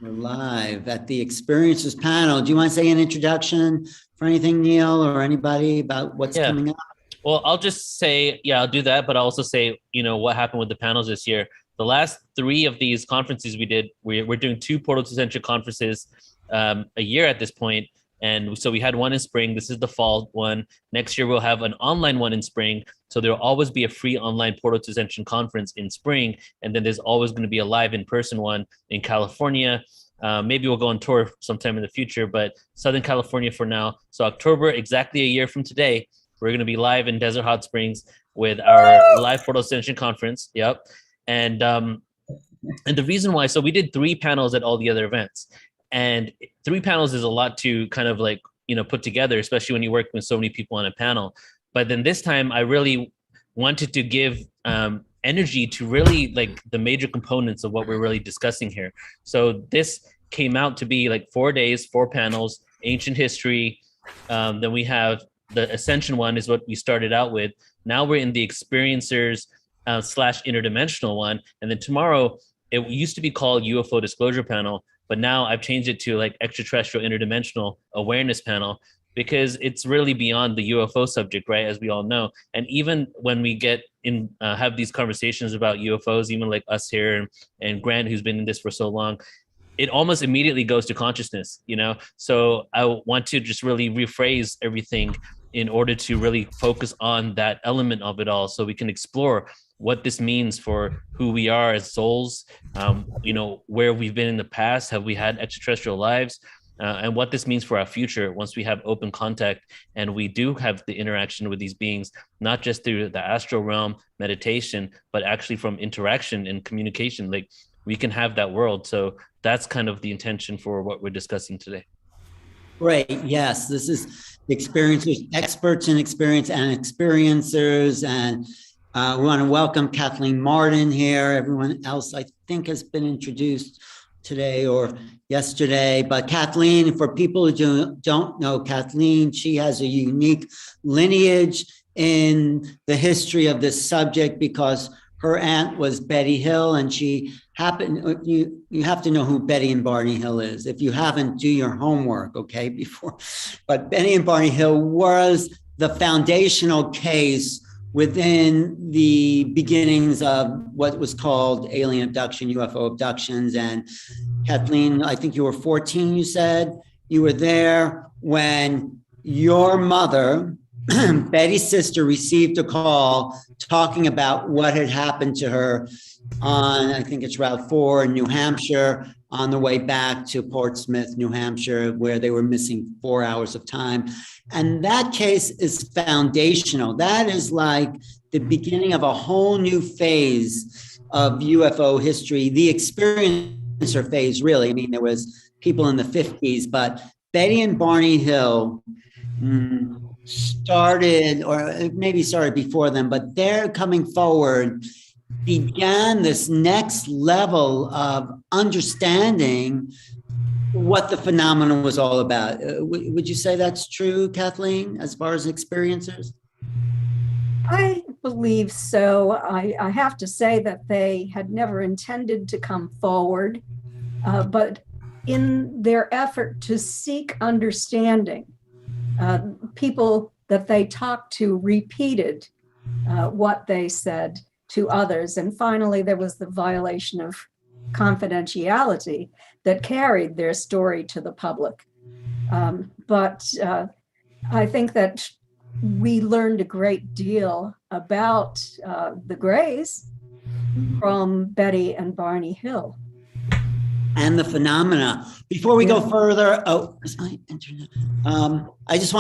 We're live at the Experiences panel. Do you want to say an introduction for anything, Neil, or anybody about what's coming up? Well, I'll just say, I'll do that, but I'll also say, what happened with the panels this year. The last 3 of these conferences we did, we're doing 2 Portal to Century conferences a year at this point. And so we had one in spring. This is the fall one. Next year, we'll have an online one in spring. So there'll always be a free online Portal to Ascension conference in spring. And then there's always going to be a live in-person one in California. Maybe we'll go on tour sometime in the future, but Southern California for now. So October, exactly a year from today, we're going to be live in Desert Hot Springs with our live Portal Ascension conference. Yep. And the reason why, so we did 3 panels at all the other events. And 3 panels is a lot to kind of like, put together, especially when you work with so many people on a panel. But then this time I really wanted to give energy to really like the major components of what we're really discussing here. So this came out to be like 4 days, 4 panels, ancient history. Then we have the Ascension one is what we started out with. Now we're in the experiencers / interdimensional one. And then tomorrow, it used to be called UFO disclosure panel, but now I've changed it to like extraterrestrial interdimensional awareness panel, because it's really beyond the UFO subject, right? As we all know. And even when we get in, have these conversations about UFOs, even like us here and Grant, who's been in this for so long, it almost immediately goes to consciousness, So I want to just really rephrase everything in order to really focus on that element of it all, so we can explore what this means for who we are as souls, where we've been in the past, have we had extraterrestrial lives, and what this means for our future once we have open contact and we do have the interaction with these beings, not just through the astral realm meditation, but actually from interaction and communication, like we can have that world. So that's kind of the intention for what we're discussing today. Great. Yes, this is experiencers, experts in experience and experiencers. And we want to welcome Kathleen Marden here. Everyone else, I think, has been introduced today or yesterday. But Kathleen, for people who don't know Kathleen, she has a unique lineage in the history of this subject, because her aunt was Betty Hill, and she happened, you have to know who Betty and Barney Hill is. If you haven't, do your homework, okay, before. But Betty and Barney Hill was the foundational case within the beginnings of what was called alien abduction, UFO abductions. And Kathleen, I think you were 14, you said. You were there when your mother, Betty's sister, received a call talking about what had happened to her on, I think it's Route 4 in New Hampshire, on the way back to Portsmouth, New Hampshire, where they were missing 4 hours of time. And that case is foundational. That is like the beginning of a whole new phase of UFO history, the experiencer phase, really. I mean, there was people in the 50s, but Betty and Barney Hill started, or maybe started before them, but they're coming forward, began this next level of understanding what the phenomenon was all about. Would you say that's true, Kathleen, as far as experiencers? I believe so. I have to say that they had never intended to come forward, but in their effort to seek understanding, people that they talked to repeated what they said to others. And finally, there was the violation of confidentiality that carried their story to the public. But I think that we learned a great deal about the Greys from Betty and Barney Hill. And the phenomena. Before we go further, I just want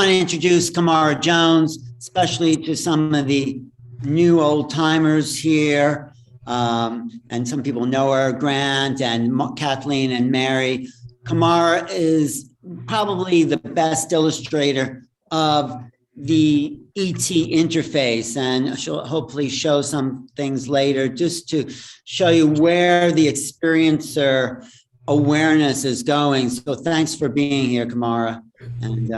to introduce Kamora Jones, especially to some of the new old timers here. And some people know her, Grant and Kathleen and Mary. Kamora is probably the best illustrator of the ET interface, and she'll hopefully show some things later just to show you where the experiencer awareness is going. So thanks for being here, Kamora, and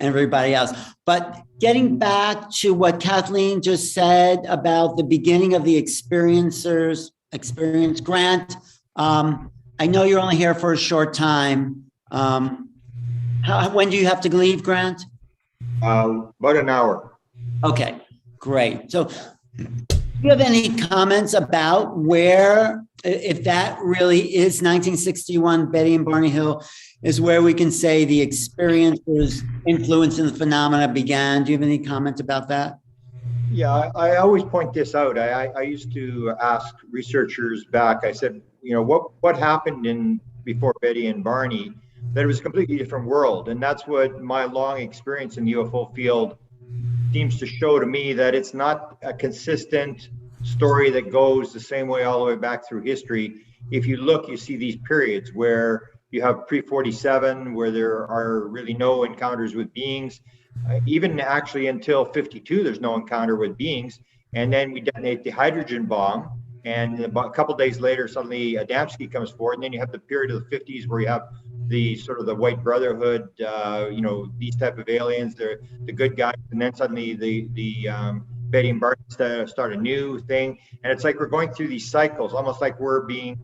everybody else. But getting back to what Kathleen just said about the beginning of the experience, Grant, I know you're only here for a short time. When do you have to leave, Grant? About an hour. Okay, great. So do you have any comments about where, if that really is 1961, Betty and Barney Hill, is where we can say the experiencers' influence in the phenomena began? Do you have any comments about that? Yeah, I always point this out. I used to ask researchers back, I said, you know, what happened before Betty and Barney, that it was a completely different world. And that's what my long experience in the UFO field seems to show to me, that it's not a consistent story that goes the same way all the way back through history. If you look, you see these periods where you have pre-47, where there are really no encounters with beings. Even actually until 52, there's no encounter with beings. And then we detonate the hydrogen bomb. And about a couple of days later, suddenly Adamski comes forward. And then you have the period of the 50s where you have the sort of the White Brotherhood, you know, these type of aliens, they're the good guys. And then suddenly the Betty and Bart start a new thing. And it's like we're going through these cycles, almost like we're being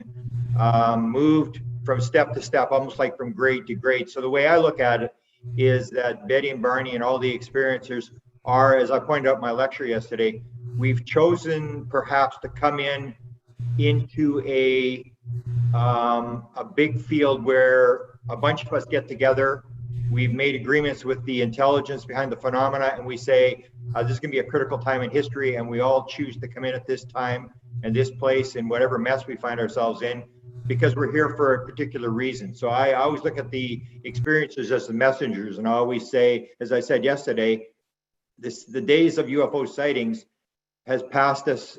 moved from step to step, almost like from grade to grade. So the way I look at it is that Betty and Barney and all the experiencers are, as I pointed out in my lecture yesterday, we've chosen perhaps to come into a big field where a bunch of us get together. We've made agreements with the intelligence behind the phenomena, and we say, this is going to be a critical time in history, and we all choose to come in at this time and this place and whatever mess we find ourselves in, because we're here for a particular reason. So I always look at the experiencers as the messengers, and I always say, as I said yesterday, the days of UFO sightings has passed us,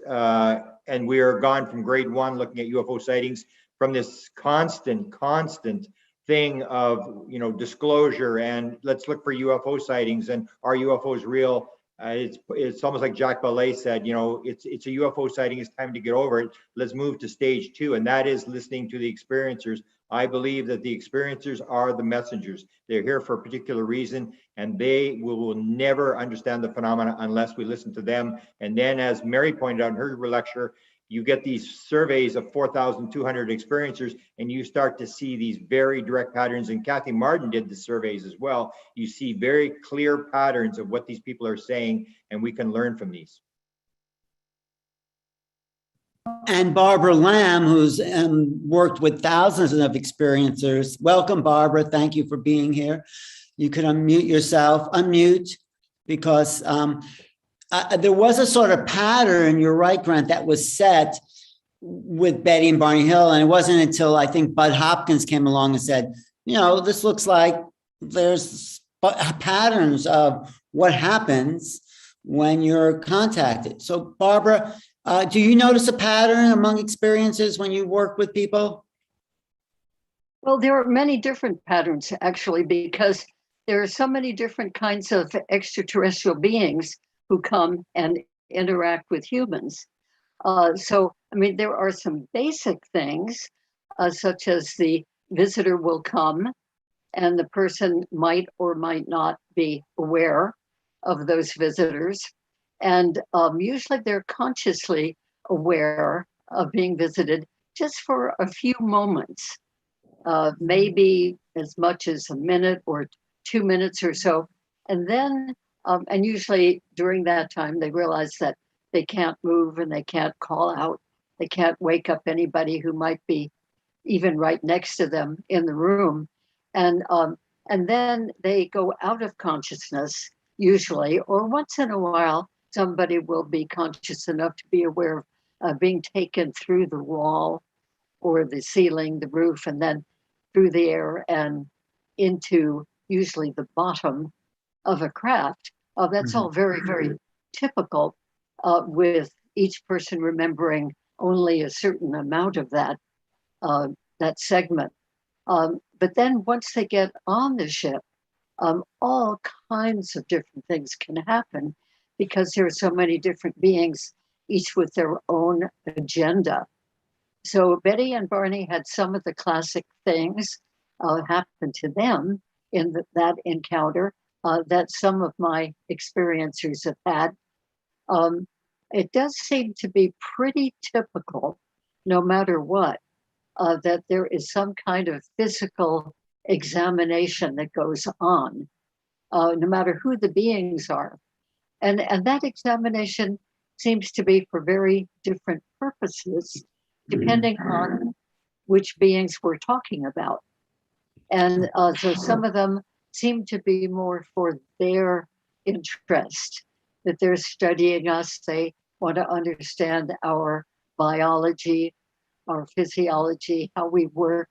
and we are gone from grade one looking at UFO sightings, from this constant thing of, you know, disclosure and let's look for UFO sightings and are UFOs real? It's almost like Jacques Vallée said, you know, it's a UFO sighting, it's time to get over it. Let's move to stage two, and that is listening to the experiencers. I believe that the experiencers are the messengers. They're here for a particular reason, and they will never understand the phenomena unless we listen to them. And then, as Mary pointed out in her lecture, you get these surveys of 4,200 experiencers, and you start to see these very direct patterns. And Kathy Marden did the surveys as well. You see very clear patterns of what these people are saying, and we can learn from these. And Barbara Lamb, who's worked with thousands of experiencers. Welcome, Barbara. Thank you for being here. You could unmute yourself, because there was a sort of pattern, you're right, Grant, that was set with Betty and Barney Hill. And it wasn't until I think Bud Hopkins came along and said, you know, this looks like there's patterns of what happens when you're contacted. So Barbara, do you notice a pattern among experiences when you work with people? Well, there are many different patterns, actually, because there are so many different kinds of extraterrestrial beings who come and interact with humans. So, I mean, there are some basic things, such as the visitor will come and the person might or might not be aware of those visitors. And usually they're consciously aware of being visited just for a few moments, maybe as much as a minute or 2 minutes or so. And then and usually during that time, they realize that they can't move and they can't call out. They can't wake up anybody who might be even right next to them in the room. And then they go out of consciousness, usually, or once in a while, somebody will be conscious enough to be aware of being taken through the wall or the ceiling, the roof, and then through the air and into usually the bottom of a craft. That's all very, very typical, with each person remembering only a certain amount of that segment. But then once they get on the ship, all kinds of different things can happen because there are so many different beings, each with their own agenda. So Betty and Barney had some of the classic things happen to them in that encounter that some of my experiencers have had. It does seem to be pretty typical, no matter what, that there is some kind of physical examination that goes on, no matter who the beings are. And that examination seems to be for very different purposes, depending on which beings we're talking about. And so some of them seem to be more for their interest, that they're studying us. They want to understand our biology, our physiology, how we work,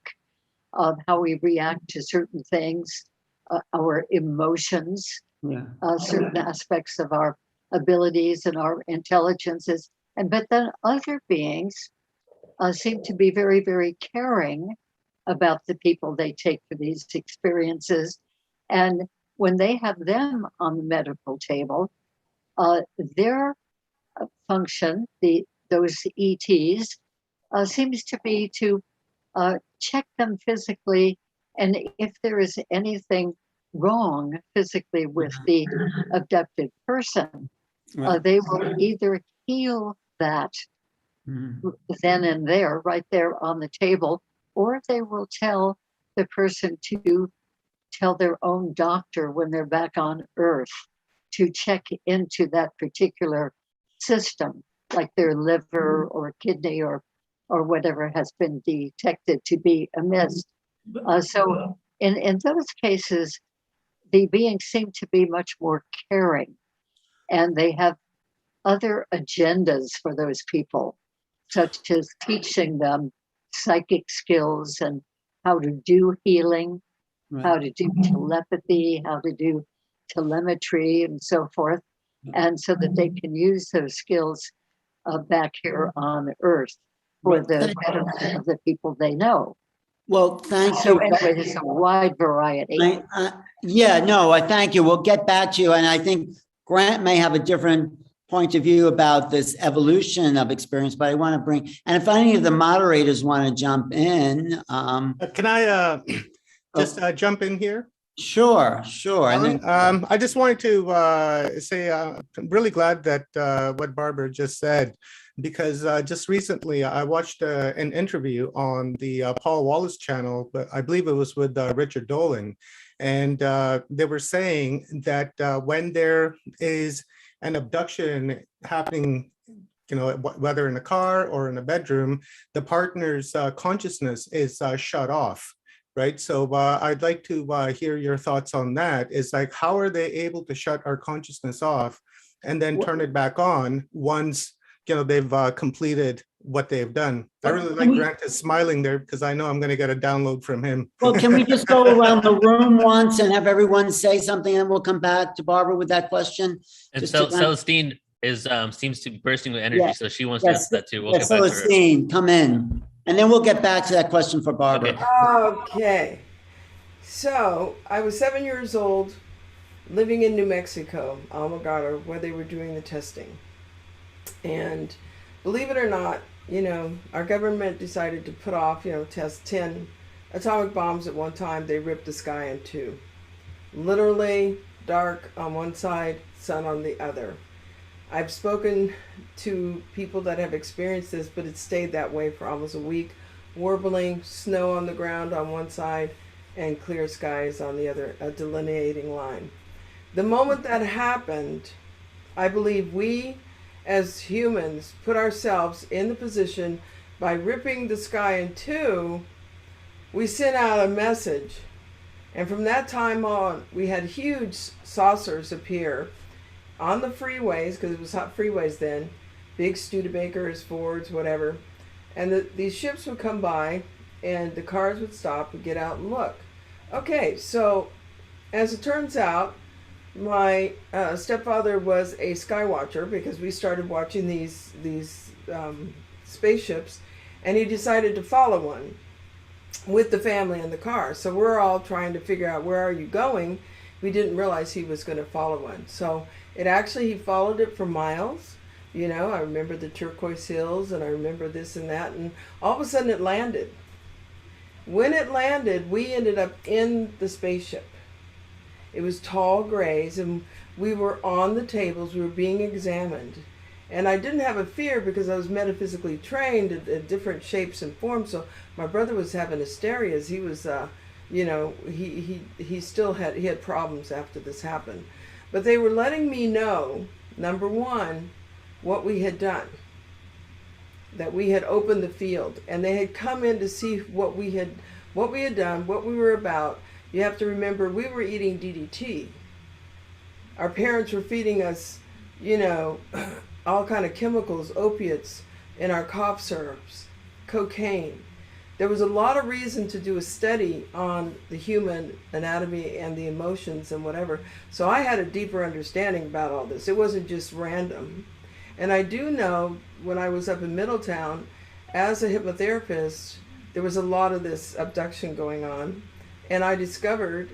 how we react to certain things, our emotions, certain aspects of our abilities and our intelligences. But then other beings seem to be very, very caring about the people they take for these experiences. And when they have them on the medical table, their function, those ETs, seems to be to check them physically, and if there is anything wrong physically with the abducted person, they will either heal that then and there, right there on the table, or they will tell the person to tell their own doctor when they're back on Earth to check into that particular system, like their liver or kidney or whatever has been detected to be amiss. So in those cases, the beings seem to be much more caring, and they have other agendas for those people, such as teaching them psychic skills and how to do healing, how to do telepathy, how to do telemetry, and so forth, and so that they can use those skills back here on Earth for the betterment of the people they know. Well, thank you. So anyway, there's a wide variety. I thank you. We'll get back to you. And I think Grant may have a different point of view about this evolution of experience, but I want to bring, and if any of the moderators want to jump in. Can I just jump in here? Sure. I just wanted to say I'm really glad that what Barbara just said, because just recently I watched an interview on the Paul Wallace channel, but I believe it was with Richard Dolan, and they were saying that when there is an abduction happening, whether in a car or in a bedroom, the partner's consciousness is shut off. Right. So I'd like to hear your thoughts on that. Is like, how are they able to shut our consciousness off and then turn it back on once, they've completed what they've done? I really like Grant is smiling there because I know I'm going to get a download from him. Well, can we just go around the room once and have everyone say something, and we'll come back to Barbara with that question? And Celestine seems to be bursting with energy, so she wants to answer that too. We'll get back to her. Celestine, come in. And then we'll get back to that question for Barbara. Okay. So I was 7 years old, living in New Mexico, Almaguer, where they were doing the testing. And believe it or not, our government decided to put off, test 10 atomic bombs at one time. They ripped the sky in two. Literally dark on one side, sun on the other. I've spoken to people that have experienced this, but it stayed that way for almost a week. Warbling, snow on the ground on one side, and clear skies on the other, a delineating line. The moment that happened, I believe we as humans put ourselves in the position by ripping the sky in two. We sent out a message. And from that time on, we had huge saucers appear on the freeways, because it was hot freeways then, big Studebakers, Fords, whatever. And these ships would come by, and the cars would stop and get out and look. Okay, so as it turns out, my stepfather was a sky watcher, because we started watching these spaceships, and he decided to follow one with the family in the car. So we're all trying to figure out, where are you going? We didn't realize he was going to follow one. So he followed it for miles. I remember the turquoise hills, and I remember this and that, and all of a sudden it landed. When it landed, we ended up in the spaceship. It was tall grays, and we were on the tables, we were being examined. And I didn't have a fear because I was metaphysically trained at different shapes and forms. So my brother was having hysterias. He was, he still had problems after this happened. But they were letting me know, number one, what we had done, that we had opened the field, and they had come in to see what we had done, what we were about. You have to remember, we were eating DDT. Our parents were feeding us, all kind of chemicals, opiates in our cough syrups, cocaine. There was a lot of reason to do a study on the human anatomy and the emotions and whatever. So I had a deeper understanding about all this. It wasn't just random. And I do know when I was up in Middletown, as a hypnotherapist, there was a lot of this abduction going on. And I discovered,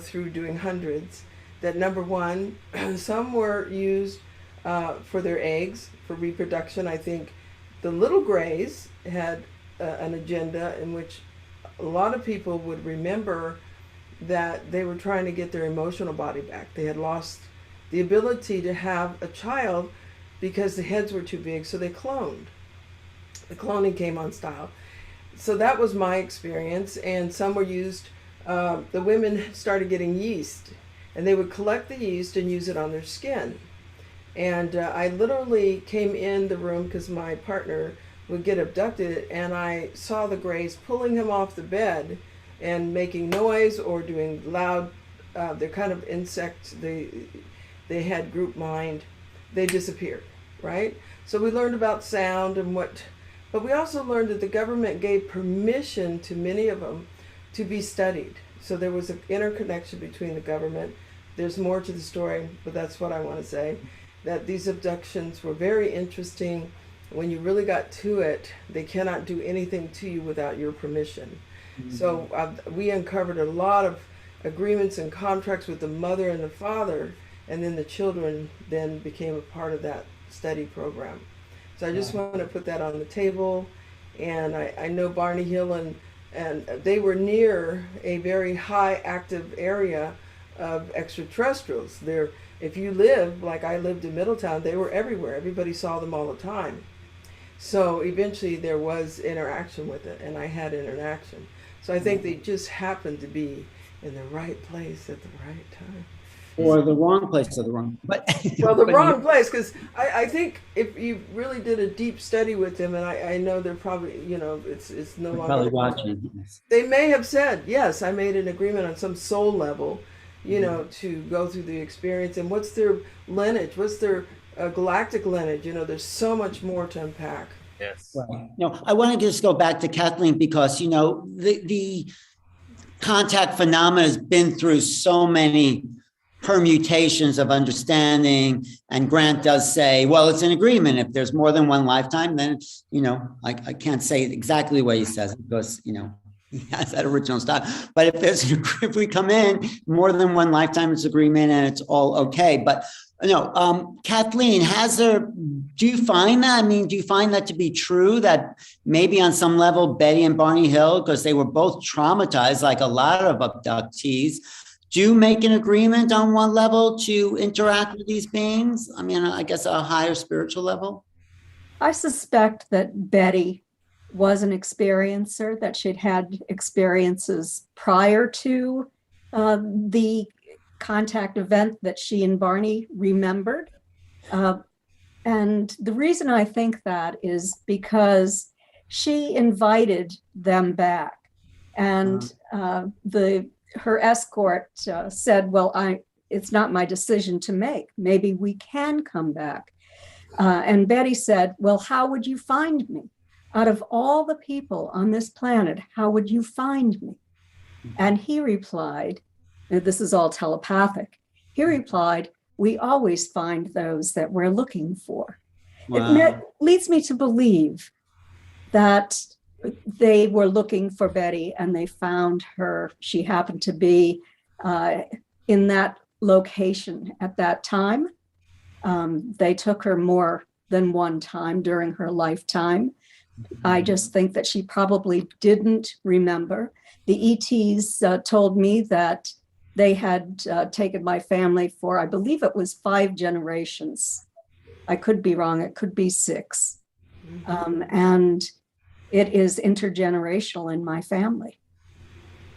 through doing hundreds, that number one, some were used for their eggs, for reproduction. I think the little grays had an agenda in which a lot of people would remember that they were trying to get their emotional body back. They had lost the ability to have a child because the heads were too big, so they cloned. The cloning came on style. So that was my experience, and some were used, the women started getting yeast, and they would collect the yeast and use it on their skin. And I literally came in the room because my partner would get abducted, and I saw the Greys pulling him off the bed and making noise or doing loud, they're kind of insects, they had group mind, they disappeared, right? So we learned about sound and but we also learned that the government gave permission to many of them to be studied. So there was an interconnection between the government. There's more to the story, but that's what I want to say, that these abductions were very interesting. When you really got to it, they cannot do anything to you without your permission. Mm-hmm. So we uncovered a lot of agreements and contracts with the mother and the father, and then the children then became a part of that study program. So I just want to put that on the table. And I know Barney Hill and they were near a very high active area of extraterrestrials. If you lived, like I lived in Middletown, they were everywhere. Everybody saw them all the time. So eventually there was interaction with it, and I had interaction. So I think they just happened to be in the right place at the right time. Or the wrong place or the wrong, but well, the wrong place, because I think if you really did a deep study with them, and I know they're probably, it's no longer probably watching. They may have said, yes, I made an agreement on some soul level, to go through the experience, and what's their lineage, what's their galactic lineage, there's so much more to unpack. Yes. Well, I want to just go back to Kathleen because, the contact phenomena has been through so many permutations of understanding, and Grant does say, well, it's an agreement. If there's more than one lifetime, then, I can't say exactly the way he says it because, he has that original style. But if we come in more than one lifetime, it's agreement and it's all okay. But Kathleen, do you find that? Do you find that to be true, that maybe on some level, Betty and Barney Hill, because they were both traumatized, like a lot of abductees, do make an agreement on one level to interact with these beings? I guess a higher spiritual level? I suspect that Betty was an experiencer, that she'd had experiences prior to the contact event that she and Barney remembered. And the reason I think that is because she invited them back. And her escort said, well, it's not my decision to make. Maybe we can come back. And Betty said, well, how would you find me? Out of all the people on this planet, how would you find me? And he replied, and this is all telepathic, he replied, we always find those that we're looking for. Wow. It leads me to believe that they were looking for Betty and they found her. She happened to be in that location at that time. They took her more than one time during her lifetime. I just think that she probably didn't remember. The ETs told me that they had taken my family for, I believe it was 5 generations. I could be wrong. It could be 6. And it is intergenerational in my family.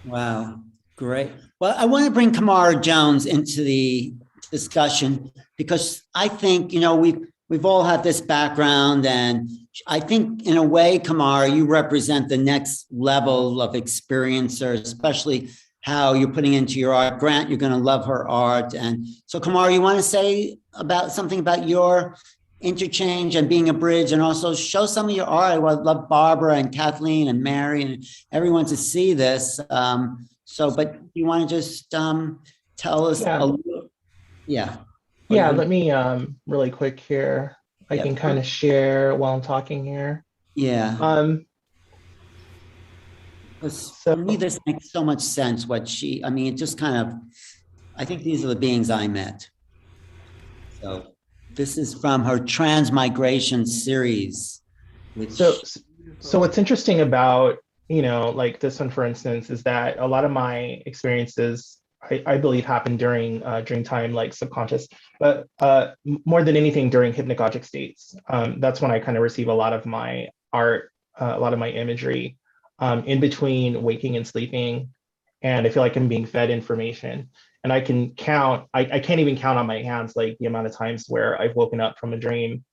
Wow, great. Well, I want to bring Kamora Jones into the discussion because I think, you know, we've all had this background, and I think in a way, Kamora, you represent the next level of experiencer, especially how you're putting into your art. Grant, you're going to love her art. And so, Kamora, you want to say about something about your interchange and being a bridge, and also show some of your art? I would love Barbara and Kathleen and Mary and everyone to see this. But you want to just tell us a little? Yeah. Yeah, let me really quick here. I can kind of share while I'm talking here. Yeah. So for me, this makes so much sense. I mean, it just kind of, I think these are the beings I met. So this is from her Transmigration series. So what's interesting about, you know, like this one, for instance, is that a lot of my experiences, I believe, happened during time, like subconscious, but more than anything during hypnagogic states. That's when I kind of receive a lot of my art, a lot of my imagery, in between waking and sleeping. And I feel like I'm being fed information. And I can count, I can't even count on my hands, like the amount of times where I've woken up from a dream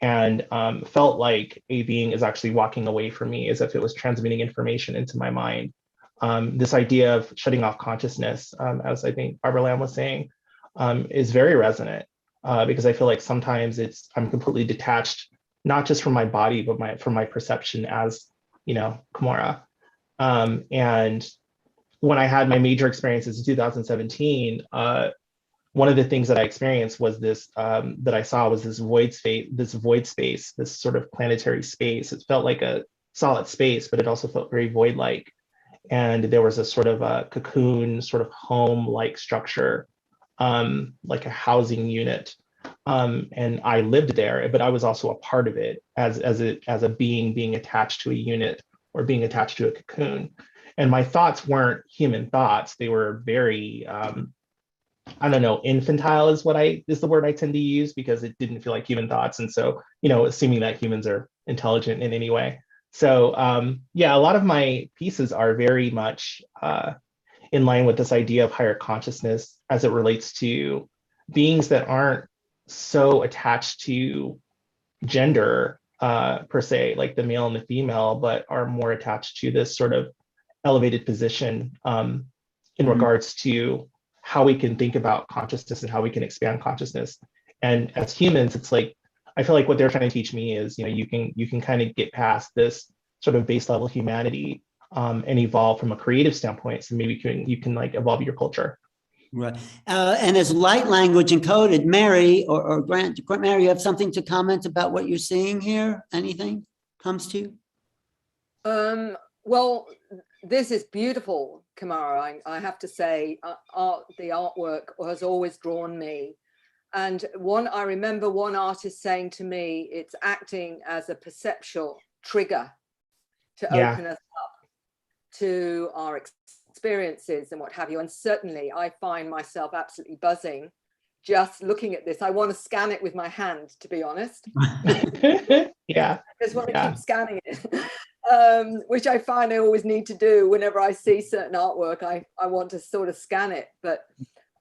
and felt like a being is actually walking away from me as if it was transmitting information into my mind. This idea of shutting off consciousness, as I think Barbara Lamb was saying, is very resonant because I feel like sometimes I'm completely detached, not just from my body, but from my perception as, you know, Kamora. And when I had my major experiences in 2017, one of the things that I experienced was this, that I saw was this void space, this sort of planetary space. It felt like a solid space, but it also felt very void-like. And there was a sort of a cocoon, sort of home-like structure, like a housing unit. And I lived there, but I was also a part of it as a being attached to a unit or being attached to a cocoon. And my thoughts weren't human thoughts. They were very, I don't know, infantile is the word I tend to use, because it didn't feel like human thoughts. And so, you know, assuming that humans are intelligent in any way. So yeah, a lot of my pieces are very much in line with this idea of higher consciousness as it relates to beings that aren't so attached to gender per se, like the male and the female, but are more attached to this sort of elevated position in regards to how we can think about consciousness and how we can expand consciousness. And as humans, it's like, I feel like what they're trying to teach me is, you know, you can kind of get past this sort of base level humanity and evolve from a creative standpoint. So maybe you can like evolve your culture. Right. And as light language encoded, Mary or Grant, Mary, you have something to comment about what you're seeing here? Anything comes to you? Well, this is beautiful, Kamora. I have to say, the artwork has always drawn me. And I remember one artist saying to me, it's acting as a perceptual trigger to open us up to our experiences and what have you. And certainly I find myself absolutely buzzing just looking at this. I want to scan it with my hand, to be honest. Yeah. I just want to keep scanning it, which I find I always need to do whenever I see certain artwork. I want to sort of scan it. But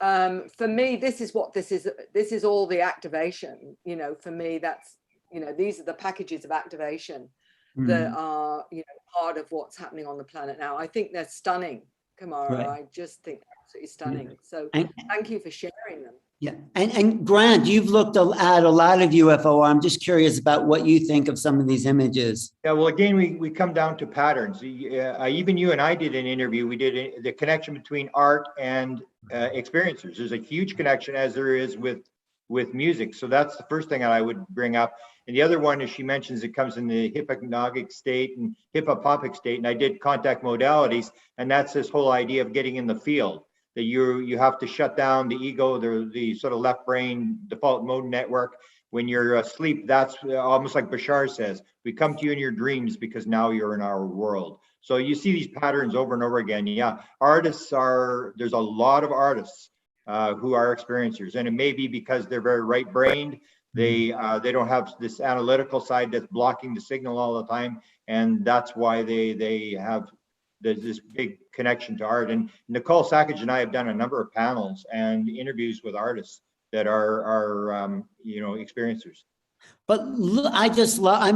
for me, this is all the activation, you know. For me, that's, you know, these are the packages of activation that are, you know, part of what's happening on the planet now. I think they're stunning, Kamora. Right. I just think they're absolutely stunning. So thank you for sharing them. Yeah, and Grant, you've looked at a lot of UFO. I'm just curious about what you think of some of these images. Yeah, well, again, we come down to patterns. Even you and I did an interview. We did the connection between art and experiencers. There's a huge connection, as there is with music. So that's the first thing that I would bring up. And the other one is, she mentions it comes in the hypnagogic state and hypnopompic state. And I did contact modalities, and that's this whole idea of getting in the field. That you have to shut down the ego, the sort of left brain default mode network. When you're asleep, that's almost like Bashar says, we come to you in your dreams because now you're in our world. So you see these patterns over and over again. Yeah, there's a lot of artists who are experiencers, and it may be because they're very right-brained. They don't have this analytical side that's blocking the signal all the time, and that's why they have this big connection to art. And Nicole Sackage and I have done a number of panels and interviews with artists that are experiencers. But look, I just love, I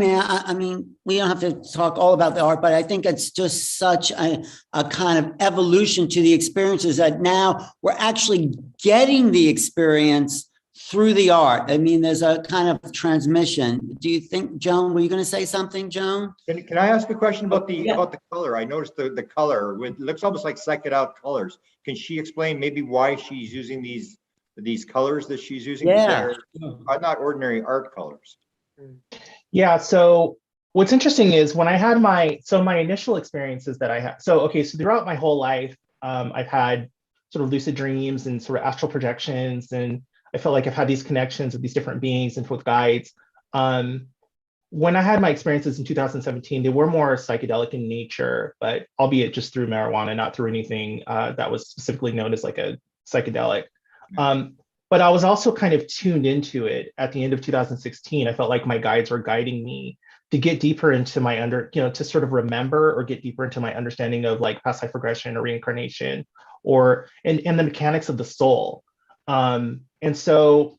mean, we don't have to talk all about the art, but I think it's just such a kind of evolution to the experiences that now we're actually getting the experience through the art. I mean, there's a kind of transmission. Do you think, Joan, were you going to say something, Joan? Can I ask a question about the color? I noticed the color looks almost like psyched out colors. Can she explain maybe why she's using these colors that she's using? Yeah. They're not ordinary art colors. Yeah, so what's interesting is when I had my initial experiences that I had, so throughout my whole life, I've had sort of lucid dreams and sort of astral projections, and I felt like I've had these connections with these different beings and with guides. When I had my experiences in 2017, they were more psychedelic in nature, but albeit just through marijuana, not through anything that was specifically known as like a psychedelic. But I was also kind of tuned into it at the end of 2016. I felt like my guides were guiding me to get deeper into my to sort of remember or get deeper into my understanding of like past life regression or reincarnation and the mechanics of the soul. And so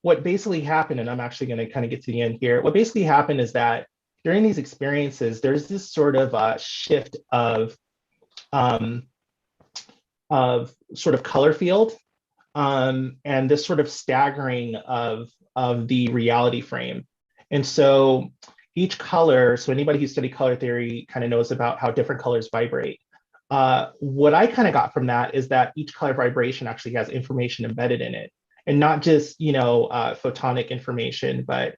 what basically happened, and I'm actually going to kind of get to the end here, what basically happened is that during these experiences, there's this sort of shift of sort of color field. And this sort of staggering of the reality frame. And so each color, so anybody who studied color theory kind of knows about how different colors vibrate. What I kind of got from that is that each color vibration actually has information embedded in it, and not just, photonic information, but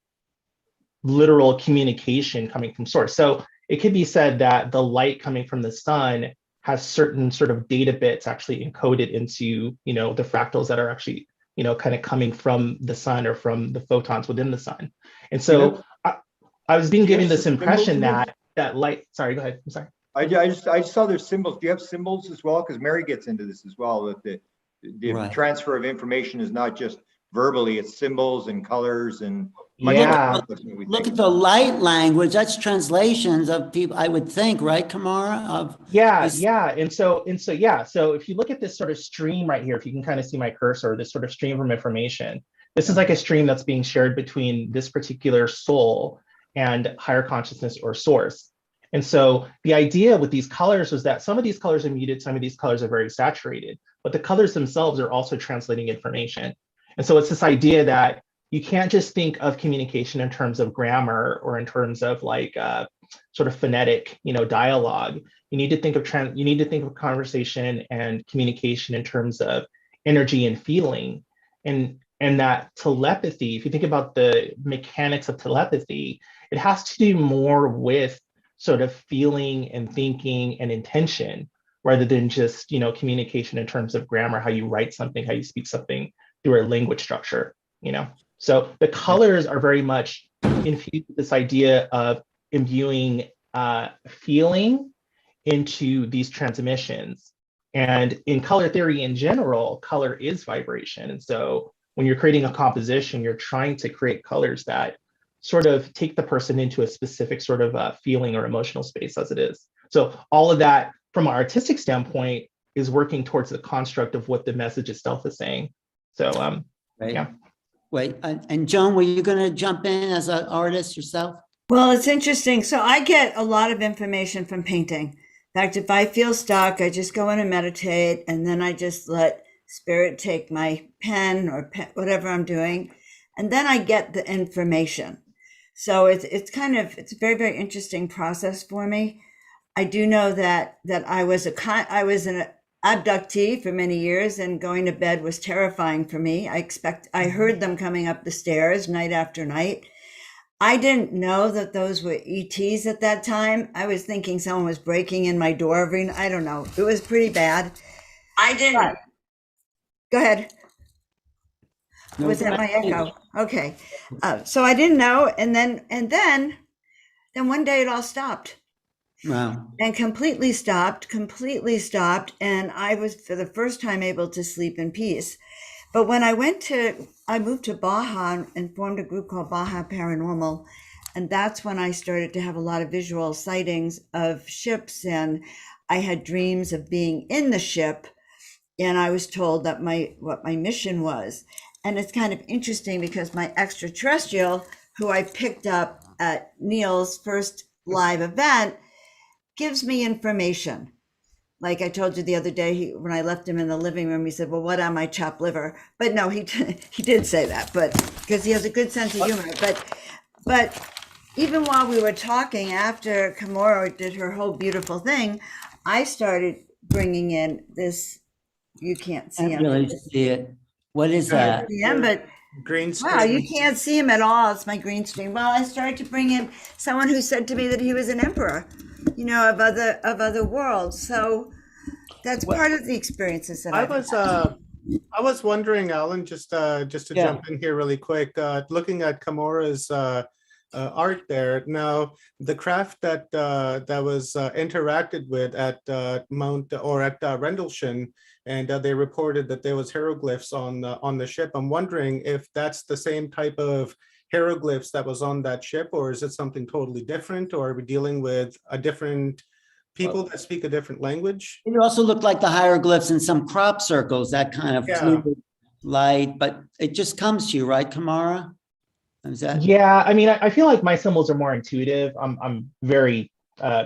literal communication coming from source. So it could be said that the light coming from the sun has certain sort of data bits actually encoded into, the fractals that are actually, kind of coming from the sun or from the photons within the sun. And so I was being given this impression that light, sorry, go ahead, I'm sorry. I just saw there's symbols. Do you have symbols as well? Because Mary gets into this as well, that the Right. transfer of information is not just verbally, it's symbols and colors and Yeah. Look at the light language. That's translations of people, I would think, right, Kamora? So if you look at this sort of stream right here, if you can kind of see my cursor, this sort of stream from information, this is like a stream that's being shared between this particular soul and higher consciousness or source. And so the idea with these colors was that some of these colors are muted, some of these colors are very saturated, but the colors themselves are also translating information. And so it's this idea that you can't just think of communication in terms of grammar or in terms of like sort of phonetic, dialogue. You need to think of conversation and communication in terms of energy and feeling, and that telepathy. If you think about the mechanics of telepathy, it has to do more with sort of feeling and thinking and intention, rather than just communication in terms of grammar, how you write something, how you speak something through a language structure. So the colors are very much infused with this idea of imbuing feeling into these transmissions. And in color theory in general, color is vibration. And so when you're creating a composition, you're trying to create colors that sort of take the person into a specific sort of feeling or emotional space as it is. So all of that from an artistic standpoint is working towards the construct of what the message itself is saying. So Right. yeah. Wait, and Joan, were you going to jump in as an artist yourself? Well, it's interesting. So I get a lot of information from painting. In fact, if I feel stuck, I just go in and meditate, and then I just let spirit take my pen or whatever I'm doing, and then I get the information. So it's a very, very interesting process for me. I do know that I was an abductee for many years, and going to bed was terrifying for me. I heard them coming up the stairs night after night. I didn't know that those were ETs at that time. I was thinking someone was breaking in my door I don't know. It was pretty bad. Go ahead. Was that my echo? Okay. So I didn't know. And then one day it all stopped. Wow. And completely stopped. And I was for the first time able to sleep in peace. But when I went to I moved to Baja and formed a group called Baja Paranormal. And that's when I started to have a lot of visual sightings of ships. And I had dreams of being in the ship. And I was told that what my mission was. And it's kind of interesting because my extraterrestrial, who I picked up at Neil's first live event, gives me information. Like I told you the other day, when I left him in the living room, he said, well, what am I, chopped liver? But no, he did say that, but because he has a good sense of humor. But even while we were talking, after Kamora did her whole beautiful thing, I started bringing in this, you can't see I him. really see it. What is that? Yeah, but Green screen. wow, you can't see him at all. It's my green screen. Well, I started to bring in someone who said to me that he was an emperor, of other worlds. So that's part of the experiences that I was wondering, Alan, just to jump in here really quick, looking at Kamora's art there. Now, the craft that was interacted with at Rendlesham, and they reported that there was hieroglyphs on the ship. I'm wondering if that's the same type of hieroglyphs that was on that ship, or is it something totally different, or are we dealing with a different people that speak a different language? It also looked like the hieroglyphs in some crop circles, that kind of fluid light, but it just comes to you, right, Kamora? Is that? Yeah, I mean, I feel like my symbols are more intuitive. I'm very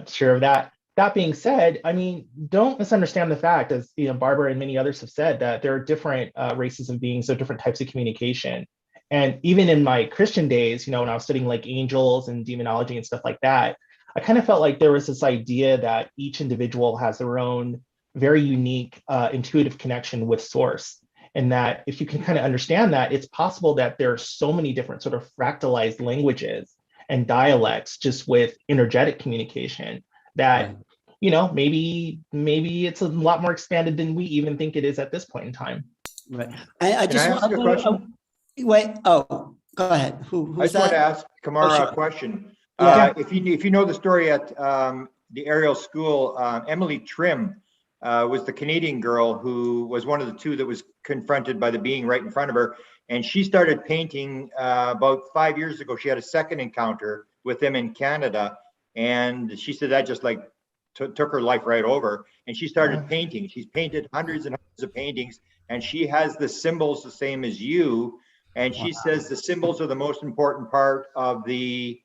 sure of that. That being said, I mean, don't misunderstand the fact, as Barbara and many others have said, that there are different races of beings, so different types of communication. And even in my Christian days, when I was studying like angels and demonology and stuff like that, I kind of felt like there was this idea that each individual has their own very unique intuitive connection with source. And that if you can kind of understand that, it's possible that there are so many different sort of fractalized languages and dialects just with energetic communication that, maybe it's a lot more expanded than we even think it is at this point in time. Right. I just Can I ask a question? Wait. Oh, go ahead. I just want to ask Kamora a question. Yeah. If you know the story at the aerial school, Emily Trim was the Canadian girl who was one of the two that was confronted by the being right in front of her. And she started painting about 5 years ago. She had a second encounter with them in Canada. And she said that just like took her life right over. And she started painting. She's painted hundreds and hundreds of paintings. And she has the symbols the same as you. And she says the symbols are the most important part of the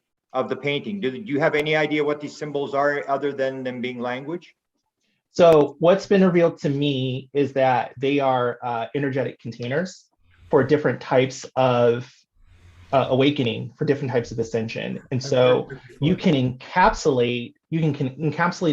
painting. Do you have any idea what these symbols are other than them being language? So what's been revealed to me is that they are energetic containers for different types of awakening, for different types of ascension. And so you can encapsulate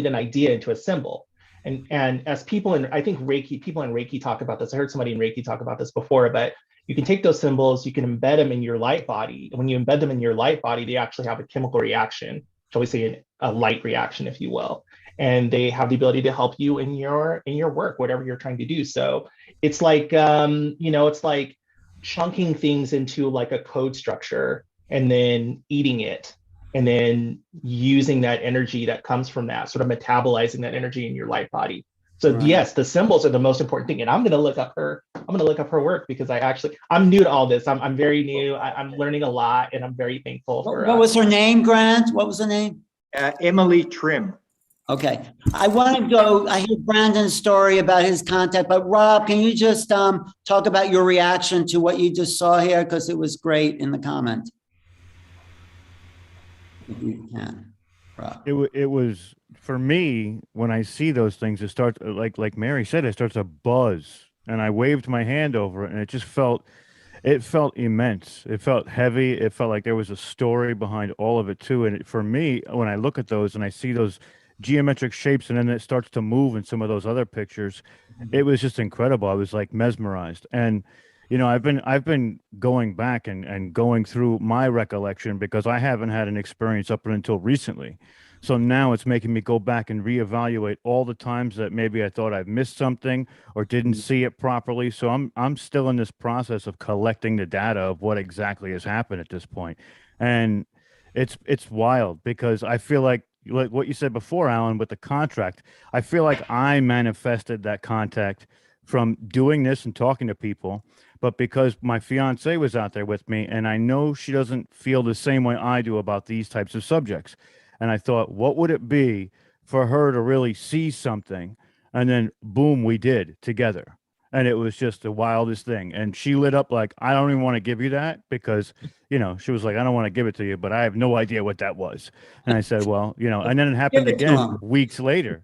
an idea into a symbol. And as people in, I think people in Reiki talk about this. I heard somebody in Reiki talk about this before, but you can take those symbols, you can embed them in your light body. And when you embed them in your light body, they actually have a chemical reaction, shall we say a light reaction, if you will. And they have the ability to help you in your work, whatever you're trying to do. So it's like, it's like chunking things into like a code structure and then eating it, and then using that energy that comes from that, sort of metabolizing that energy in your light body. So yes, the symbols are the most important thing. And I'm going to look up her work because I'm new to all this. I'm very new. I'm learning a lot, and I'm very thankful for. What was her name, Grant? What was her name? Emily Trim. Okay. I want to go, I hear Brandon's story about his contact, but Rob, can you just talk about your reaction to what you just saw here? Because it was great in the comment. If you can, Rob. It was, for me, when I see those things, it starts, like Mary said, it starts to buzz. And I waved my hand over it, and it just felt immense. It felt heavy. It felt like there was a story behind all of it too. And for me, when I look at those and I see those geometric shapes, and then it starts to move in some of those other pictures, it was just incredible. I was like mesmerized. And I've been going back and going through my recollection, because I haven't had an experience up until recently. So now it's making me go back and reevaluate all the times that maybe I thought I've missed something or didn't see it properly. So I'm still in this process of collecting the data of what exactly has happened at this point. And it's wild, because I feel like what you said before, Alan, with the contract, I feel like I manifested that contact from doing this and talking to people. but because my fiance was out there with me, and I know she doesn't feel the same way I do about these types of subjects. And I thought, what would it be for her to really see something? And then boom, we did together. And it was just the wildest thing. And she lit up like, I don't even want to give you that, because, she was like, I don't want to give it to you, but I have no idea what that was. And I said, well, and then it happened Give it to again him. weeks later.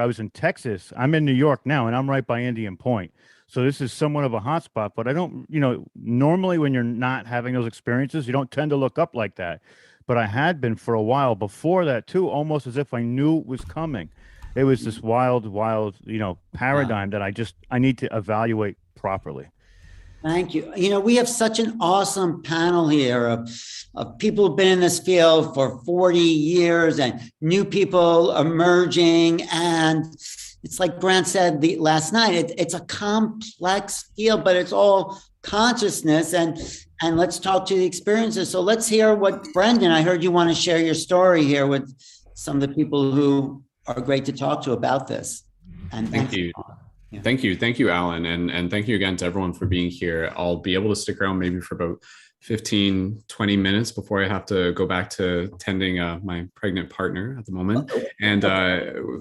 I was in Texas. I'm in New York now, and I'm right by Indian Point. So this is somewhat of a hotspot, but I don't, normally when you're not having those experiences, you don't tend to look up like that. But I had been for a while before that too, almost as if I knew it was coming. It was this wild, paradigm that I need to evaluate properly. Thank you. We have such an awesome panel here of people who've been in this field for 40 years and new people emerging. And it's like Grant said last night, it's a complex field, but it's all consciousness. And let's talk to the experiences. So let's hear what Brendan, I heard you want to share your story here with some of the people who are great to talk to about this. And thank you. Yeah. Thank you, Alan. And thank you again to everyone for being here. I'll be able to stick around maybe for about 15, 20 minutes before I have to go back to tending my pregnant partner at the moment. And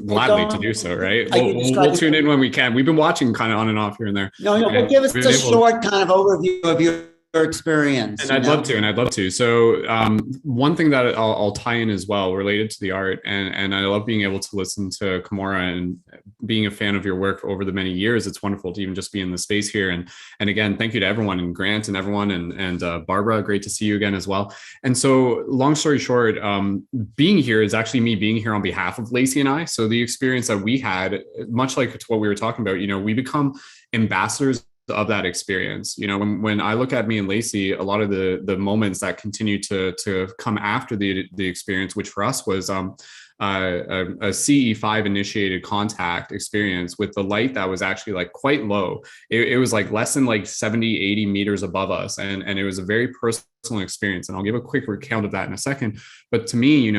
gladly to do so, right? We'll tune in when we can. We've been watching kind of on and off here and there. But give us a short kind of overview of your experience. And I'd love to. So one thing that I'll tie in as well related to the art, and I love being able to listen to Kamora and being a fan of your work over the many years. It's wonderful to even just be in the space here. And again, thank you to everyone, and Grant and everyone, and Barbara, great to see you again as well. And so long story short, being here is actually me being here on behalf of Lacey and I. So the experience that we had, much like what we were talking about, we become ambassadors of that experience. When I look at me and Lacey, a lot of the moments that continue to come after the experience, which for us was a CE5 initiated contact experience with the light that was actually like quite low. It was like less than like 70, 80 meters above us. And it was a very personal experience. And I'll give a quick recount of that in a second. But to me,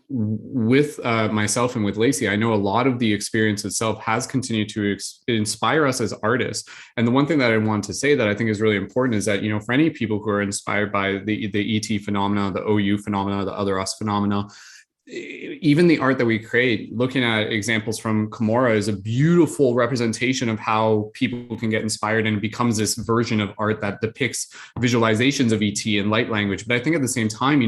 with myself and with Lacey, I know a lot of the experience itself has continued to inspire us as artists. And the one thing that I want to say that I think is really important is that, for any people who are inspired by the ET phenomena, the OU phenomena, the other us phenomena, even the art that we create, looking at examples from Kamora is a beautiful representation of how people can get inspired, and it becomes this version of art that depicts visualizations of ET and light language. But I think at the same time,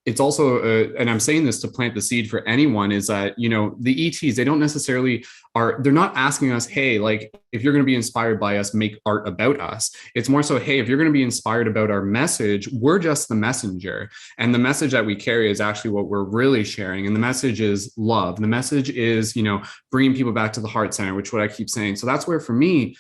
it's also, and I'm saying this to plant the seed for anyone, is that, the ETs, they don't necessarily they're not asking us, hey, like, if you're going to be inspired by us, make art about us. It's more so, hey, if you're going to be inspired about our message, we're just the messenger. And the message that we carry is actually what we're really sharing. And the message is love. The message is, bringing people back to the heart center, which is what I keep saying. So that's where, for me,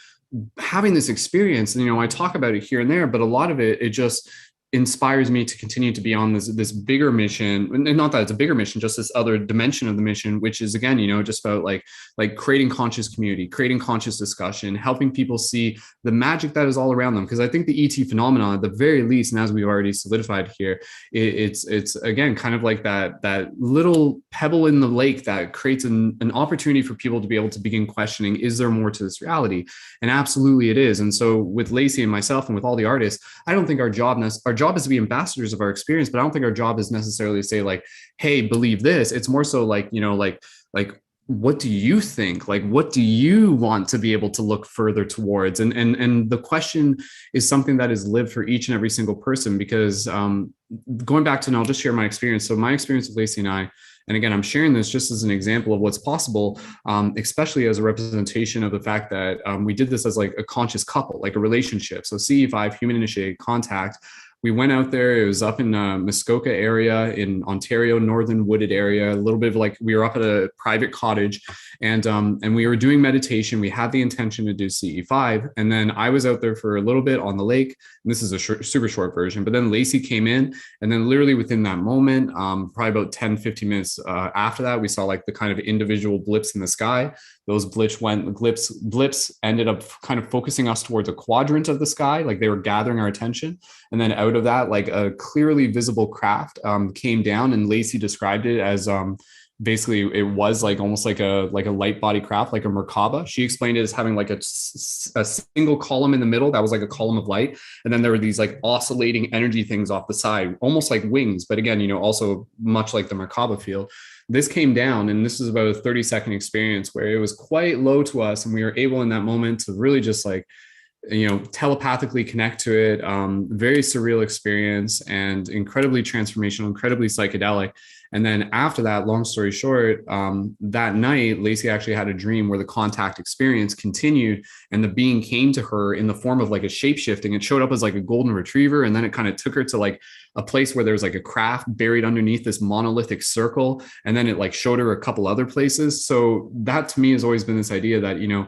having this experience, and, I talk about it here and there, but a lot of it just inspires me to continue to be on this bigger mission. And not that it's a bigger mission, just this other dimension of the mission, which is, again, just about like creating conscious community, creating conscious discussion, helping people see the magic that is all around them. Because I think the ET phenomenon, at the very least, and as we've already solidified here, it's again kind of like that little pebble in the lake that creates an opportunity for people to be able to begin questioning, is there more to this reality? And absolutely it is. And so with Lacey and myself and with all the artists, I don't think our job is to be ambassadors of our experience, but I don't think our job is necessarily to say like, hey, believe this. It's more so like, like what do you think? Like, what do you want to be able to look further towards? And the question is something that is lived for each and every single person, because going back to, and I'll just share my experience. So my experience with Lacey and I, and again, I'm sharing this just as an example of what's possible, especially as a representation of the fact that we did this as like a conscious couple, like a relationship. So CE5, human initiated contact. We went out there. It was up in Muskoka area in Ontario, northern wooded area. A little bit of like, we were up at a private cottage, and we were doing meditation. We had the intention to do CE5, and then I was out there for a little bit on the lake. And this is a super short version. But then Lacey came in, and then literally within that moment, probably about 10, 15 minutes after that, we saw like the kind of individual blips in the sky. Those blips ended up kind of focusing us towards a quadrant of the sky, like they were gathering our attention. And then out of that, like a clearly visible craft came down, and Lacey described it as basically it was like almost like a light body craft, like a Merkaba. She explained it as having like a single column in the middle that was like a column of light, and then there were these like oscillating energy things off the side, almost like wings, but again, you know, also much like the Merkaba field. This came down, and this is about a 30-second experience where it was quite low to us, and we were able in that moment to really just like, you know, telepathically connect to it. Very surreal experience and incredibly transformational, incredibly psychedelic. And then after that, long story short, that night, Lacey actually had a dream where the contact experience continued, and the being came to her in the form of like a shape shifting. It showed up as like a golden retriever, and then it kind of took her to like a place where there was like a craft buried underneath this monolithic circle, and then it like showed her a couple other places. So that to me has always been this idea that, you know,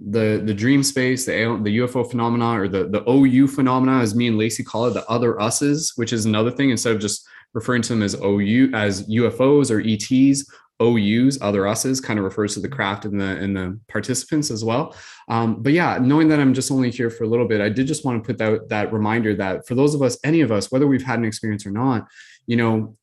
the dream space, the UFO phenomena, or the OU phenomena, as me and Lacey call it, the other us's, which is another thing. Instead of just referring to them as UFOs or ETs, OUs, other us's, kind of refers to the craft and the participants as well. But yeah, knowing that I'm just only here for a little bit, I did just want to put that reminder that for those of us, any of us, whether we've had an experience or not, you know,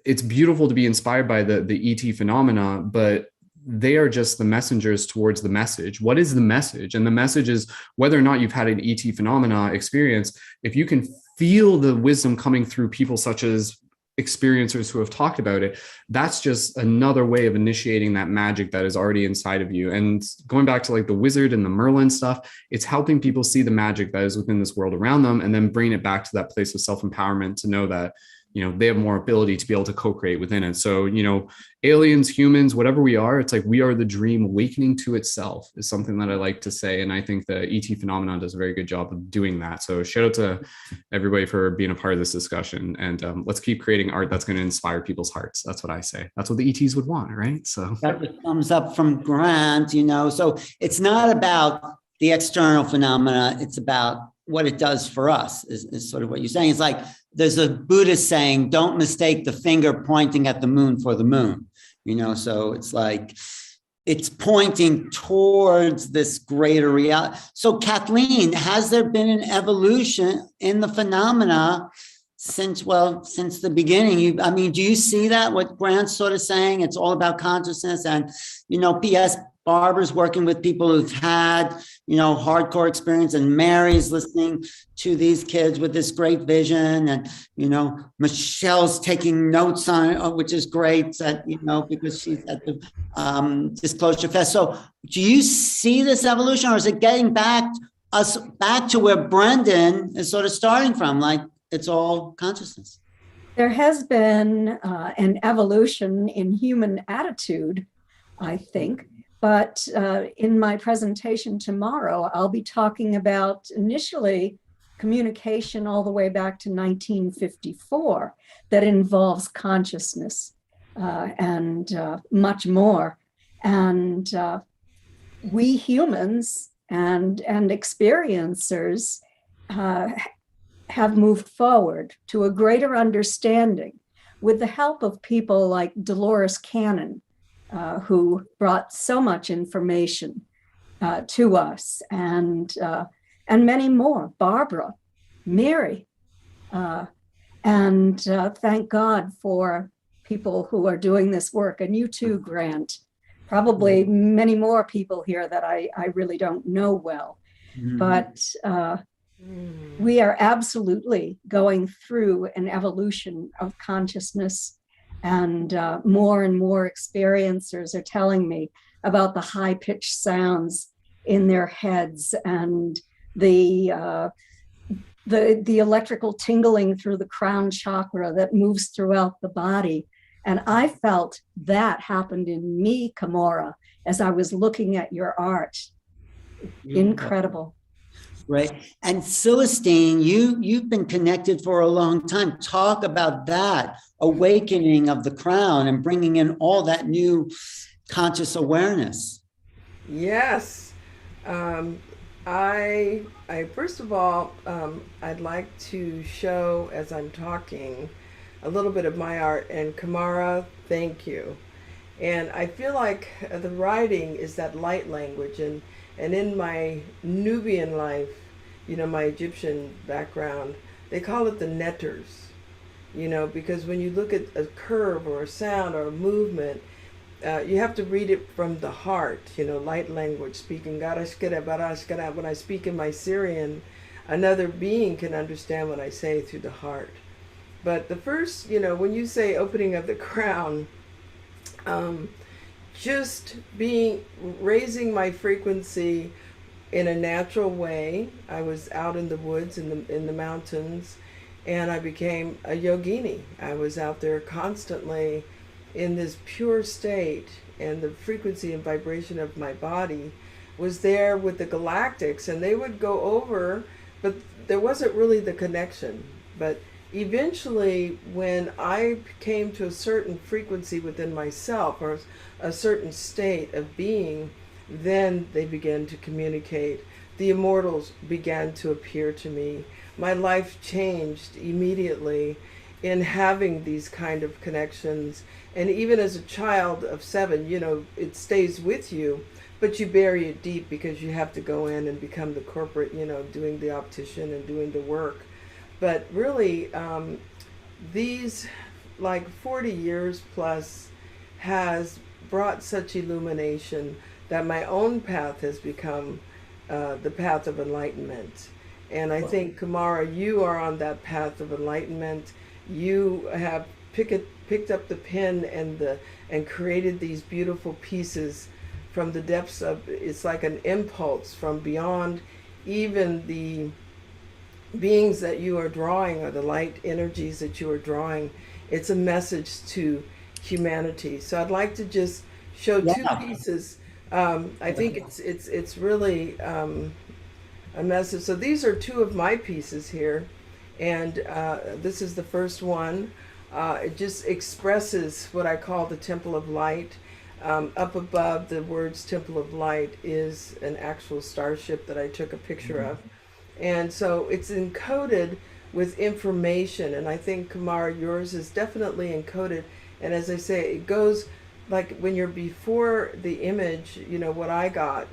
it's beautiful to be inspired by the ET phenomena, but they are just the messengers towards the message. What is the message? And the message is, whether or not you've had an ET phenomena experience, if you can feel the wisdom coming through people such as experiencers who have talked about it, that's just another way of initiating that magic that is already inside of you. And going back to like the wizard and the Merlin stuff, it's helping people see the magic that is within this world around them, and then bring it back to that place of self-empowerment to know that, you know, they have more ability to be able to co-create within it. So, you know, aliens, humans, whatever we are, it's like we are the dream awakening to itself is something that I like to say. And I think the ET phenomenon does a very good job of doing that. So shout out to everybody for being a part of this discussion, and let's keep creating art that's going to inspire people's hearts. That's what I say. That's what the ETs would want, right? So that comes up from Grant, you know, so it's not about the external phenomena. It's about what it does for us is sort of what you're saying. It's like, there's a Buddhist saying, don't mistake the finger pointing at the moon for the moon, you know? So it's like, it's pointing towards this greater reality. So Kathleen, has there been an evolution in the phenomena since the beginning? I mean, do you see that, what Grant's sort of saying? It's all about consciousness, and, you know, P.S. Barbara's working with people who've had, you know, hardcore experience, and Mary's listening to these kids with this great vision, and, you know, Michelle's taking notes on it, which is great, that, you know, because she's at the Disclosure Fest. So do you see this evolution, or is it getting back to where Brendan is sort of starting from, like it's all consciousness? There has been an evolution in human attitude, I think. But in my presentation tomorrow, I'll be talking about initially communication all the way back to 1954 that involves consciousness and much more. And we humans and experiencers have moved forward to a greater understanding with the help of people like Dolores Cannon, who brought so much information to us, and many more, Barbara, Mary, and thank God for people who are doing this work, and you too, Grant, probably many more people here that I really don't know well, but we are absolutely going through an evolution of consciousness. And more experiencers are telling me about the high-pitched sounds in their heads, and the electrical tingling through the crown chakra that moves throughout the body. And I felt that happened in me, Kamora, as I was looking at your art. Incredible. Right. And Celestine, you've been connected for a long time. Talk about that awakening of the crown and bringing in all that new conscious awareness. Yes. I first of all, I'd like to show, as I'm talking, a little bit of my art. And Kamora, thank you. And I feel like the writing is that light language. And in my Nubian life, you know, my Egyptian background, they call it the netters. because when you look at a curve or a sound or a movement, you have to read it from the heart, light language, speaking. When I speak in my Syrian, another being can understand what I say through the heart. But the first, when you say opening of the crown, just raising my frequency in a natural way. I was out in the woods, in the mountains, and I became a yogini. I was out there constantly in this pure state, and the frequency and vibration of my body was there with the galactics, and they would go over, but there wasn't really the connection. But eventually, when I came to a certain frequency within myself, or a certain state of being, then they began to communicate. The immortals began to appear to me. My life changed immediately in having these kind of connections. And even as a child of 7, it stays with you, but you bury it deep because you have to go in and become the corporate, doing the optician and doing the work. But really, these 40 years plus has brought such illumination that my own path has become the path of enlightenment. And I think, Kamora, you are on that path of enlightenment. You have picked up the pen and created these beautiful pieces from the depths of, it's like an impulse from beyond even the beings that you are drawing, or the light energies that you are drawing. It's a message to humanity. So I'd like to just show 2 pieces. I think it's really a message. So these are 2 of my pieces here, and this is the first one. It just expresses what I call the Temple of Light. Up above the words Temple of Light is an actual starship that I took a picture of. And so it's encoded with information, and I think, Kamora, yours is definitely encoded. And as I say, it goes like when you're before the image, what I got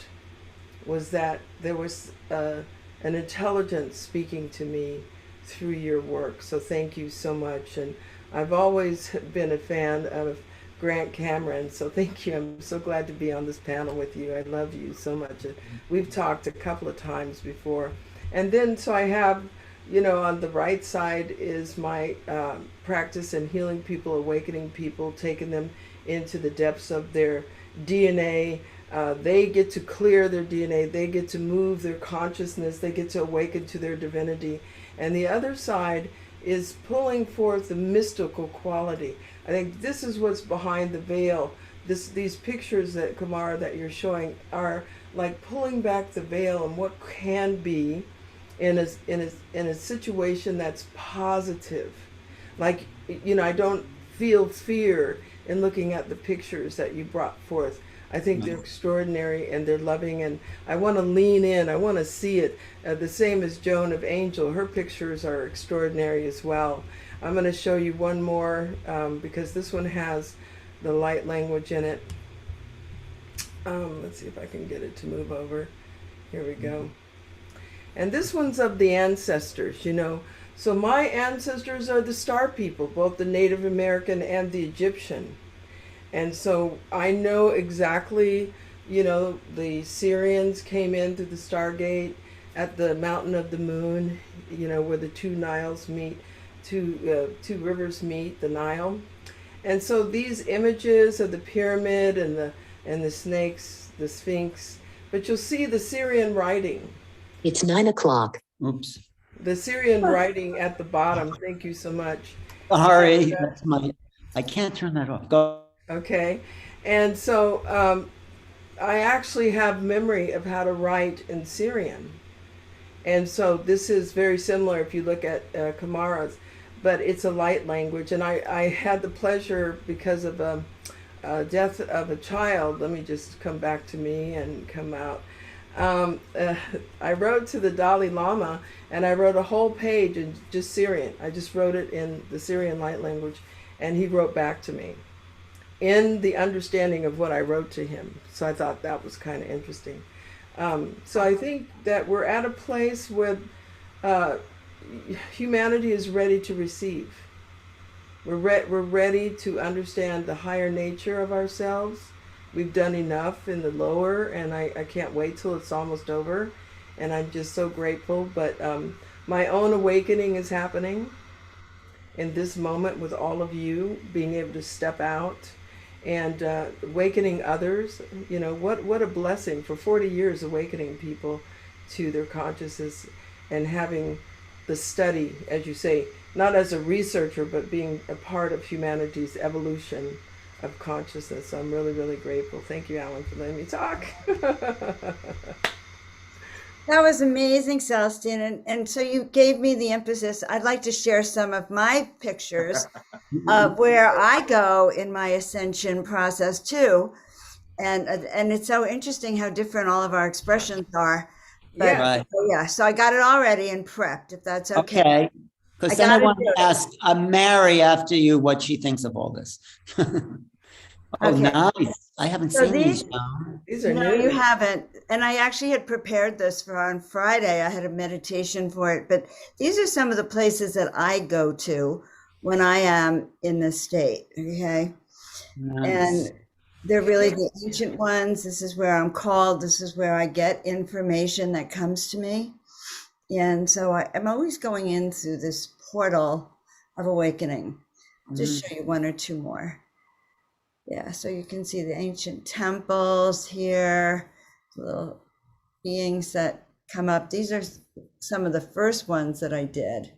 was that there was an intelligence speaking to me through your work. So thank you so much. And I've always been a fan of Grant Cameron, so thank you. I'm so glad to be on this panel with you. I love you so much. And we've talked a couple of times before. And then, so I have, on the right side is my practice in healing people, awakening people, taking them into the depths of their DNA. They get to clear their DNA. They get to move their consciousness. They get to awaken to their divinity. And the other side is pulling forth the mystical quality. I think this is what's behind the veil. These pictures that, Kamora, that you're showing are like pulling back the veil and what can be in a situation that's positive. Like, I don't feel fear in looking at the pictures that you brought forth. I think they're extraordinary and they're loving, and I want to lean in. I want to see it. The same as Joan of Angel. Her pictures are extraordinary as well. I'm going to show you one more because this one has the light language in it. Let's see if I can get it to move over. Here we go. And this one's of the ancestors, So my ancestors are the star people, both the Native American and the Egyptian. And so I know exactly, the Syrians came in through the Stargate at the Mountain of the Moon, where the 2 Niles meet, 2 rivers meet, the Nile. And so these images of the pyramid and the snakes, the Sphinx, but you'll see the Syrian writing. It's 9 o'clock. Oops. The Syrian writing at the bottom. Thank you so much. Sorry, I can't turn that off. Go. Okay. And so I actually have memory of how to write in Syrian. And so this is very similar if you look at Kamora's, but it's a light language. And I had the pleasure, because of a death of a child, let me just come back to me and come out. I wrote to the Dalai Lama, and I wrote a whole page in just Syrian. I just wrote it in the Syrian light language, and he wrote back to me in the understanding of what I wrote to him. So I thought that was kind of interesting. So I think that we're at a place where humanity is ready to receive. We're ready to understand the higher nature of ourselves. We've done enough in the lower, and I can't wait till it's almost over. And I'm just so grateful. But my own awakening is happening in this moment with all of you being able to step out and awakening others. You know, what a blessing for 40 years awakening people to their consciousness and having the study, as you say, not as a researcher, but being a part of humanity's evolution of consciousness. So I'm really, really grateful. Thank you, Alan, for letting me talk. That was amazing, Celestine. And so you gave me the emphasis. I'd like to share some of my pictures of where I go in my ascension process too. And it's so interesting how different all of our expressions are. But Yeah. yeah, so I got it all ready and prepped, if that's okay. Okay. Because then I want to ask Mary after you what she thinks of all this. Oh, Okay. nice. I haven't So seen these. These are No, new. you haven't. And I actually had prepared this for on Friday. I had a meditation for it. But these are some of the places that I go to when I am in this state. Okay. Nice. And they're really the ancient ones. This is where I'm called. This is where I get information that comes to me. And so I'm always going in through this portal of awakening. I'll just show you one or two more. Yeah, so you can see the ancient temples here, little beings that come up. These are some of the first ones that I did.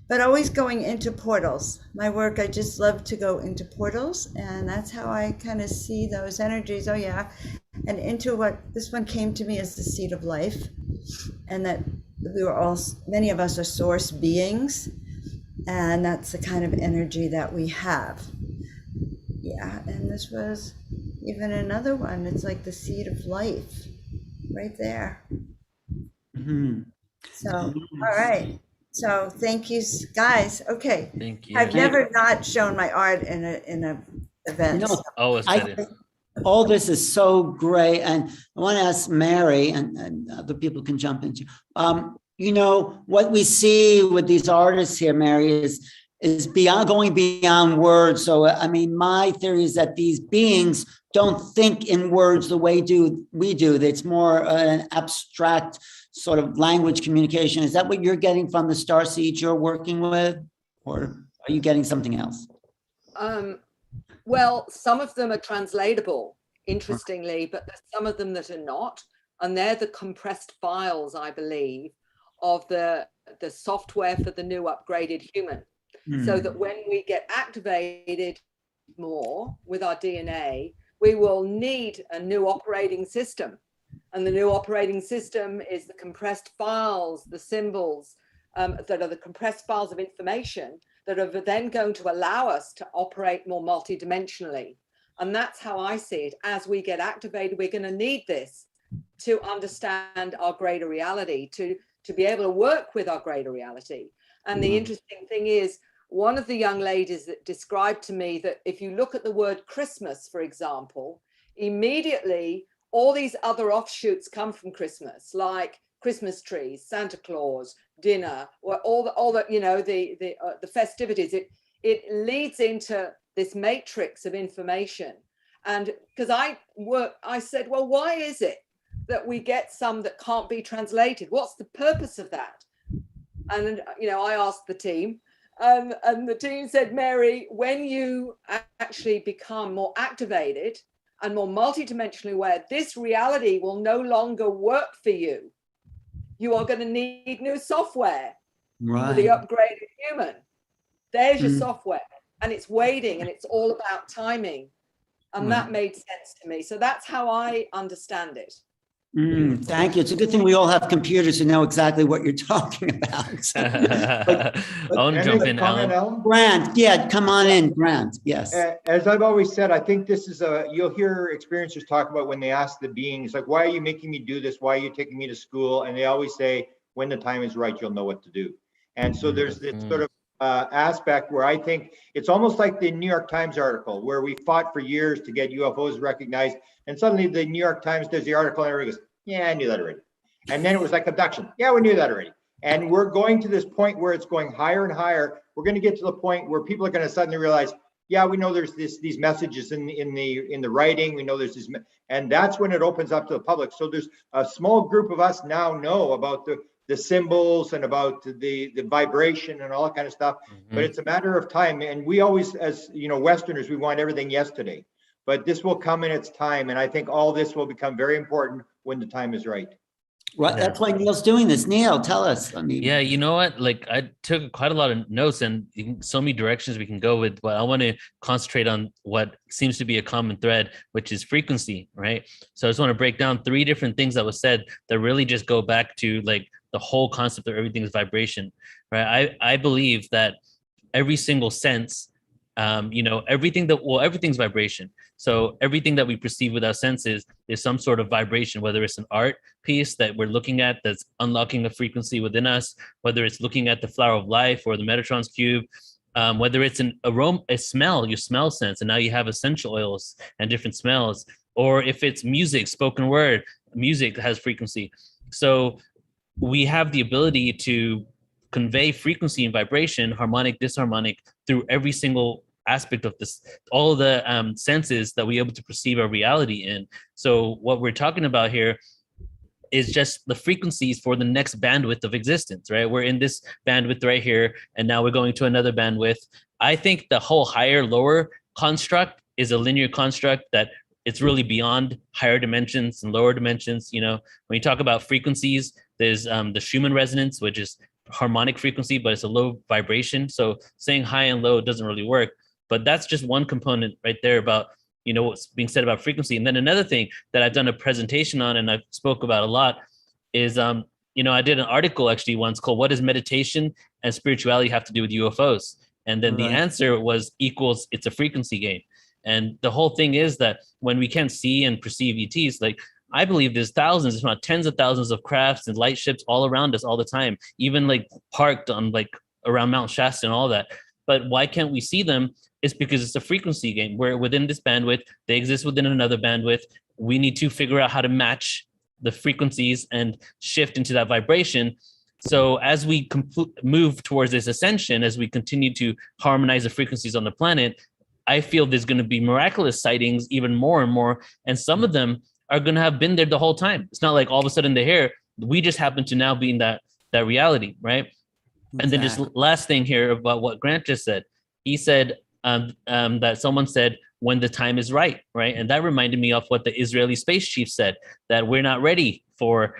But always going into portals. My work, I just love to go into portals, and that's how I kind of see those energies. Oh yeah, and into what this one came to me as the seed of life, and that we were all, many of us are source beings, and that's the kind of energy that we have. Yeah, and this was even another one. It's like the seed of life right there. So, all right. So thank you, guys. Okay. Thank you. I've never not shown my art in a event. You know, Oh, it's I better. think all this is so great. And I want to ask Mary, and other people can jump into, you know, what we see with these artists here, Mary, is beyond, going beyond words. So, I mean, my theory is that these beings don't think in words the way we do. It's more an abstract sort of language communication. Is that what you're getting from the star seeds you're working with? Or are you getting something else? Well, some of them are translatable, interestingly, but there's some of them that are not. And they're the compressed files, I believe, of the software for the new upgraded human. So that when we get activated more with our DNA, we will need a new operating system. And the new operating system is the compressed files, the symbols that are the compressed files of information that are then going to allow us to operate more multidimensionally. And that's how I see it. As we get activated, we're going to need this to understand our greater reality, to be able to work with our greater reality. And the interesting thing is, one of the young ladies that described to me that if you look at the word Christmas, for example, immediately all these other offshoots come from Christmas, like Christmas trees, Santa Claus, dinner, or all the you know, the festivities. It leads into this matrix of information. And because I said, well, why is it that we get some that can't be translated? What's the purpose of that? And you know, I asked the team. And the team said, Mary, when you actually become more activated and more multidimensionally aware, this reality will no longer work for you. You are going to need new software for the upgraded human. There's your software, and it's waiting, and it's all about timing. And that made sense to me. So that's how I understand it. Thank you. It's a good thing we all have computers to know exactly what you're talking about. I want to jump in, Alan. Grant, yeah, come on in, Grant. Yes. As I've always said, I think this is you'll hear experiencers talk about when they ask the beings, like, why are you making me do this? Why are you taking me to school? And they always say, when the time is right, you'll know what to do. And so there's this sort of aspect where I think it's almost like the New York Times article where we fought for years to get UFOs recognized. And suddenly the New York Times does the article and everybody goes, yeah, I knew that already. And then it was like abduction. Yeah, we knew that already. And we're going to this point where it's going higher and higher. We're going to get to the point where people are going to suddenly realize, yeah, we know there's these messages in the writing. We know there's this, and that's when it opens up to the public. So there's a small group of us now know about the symbols and about the vibration and all that kind of stuff. Mm-hmm. But it's a matter of time. And we always, as you know, Westerners, we want everything yesterday. But this will come in its time. And I think all this will become very important when the time is right. Well, that's why Neil's doing this. Neil, tell us. I mean, yeah, you know what? Like, I took quite a lot of notes, and so many directions we can go with. But I want to concentrate on what seems to be a common thread, which is frequency, right? So I just want to break down 3 different things that was said that really just go back to like the whole concept of everything is vibration, right? I believe that every single sense, everything's vibration. So everything that we perceive with our senses is some sort of vibration, whether it's an art piece that we're looking at that's unlocking a frequency within us, whether it's looking at the flower of life or the Metatron's cube, whether it's an aroma, a smell, your smell sense, and now you have essential oils and different smells, or if it's music, spoken word, music has frequency. So we have the ability to convey frequency and vibration, harmonic, disharmonic, through every single aspect of this, all the senses that we're able to perceive our reality in. So what we're talking about here is just the frequencies for the next bandwidth of existence, right? We're in this bandwidth right here, and now we're going to another bandwidth. I think the whole higher, lower construct is a linear construct that it's really beyond higher dimensions and lower dimensions. You know, when you talk about frequencies, there's the Schumann resonance, which is harmonic frequency, but it's a low vibration. So saying high and low doesn't really work. But that's just one component right there about, you know, what's being said about frequency. And then another thing that I've done a presentation on and I've spoke about a lot is, I did an article actually once called "What does meditation and spirituality have to do with UFOs?" And then the answer was equals, it's a frequency game. And the whole thing is that when we can't see and perceive ETs, like, I believe there's thousands, if not tens of thousands of crafts and light ships all around us all the time, even like parked on like around Mount Shasta and all that. But why can't we see them? It's because it's a frequency game where within this bandwidth, they exist within another bandwidth. We need to figure out how to match the frequencies and shift into that vibration. So as we move towards this ascension, as we continue to harmonize the frequencies on the planet, I feel there's going to be miraculous sightings even more and more. And some of them are going to have been there the whole time. It's not like all of a sudden they're here. We just happen to now be in that reality, right? Exactly. And then just last thing here about what Grant just said. He said that someone said, when the time is right, right? And that reminded me of what the Israeli space chief said, that we're not ready for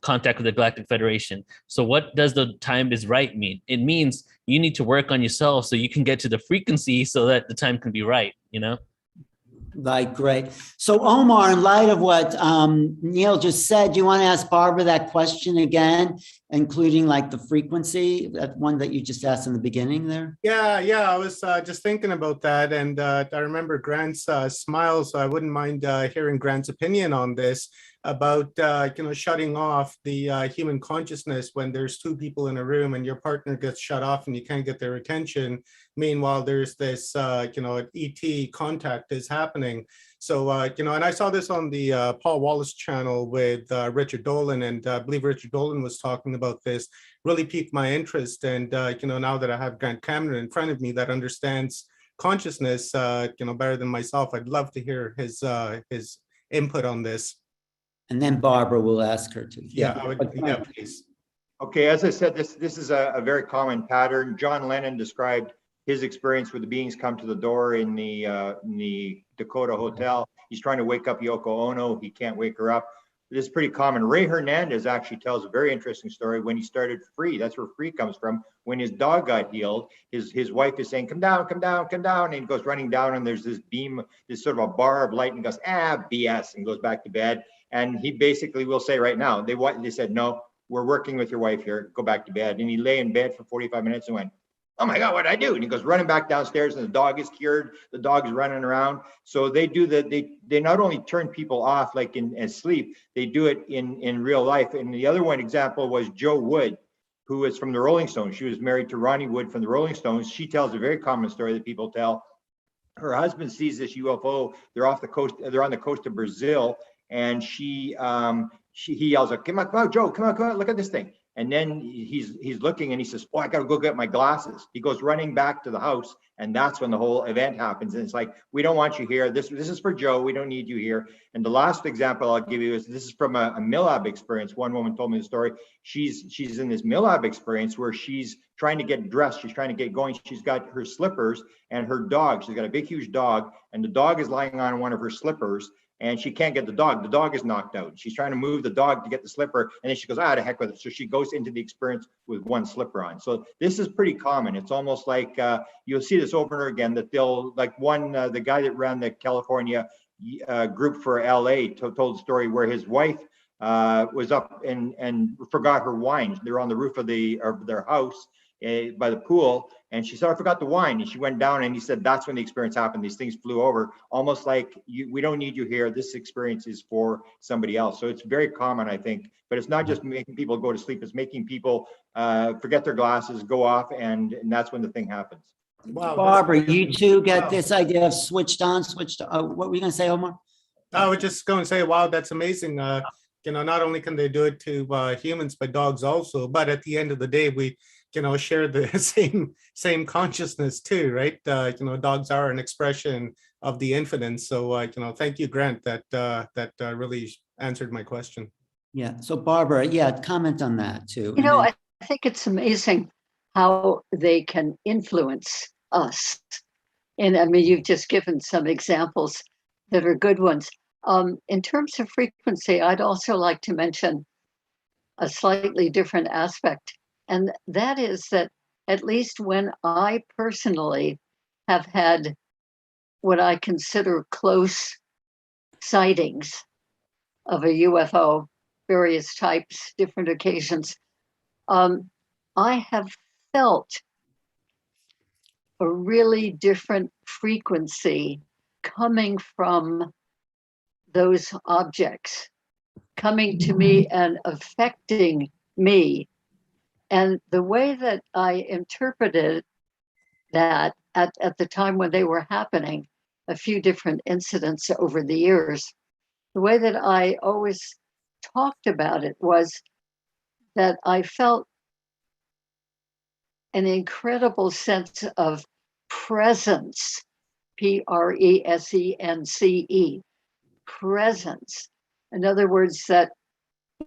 contact with the Galactic Federation. So what does the time is right mean? It means you need to work on yourself so you can get to the frequency so that the time can be right, you know? Right, great. So Omar, in light of what Neil just said, do you want to ask Barbara that question again, including like the frequency, that one that you just asked in the beginning there? Yeah, I was just thinking about that. And I remember Grant's smile, so I wouldn't mind hearing Grant's opinion on this about, shutting off the human consciousness when there's 2 people in a room and your partner gets shut off and you can't get their attention. Meanwhile, there's this, ET contact is happening. So, and I saw this on the Paul Wallace channel with Richard Dolan, and I believe Richard Dolan was talking about this, really piqued my interest. And, now that I have Grant Cameron in front of me that understands consciousness, better than myself, I'd love to hear his input on this. And then Barbara will ask her to. Yeah, please. Okay, as I said, this is a very common pattern. John Lennon described his experience where the beings come to the door in the Dakota Hotel. He's trying to wake up Yoko Ono. He can't wake her up. This is pretty common. Ray Hernandez actually tells a very interesting story when he started Free. That's where Free comes from. When his dog got healed, his wife is saying, come down, come down, come down. And he goes running down, and there's this beam, this sort of a bar of light, and goes, BS, and goes back to bed. And he basically will say right now, they said, no, we're working with your wife here, go back to bed. And he lay in bed for 45 minutes and went, oh my God, what did I do? And he goes running back downstairs, and the dog is cured. The dog is running around. So they do that. They not only turn people off like in sleep, they do it in real life. And the other one example was Jo Wood, who is from the Rolling Stones. She was married to Ronnie Wood from the Rolling Stones. She tells a very common story that people tell. Her husband sees this UFO. They're off the coast. They're on the coast of Brazil. And he yells, come on, Joe, come on, look at this thing. And then he's looking and he says, oh, I got to go get my glasses. He goes running back to the house. And that's when the whole event happens. And it's like, we don't want you here. This is for Joe. We don't need you here. And the last example I'll give you is this is from a MILAB experience. One woman told me the story. She's in this MILAB experience where she's trying to get dressed. She's trying to get going. She's got her slippers and her dog. She's got a big, huge dog. And the dog is lying on one of her slippers. And she can't get the dog. The dog is knocked out. She's trying to move the dog to get the slipper. And then she goes, to heck with it. So she goes into the experience with one slipper on. So this is pretty common. It's almost like you'll see this over and over again that they'll, like the guy that ran the California group for LA told the story where his wife was up and forgot her wine. They're on the roof of their house by the pool. And she said, I forgot the wine. And she went down and he said, that's when the experience happened. These things flew over, almost like we don't need you here. This experience is for somebody else. So it's very common, I think, but it's not just making people go to sleep. It's making people forget their glasses, go off, and that's when the thing happens. Wow. Barbara, you too get this idea of switched on, switched on. What were you going to say, Omar? I was just going to say, wow, that's amazing. Not only can they do it to humans, but dogs also. But at the end of the day, we share the same consciousness too, right? Dogs are an expression of the infinite. So thank you, Grant. That really answered my question. Yeah. So Barbara, comment on that too. I think it's amazing how they can influence us. And I mean, you've just given some examples that are good ones. In terms of frequency, I'd also like to mention a slightly different aspect. And that is that at least when I personally have had what I consider close sightings of a UFO, various types, different occasions, I have felt a really different frequency coming from those objects, coming to me and affecting me. And the way that I interpreted that at the time when they were happening, a few different incidents over the years, the way that I always talked about it was that I felt an incredible sense of presence, presence, presence. In other words, that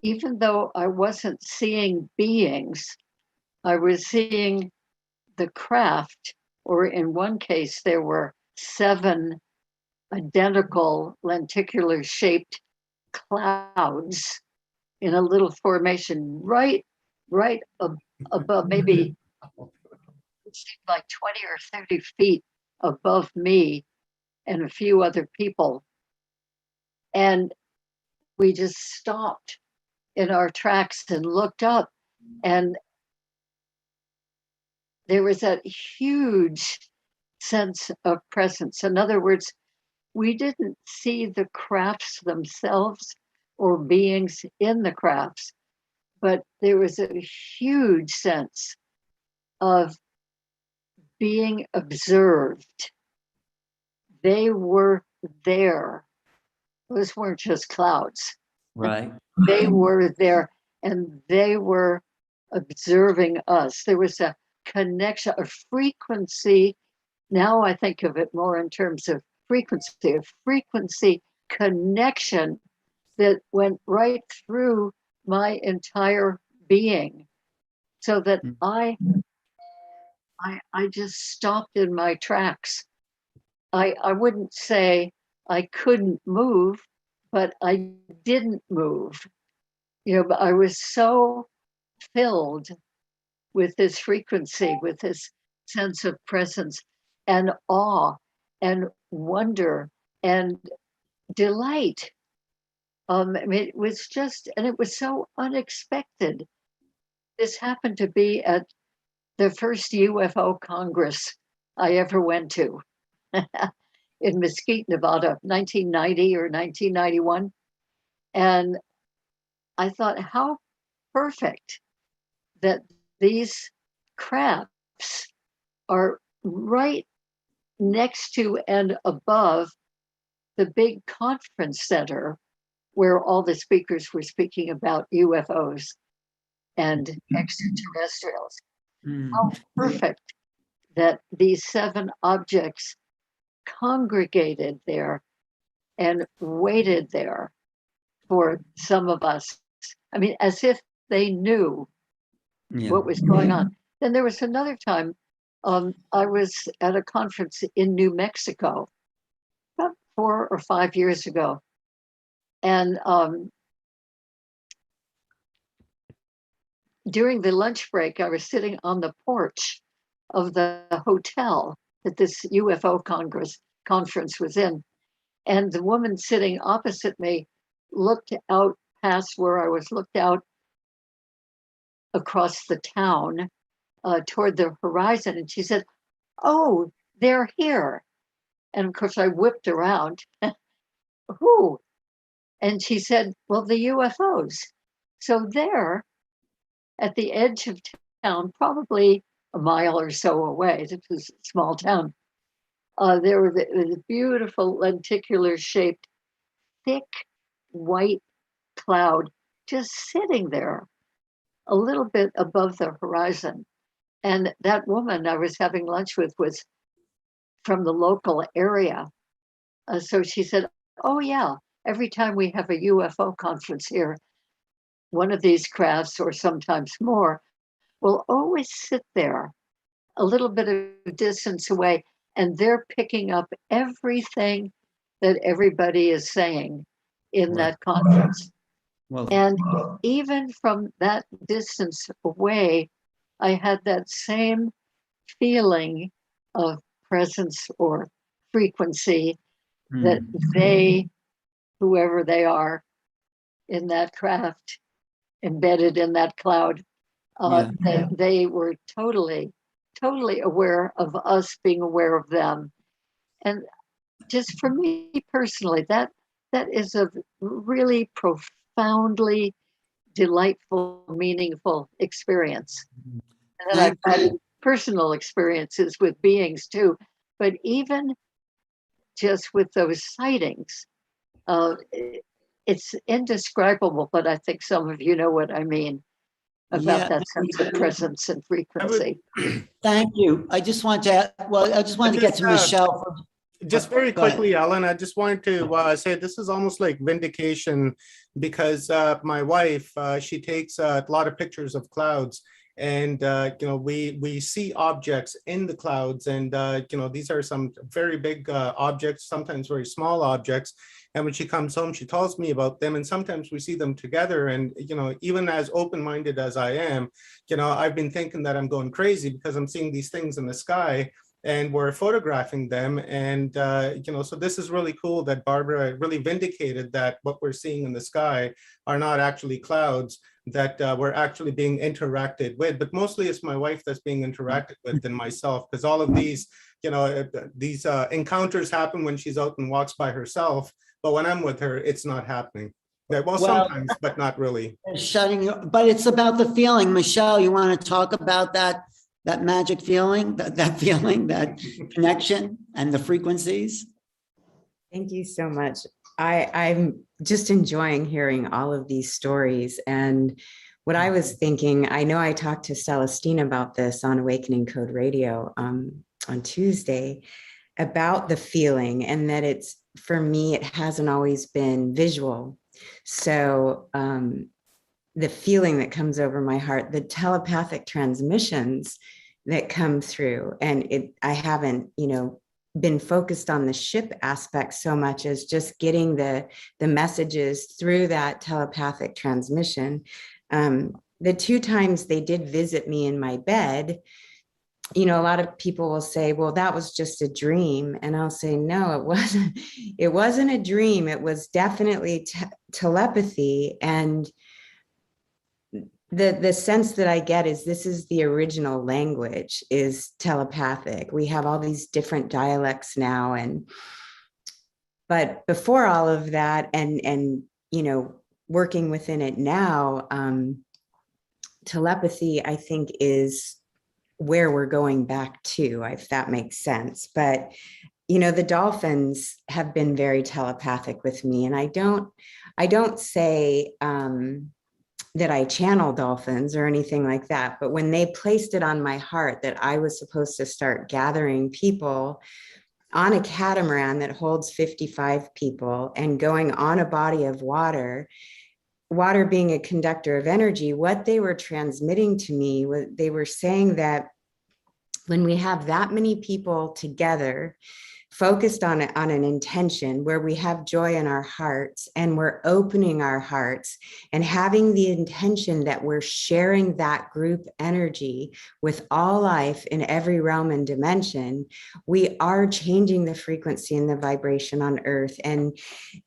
even though I wasn't seeing beings, I was seeing the craft, or in one case, there were 7 identical lenticular shaped clouds in a little formation right above, maybe it seemed like 20 or 30 feet above me and a few other people. And we just stopped in our tracks and looked up, and there was that huge sense of presence. In other words, we didn't see the crafts themselves or beings in the crafts, but there was a huge sense of being observed. They were there. Those weren't just clouds. Right. They were there and they were observing us. There was a connection, a frequency. Now I think of it more in terms of frequency, a frequency connection that went right through my entire being, so that I just stopped in my tracks. I wouldn't say I couldn't move, but I didn't move. But I was so filled with this frequency, with this sense of presence and awe and wonder and delight. It was just, and it was so unexpected. This happened to be at the first UFO Congress I ever went to in Mesquite, Nevada, 1990 or 1991. And I thought, how perfect that these crafts are right next to and above the big conference center where all the speakers were speaking about UFOs. and extraterrestrials. How perfect that these 7 objects congregated there and waited there for some of us. I mean, as if they knew what was going on. Then there was another time I was at a conference in New Mexico about 4 or 5 years ago. And during the lunch break, I was sitting on the porch of the hotel that this UFO conference was in. And the woman sitting opposite me looked out past where I was, looked out across the town toward the horizon. And she said, "Oh, they're here." And of course I whipped around. Who? And she said, "Well, the UFOs." So there at the edge of town, probably a mile or so away, it was a small town, there were the beautiful lenticular shaped, thick white cloud just sitting there a little bit above the horizon. And that woman I was having lunch with was from the local area. So she said, "Oh yeah, every time we have a UFO conference here, one of these crafts, or sometimes more, will always sit there a little bit of distance away, and they're picking up everything that everybody is saying in that conference." And even from that distance away, I had that same feeling of presence or frequency that they, whoever they are in that craft, embedded in that cloud, they were totally aware of us being aware of them. And just for me personally, that is a really profoundly delightful, meaningful experience. And then I've had personal experiences with beings too, but even just with those sightings, it's indescribable, but I think some of you know what I mean about that sense of presence and frequency. Thank you. I just want to, get to Michelle. Just very quickly, Alan, I just wanted to say this is almost like vindication, because my wife, she takes a lot of pictures of clouds, and we see objects in the clouds, and these are some very big objects, sometimes very small objects. And when she comes home, she tells me about them, and sometimes we see them together. And even as open-minded as I am, I've been thinking that I'm going crazy because I'm seeing these things in the sky, and we're photographing them. And so this is really cool that Barbara really vindicated that what we're seeing in the sky are not actually clouds, that we're actually being interacted with. But mostly it's my wife that's being interacted with than myself, because all of these encounters happen when she's out and walks by herself. But when I'm with her, it's not happening. Well, sometimes, but not really. But it's about the feeling. Michelle, you want to talk about that magic feeling, that feeling, that connection and the frequencies? Thank you so much. I'm just enjoying hearing all of these stories. And what I was thinking, I know I talked to Celestine about this on Awakening Code Radio on Tuesday, about the feeling, and that it's, for me, it hasn't always been visual. So the feeling that comes over my heart, the telepathic transmissions that come through, and I haven't, been focused on the ship aspect so much as just getting the messages through that telepathic transmission. The 2 times they did visit me in my bed, a lot of people will say, well, that was just a dream. And I'll say, no, it wasn't. It wasn't a dream. It was definitely telepathy. And the sense that I get is this is the original language, is telepathic. We have all these different dialects now. But before all of that, and working within it now, telepathy, I think, is where we're going back to, if that makes sense. But the dolphins have been very telepathic with me, and I don't say that I channel dolphins or anything like that. But when they placed it on my heart that I was supposed to start gathering people on a catamaran that holds 55 people and going on a body of water, water being a conductor of energy, what they were transmitting to me was they were saying that when we have that many people together, focused on an intention where we have joy in our hearts and we're opening our hearts and having the intention that we're sharing that group energy with all life in every realm and dimension, we are changing the frequency and the vibration on earth. And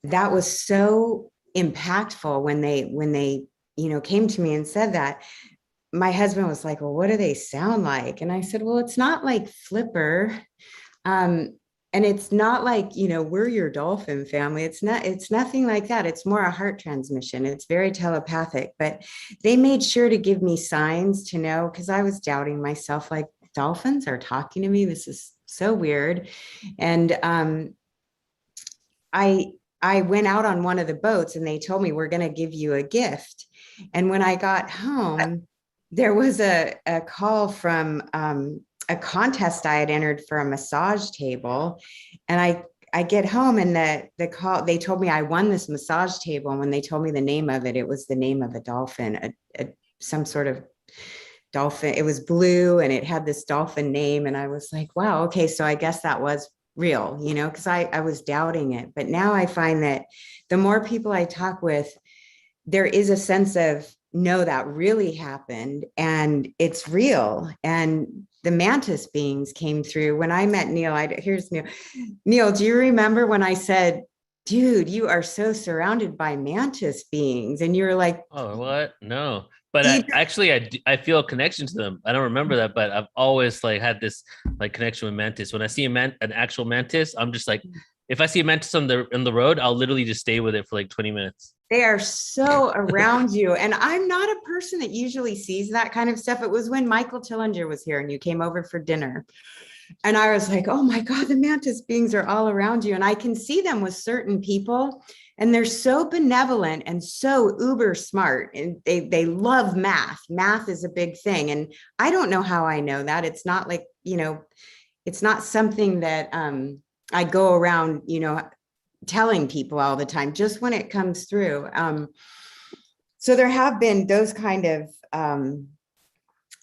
that was so impactful when they came to me and said that. My husband was like, well, what do they sound like? And I said, well, it's not like Flipper. And it's not like, we're your dolphin family. It's nothing like that. It's more a heart transmission. It's very telepathic, but they made sure to give me signs to know, because I was doubting myself, like, dolphins are talking to me. This is so weird. And I went out on one of the boats and they told me, we're going to give you a gift. And when I got home, there was a call from a contest I had entered for a massage table. And I get home and the call, they told me I won this massage table. And when they told me the name of it, it was the name of a dolphin, some sort of dolphin. It was blue and it had this dolphin name. And I was like, wow, okay. So I guess that was real, because I was doubting it. But now I find that the more people I talk with, there is a sense of, no, that really happened and it's real. And the mantis beings came through. When I met Neil, here's Neil. Neil, do you remember when I said, dude, you are so surrounded by mantis beings? And you were like, oh, what? No. But I feel a connection to them. I don't remember that, but I've always had this connection with mantis. When I see an actual mantis, I'm just like, if I see a mantis on the road, I'll literally just stay with it for 20 minutes. They are so around you. And I'm not a person that usually sees that kind of stuff. It was when Michael Tillinger was here and you came over for dinner. And I was like, oh my God, the mantis beings are all around you. And I can see them with certain people. And they're so benevolent and so uber smart. And they love math. Math is a big thing. And I don't know how I know that. It's not like, it's not something that I go around, telling people all the time, just when it comes through. So there have been those kind of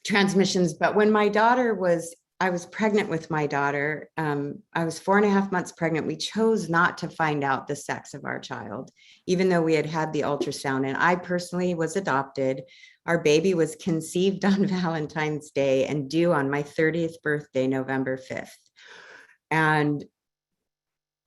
transmissions. But when I was pregnant with my daughter, I was 4.5 months pregnant. We chose not to find out the sex of our child, even though we had the ultrasound. And I personally was adopted. Our baby was conceived on Valentine's Day and due on my 30th birthday, November 5th. And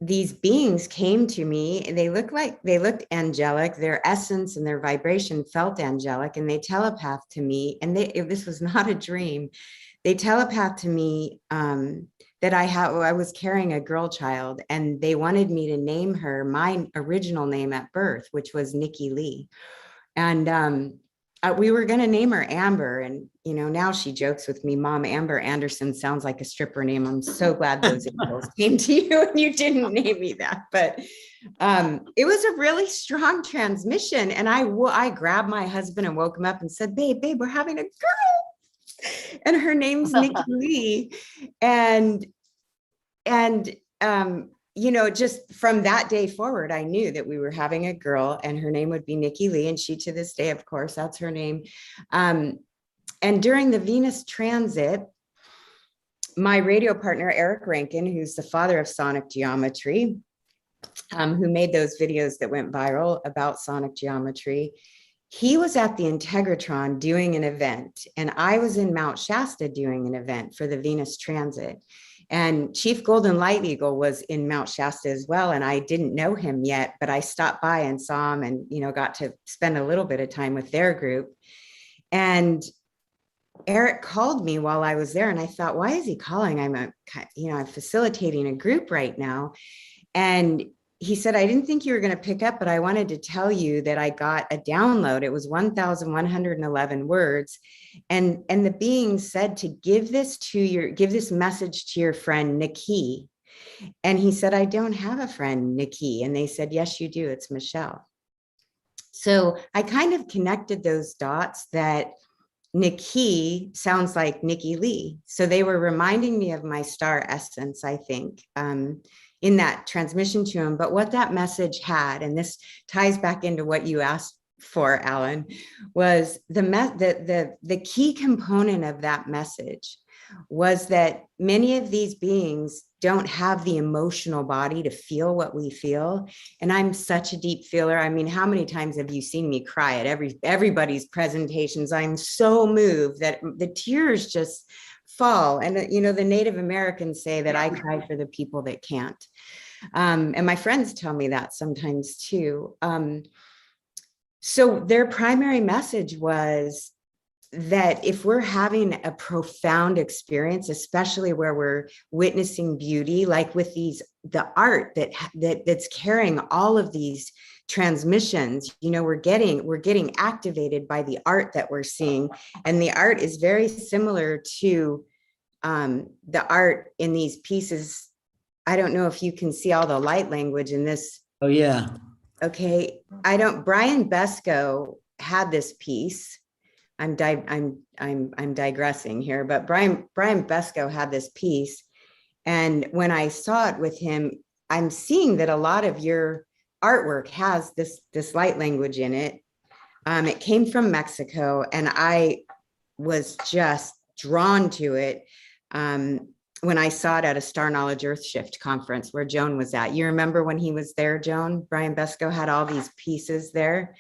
these beings came to me and they looked angelic. Their essence and their vibration felt angelic, and they telepathed to me. And this was not a dream. They telepathed to me that I was carrying a girl child, and they wanted me to name her my original name at birth, which was Nikki Lee. And we were going to name her Amber. And, now she jokes with me, Mom, Amber Anderson sounds like a stripper name. I'm so glad those angels came to you and you didn't name me that. But it was a really strong transmission. And I grabbed my husband and woke him up and said, babe, we're having a girl. And her name's Nikki Lee. And just from that day forward, I knew that we were having a girl and her name would be Nikki Lee. And she, to this day, of course, that's her name. And during the Venus transit, my radio partner, Eric Rankin, who's the father of sonic geometry, who made those videos that went viral about sonic geometry, he was at the Integratron doing an event, and I was in Mount Shasta doing an event for the Venus transit. And Chief Golden Light Eagle was in Mount Shasta as well. And I didn't know him yet, but I stopped by and saw him and, got to spend a little bit of time with their group. And Eric called me while I was there. And I thought, why is he calling? I'm facilitating a group right now. And he said, I didn't think you were going to pick up, but I wanted to tell you that I got a download. It was 1,111 words. And the being said to give this message to your friend, Nikki. And he said, I don't have a friend, Nikki. And they said, yes, you do. It's Michelle. So I kind of connected those dots that Nikki sounds like Nikki Lee. So they were reminding me of my star essence, I think, in that transmission to him. But what that message had, and this ties back into what you asked for, Alan, was the key component of that message was that many of these beings don't have the emotional body to feel what we feel. And I'm such a deep feeler. I mean, how many times have you seen me cry at everybody's presentations? I'm so moved that the tears just fall. And, you know, the Native Americans say that I cry for the people that can't. And my friends tell me that sometimes too. So their primary message was that if we're having a profound experience, especially where we're witnessing beauty, like with the art that's carrying all of these transmissions, you know, we're getting activated by the art that we're seeing. And the art is very similar to the art in these pieces. I don't know if you can see all the light language in this. Oh yeah. Okay. Brian Besco had this piece. I'm digressing here, but Brian Besco had this piece. And when I saw it with him, I'm seeing that a lot of your artwork has this light language in it. It came from Mexico, and I was just drawn to it when I saw it at a Star Knowledge Earth Shift conference where Joan was at. You remember when he was there, Joan? Brian Besco had all these pieces there.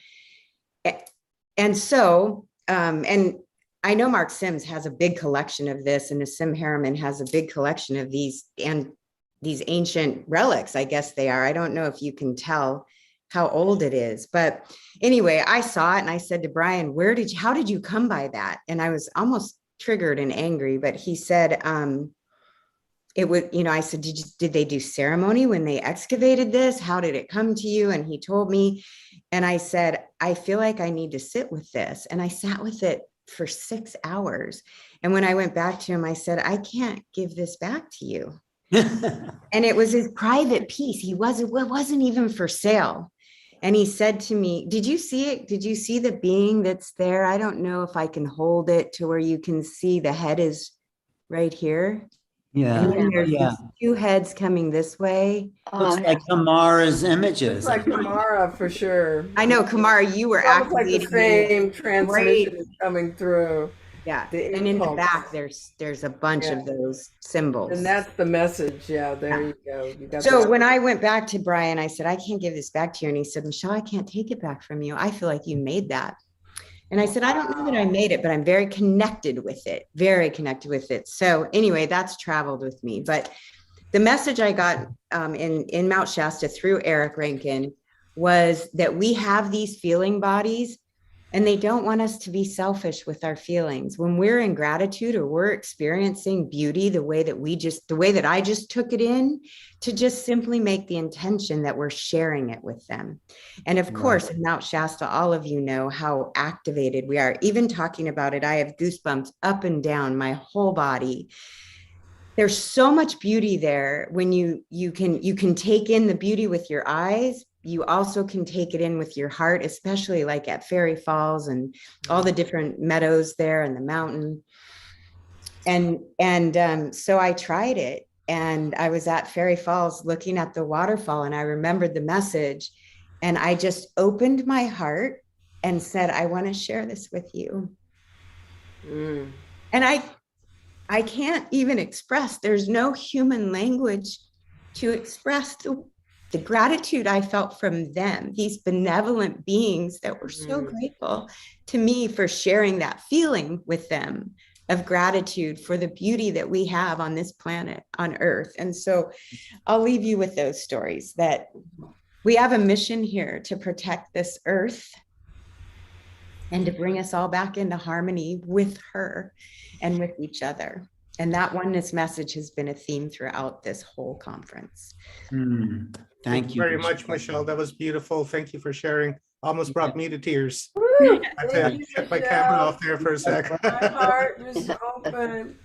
And so, and I know Mark Sims has a big collection of this, and Nassim Harriman has a big collection of these, and these ancient relics, I guess they are. I don't know if you can tell how old it is, but anyway, I saw it and I said to Brian, how did you come by that? And I was almost triggered and angry, but he said, it would, you know, I said, did they do ceremony when they excavated this? How did it come to you? And he told me, and I said, I feel like I need to sit with this. And I sat with it for 6 hours. And when I went back to him, I said, I can't give this back to you. And it was his private piece. It wasn't even for sale. And he said to me, did you see it? Did you see the being that's there? I don't know if I can hold it to where you can see the head is right here. Yeah. And then there's Yeah. these two heads coming this way. Looks like Kamora's images. Looks like Kamora for sure. I know, Kamora, you were Almost like the activating same transmission is coming through. Yeah, The and in the impulse. back, there's a bunch of those symbols. And that's the message. Yeah, there you go. You got So that. when I went back to Brian, I said, I can't give this back to you. And he said, Michelle, I can't take it back from you. I feel like you made that. And I said, I don't know that I made it, but I'm very connected with it, very connected with it. So anyway, that's traveled with me. But the message I got in Mount Shasta through Eric Rankin was that we have these feeling bodies, and they don't want us to be selfish with our feelings. When we're in gratitude or we're experiencing beauty the way that I just took it in, to just simply make the intention that we're sharing it with them. And of course, in Mount Shasta, all of you know how activated we are. Even talking about it, I have goosebumps up and down my whole body. There's so much beauty there. When you can take in the beauty with your eyes, you also can take it in with your heart, especially like at Fairy Falls and all the different meadows there and the mountain. And so I tried it, and I was at Fairy Falls looking at the waterfall, and I remembered the message, and I just opened my heart and said, I want to share this with you. And I can't even express, there's no human language to express the gratitude I felt from them, these benevolent beings that were so grateful to me for sharing that feeling with them of gratitude for the beauty that we have on this planet, on Earth. And so I'll leave you with those stories, that we have a mission here to protect this Earth and to bring us all back into harmony with her and with each other. And that oneness message has been a theme throughout this whole conference. Thank you very much, Michelle. That was beautiful. Thank you for sharing. Almost brought me to tears. Woo! I had to shut my camera off there for a second. My heart was open.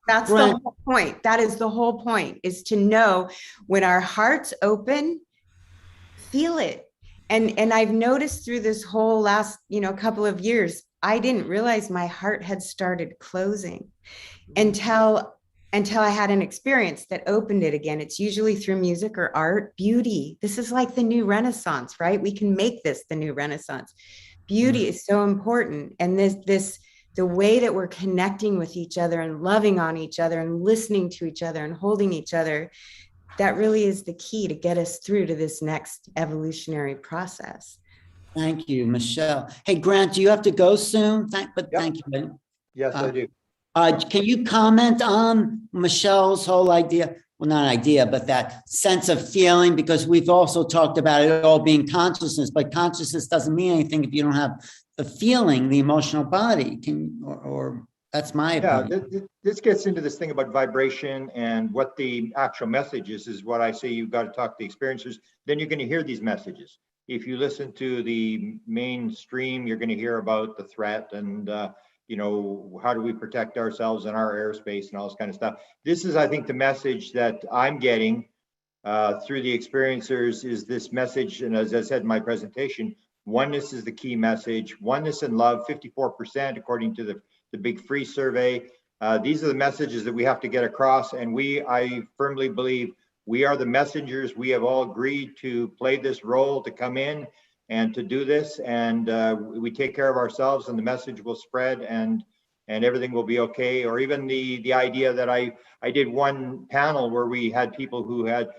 That's the whole point. That is the whole point, is to know when our hearts open, feel it. And I've noticed through this whole last, couple of years, I didn't realize my heart had started closing until I had an experience that opened it again. It's usually through music or art. Beauty. This is like the new Renaissance, right? We can make this the new Renaissance. Beauty is so important. And the way that we're connecting with each other and loving on each other and listening to each other and holding each other, that really is the key to get us through to this next evolutionary process. Thank you, Michelle. Hey, Grant, do you have to go soon? Thank you. Yes, I do. Can you comment on Michelle's whole idea? Well, not idea, but that sense of feeling, because we've also talked about it all being consciousness, but consciousness doesn't mean anything if you don't have the feeling, the emotional body. Or that's my opinion. This gets into this thing about vibration and what the actual message is what I say. You've got to talk to the experiencers, then you're going to hear these messages. If you listen to the mainstream, you're going to hear about the threat and how do we protect ourselves in our airspace and all this kind of stuff. This is, I think, the message that I'm getting through the experiencers is this message. And as I said in my presentation, oneness is the key message. Oneness and love, 54%, according to the Big Free survey. These are the messages that we have to get across. And I firmly believe we are the messengers. We have all agreed to play this role, to come in and to do this, and we take care of ourselves, and the message will spread, and everything will be okay. Or even the idea that I did one panel where we had people who had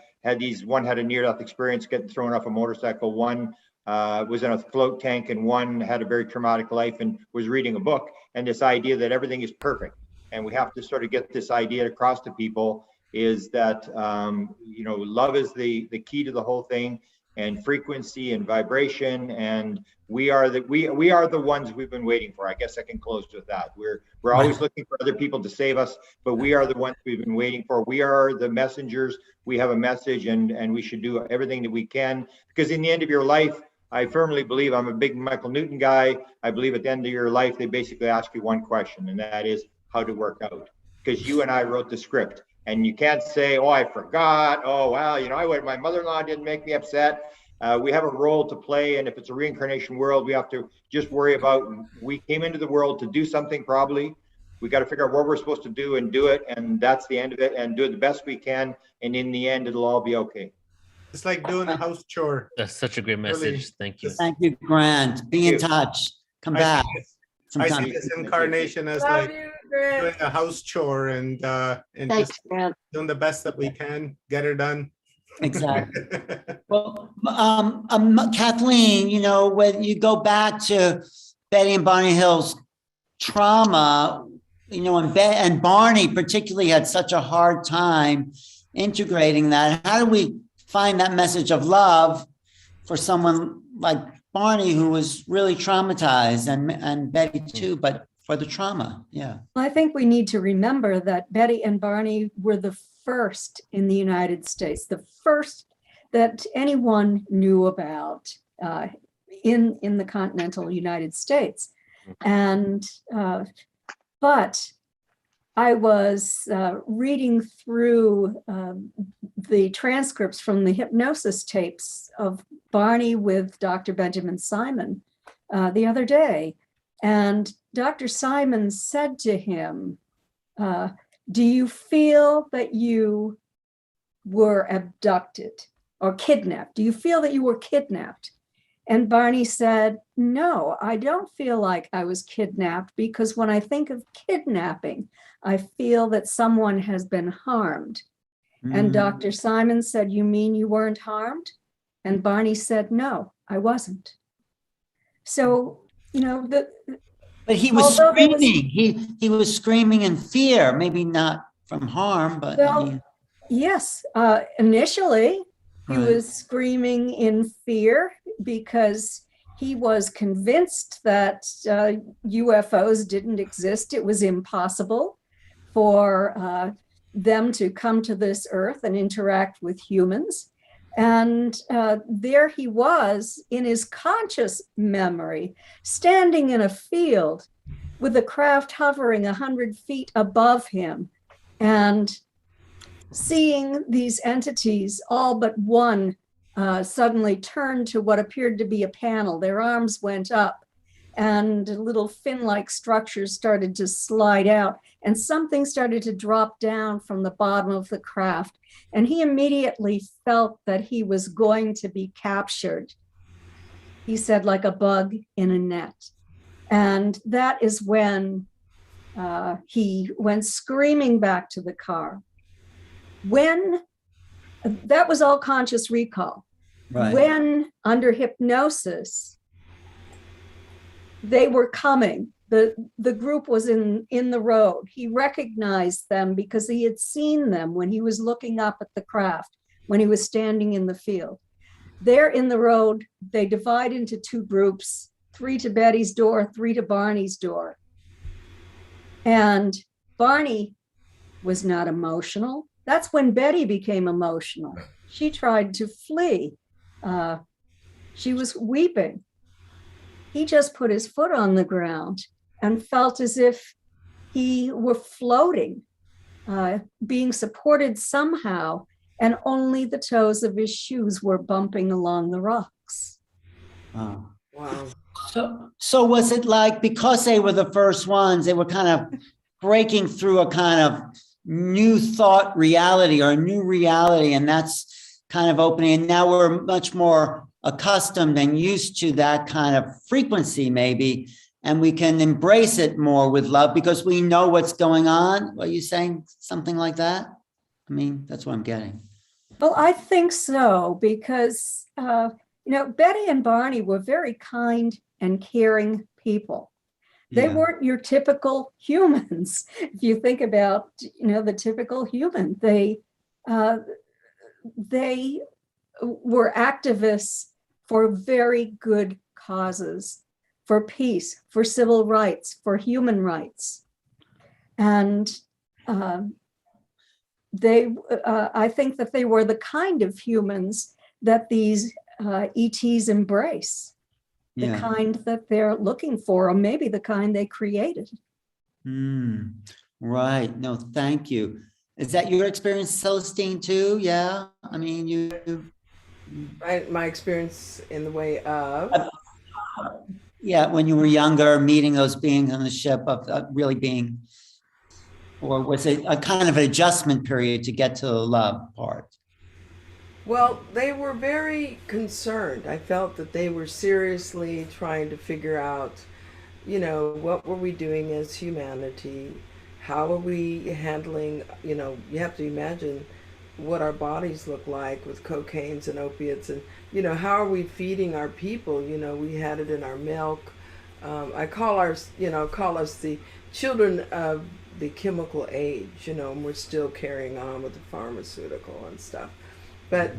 one had a near-death experience, getting thrown off a motorcycle, one was in a float tank, and one had a very traumatic life and was reading a book. And this idea that everything is perfect, and we have to sort of get this idea across to people is that love is the key to the whole thing. And frequency and vibration, and we are the ones we've been waiting for. I guess I can close with that. We're always looking for other people to save us, but we are the ones we've been waiting for. We are the messengers. We have a message, and we should do everything that we can, because in the end of your life, I firmly believe, I'm a big Michael Newton guy. I believe at the end of your life, they basically ask you one question, and that is how to work out, because you and I wrote the script. And you can't say, oh, I forgot. Oh, well, my mother-in-law didn't make me upset. We have a role to play. And if it's a reincarnation world, we have to just worry about, we came into the world to do something probably. We got to figure out what we're supposed to do and do it. And that's the end of it, and do it the best we can. And in the end, it'll all be okay. It's like doing a house chore. That's such a great message. Really, thank you. Thank you, Grant. Be in touch. Come back. I see this incarnation as Love you, doing a house chore and Thanks, just Grant. doing the best that we can, get her done. Exactly. Well, Kathleen, when you go back to Betty and Barney Hill's trauma, and Barney particularly had such a hard time integrating that. How do we find that message of love for someone like Barney, who was really traumatized, and Betty too, but for the trauma? Yeah. I think we need to remember that Betty and Barney were the first in the United States, the first that anyone knew about in the continental United States. And but I was reading through the transcripts from the hypnosis tapes of Barney with Dr. Benjamin Simon the other day. And Dr. Simon said to him, do you feel that you were abducted or kidnapped? Do you feel that you were kidnapped? And Barney said, no, I don't feel like I was kidnapped, because when I think of kidnapping, I feel that someone has been harmed. And Dr. Simon said, you mean you weren't harmed? And Barney said, no, I wasn't. So, but he was screaming. He was screaming in fear, maybe not from harm, but yes. Initially, he was screaming in fear because he was convinced that UFOs didn't exist. It was impossible for them to come to this earth and interact with humans. And there he was in his conscious memory, standing in a field with a craft hovering 100 feet above him and seeing these entities, all but one suddenly turned to what appeared to be a panel. Their arms went up and little fin-like structures started to slide out, and something started to drop down from the bottom of the craft. And he immediately felt that he was going to be captured. He said, like a bug in a net. And that is when he went screaming back to the car. When that was all conscious recall. Right. When under hypnosis, they were coming. The group was in the road. He recognized them because he had seen them when he was looking up at the craft, when he was standing in the field. They're in the road. They divide into two groups, 3 to Betty's door, 3 to Barney's door. And Barney was not emotional. That's when Betty became emotional. She tried to flee. She was weeping. He just put his foot on the ground and felt as if he were floating, being supported somehow, and only the toes of his shoes were bumping along the rocks. Wow. Wow. So was it like, because they were the first ones, they were kind of breaking through a kind of new thought reality or a new reality, and that's kind of opening, and now we're much more accustomed and used to that kind of frequency maybe, and we can embrace it more with love because we know what's going on? Are you saying something like that? I mean, that's what I'm getting. Well, I think so, because Betty and Barney were very kind and caring people. They weren't your typical humans. If you think about, the typical human, they were activists for very good causes, for peace, for civil rights, for human rights. And I think that they were the kind of humans that these ETs embrace. The kind that they're looking for, or maybe the kind they created. Right. No, thank you. Is that your experience, Celestine, too? Yeah. I mean, you. My experience in the way of. Yeah, when you were younger, meeting those beings on the ship, of really being, or was it a kind of an adjustment period to get to the love part? Well, they were very concerned. I felt that they were seriously trying to figure out, what were we doing as humanity? How are we handling, you have to imagine what our bodies look like with cocaines and opiates, and, how are we feeding our people? We had it in our milk. I call us the children of the chemical age, and we're still carrying on with the pharmaceutical and stuff. But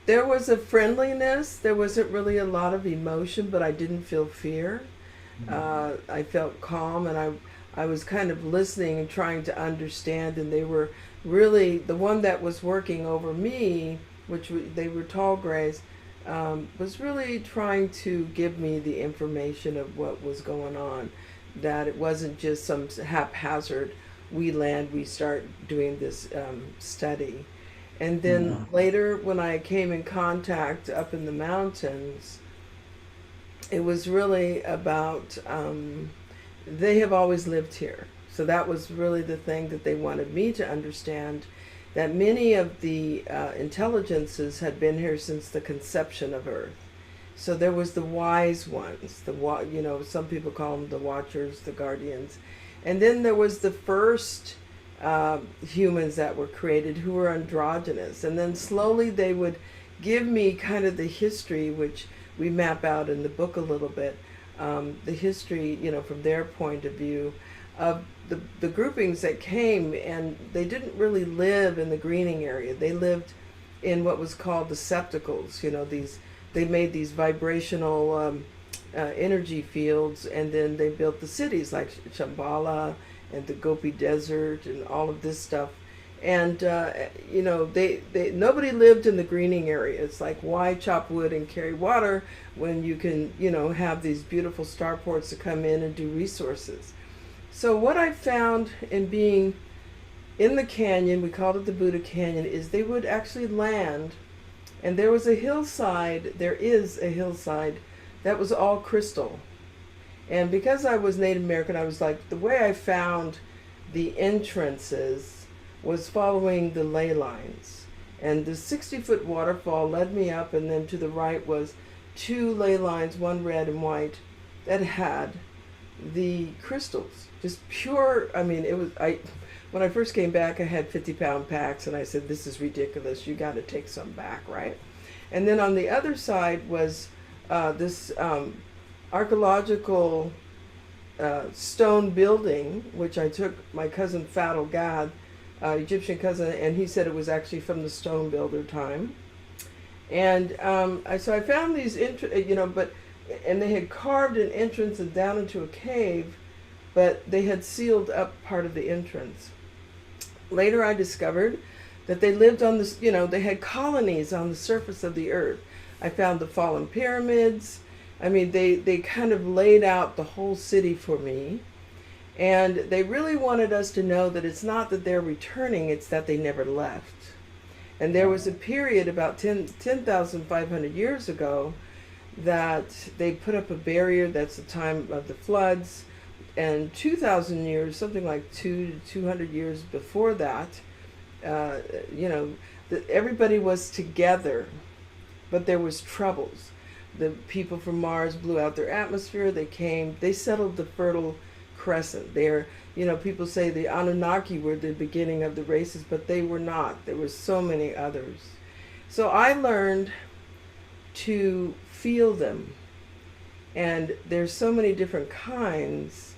there was a friendliness. There wasn't really a lot of emotion, but I didn't feel fear. I felt calm, and I was kind of listening and trying to understand. And they were really, the one that was working over me, they were tall grays, was really trying to give me the information of what was going on. That it wasn't just some haphazard, we land, we start doing this study. And then later, when I came in contact up in the mountains, it was really about, they have always lived here. So that was really the thing that they wanted me to understand, that many of the intelligences had been here since the conception of Earth. So there was the wise ones, some people call them the watchers, the guardians. And then there was the first humans that were created who were androgynous, and then slowly they would give me kind of the history, which we map out in the book a little bit, the history, from their point of view of the groupings that came, and they didn't really live in the greening area. They lived in what was called the septicals. They made these vibrational energy fields, and then they built the cities like Shambhala and the Gopi Desert and all of this stuff. And, nobody lived in the greening area. It's like, why chop wood and carry water when you can, have these beautiful starports to come in and do resources? So what I found in being in the canyon, we called it the Buddha Canyon, is they would actually land And there was a hillside, there is a hillside that was all crystal. And because I was Native American, I was like, the way I found the entrances was following the ley lines. And the 60-foot waterfall led me up, and then to the right was 2 ley lines, one red and white, that had the crystals. Just pure, I mean, it was, when I first came back, I had 50-pound packs, and I said, this is ridiculous. You got to take some back, right? And then on the other side was this archaeological stone building, which I took my cousin Fadl Gad, Egyptian cousin, and he said it was actually from the stone builder time. And so I found these, and they had carved an entrance and down into a cave, but they had sealed up part of the entrance. Later I discovered that they lived on this, they had colonies on the surface of the earth. I found the fallen pyramids. I mean, they kind of laid out the whole city for me. And they really wanted us to know that it's not that they're returning, it's that they never left. And there was a period about 10,500 years ago that they put up a barrier. That's the time of the floods. And 2,000 years, something like 200 years before that, everybody was together, but there was troubles. The people from Mars blew out their atmosphere. They settled the Fertile Crescent. People say the Anunnaki were the beginning of the races, but they were not. There were so many others. So I learned to feel them. And there's so many different kinds.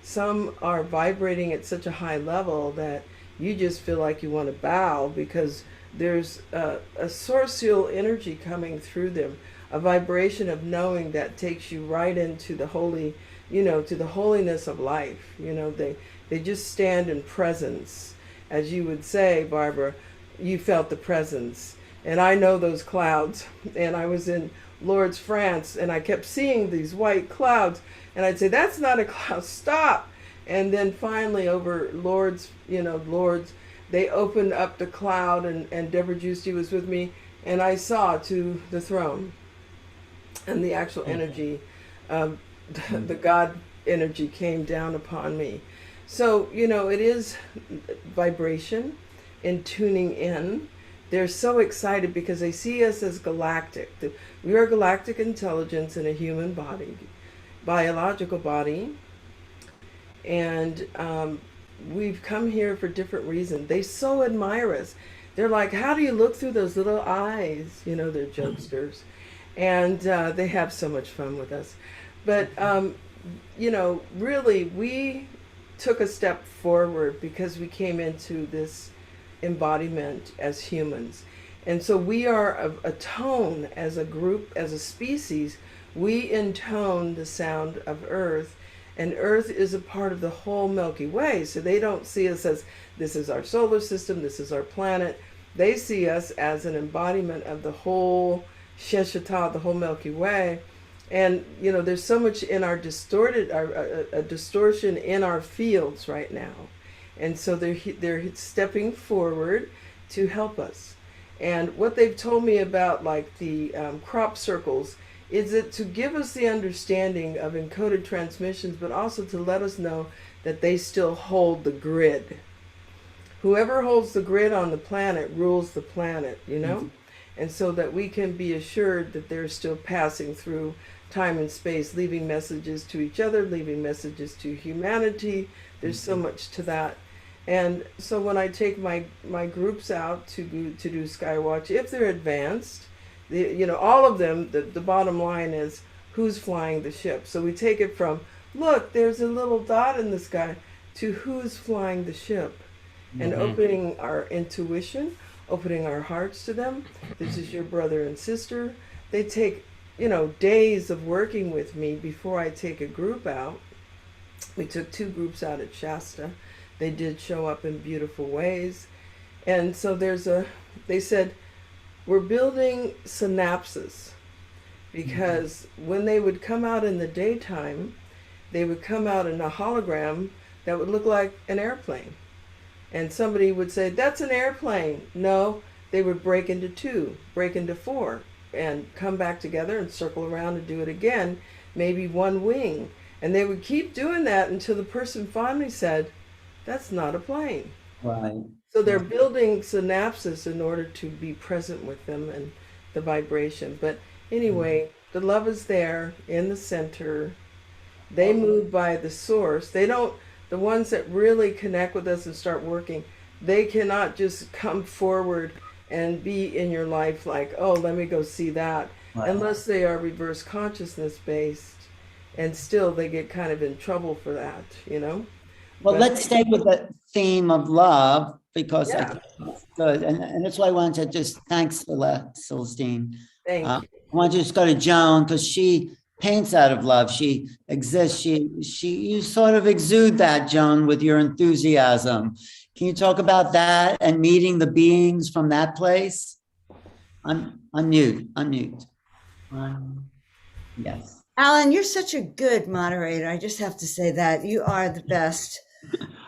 Some are vibrating at such a high level that you just feel like you want to bow, because there's a sorcial energy coming through them, a vibration of knowing that takes you right into the holy, to the holiness of life. They just stand in presence. As you would say, Barbara, you felt the presence. And I know those clouds. And I was in Lourdes, France, and I kept seeing these white clouds. And I'd say, that's not a cloud, stop. And then finally over Lourdes, Lourdes, they opened up the cloud, and Deborah Giusti was with me, and I saw to the throne. And the actual energy, the God energy came down upon me. So, it is vibration and tuning in. They're so excited because they see us as galactic. We are galactic intelligence in a human body, biological body. And we've come here for different reasons. They so admire us. They're like, how do you look through those little eyes? They're jokesters. And they have so much fun with us. But, really, we took a step forward because we came into this embodiment as humans. And so we are a tone as a group, as a species. We intone the sound of Earth. And Earth is a part of the whole Milky Way. So they don't see us as, this is our solar system, this is our planet. They see us as an embodiment of the whole Sheshata, the whole Milky Way. And, there's so much in our a distortion in our fields right now. And so they're stepping forward to help us. And what they've told me about, like the crop circles, is it to give us the understanding of encoded transmissions, but also to let us know that they still hold the grid. Whoever holds the grid on the planet rules the planet, Mm-hmm. And so that we can be assured that they're still passing through time and space, leaving messages to each other, leaving messages to humanity. There's so much to that. And so when I take my groups out to do Skywatch, if they're advanced, all of them, the bottom line is who's flying the ship. So we take it from, look, there's a little dot in the sky, to who's flying the ship, and opening our intuition, opening our hearts to them. This is your brother and sister. They take, days of working with me before I take a group out. We took 2 groups out at Shasta. They did show up in beautiful ways. And so they said, we're building synapses, because when they would come out in the daytime, they would come out in a hologram that would look like an airplane. And somebody would say, that's an airplane. No, they would break into two, break into four, and come back together and circle around and do it again, maybe one wing. And they would keep doing that until the person finally said, that's not a plane. Right. So they're building synapses in order to be present with them and the vibration. But anyway, the love is there in the center. They move by the source. They don't, the ones that really connect with us and start working, they cannot just come forward and be in your life like, oh, let me go see that. Right. Unless they are reverse consciousness based. And still they get kind of in trouble for that, you know? Well, But- let's stay with the theme of love because I Yeah. think it's good. And that's why I wanted to just thanks Celestine. Thank you. I want to just go to Joan because she paints out of love. She exists. You sort of exude that, Joan, with your enthusiasm. Can you talk about that and meeting the beings from that place? Unmute. Yes. Alan, you're such a good moderator. I just have to say that you are the best.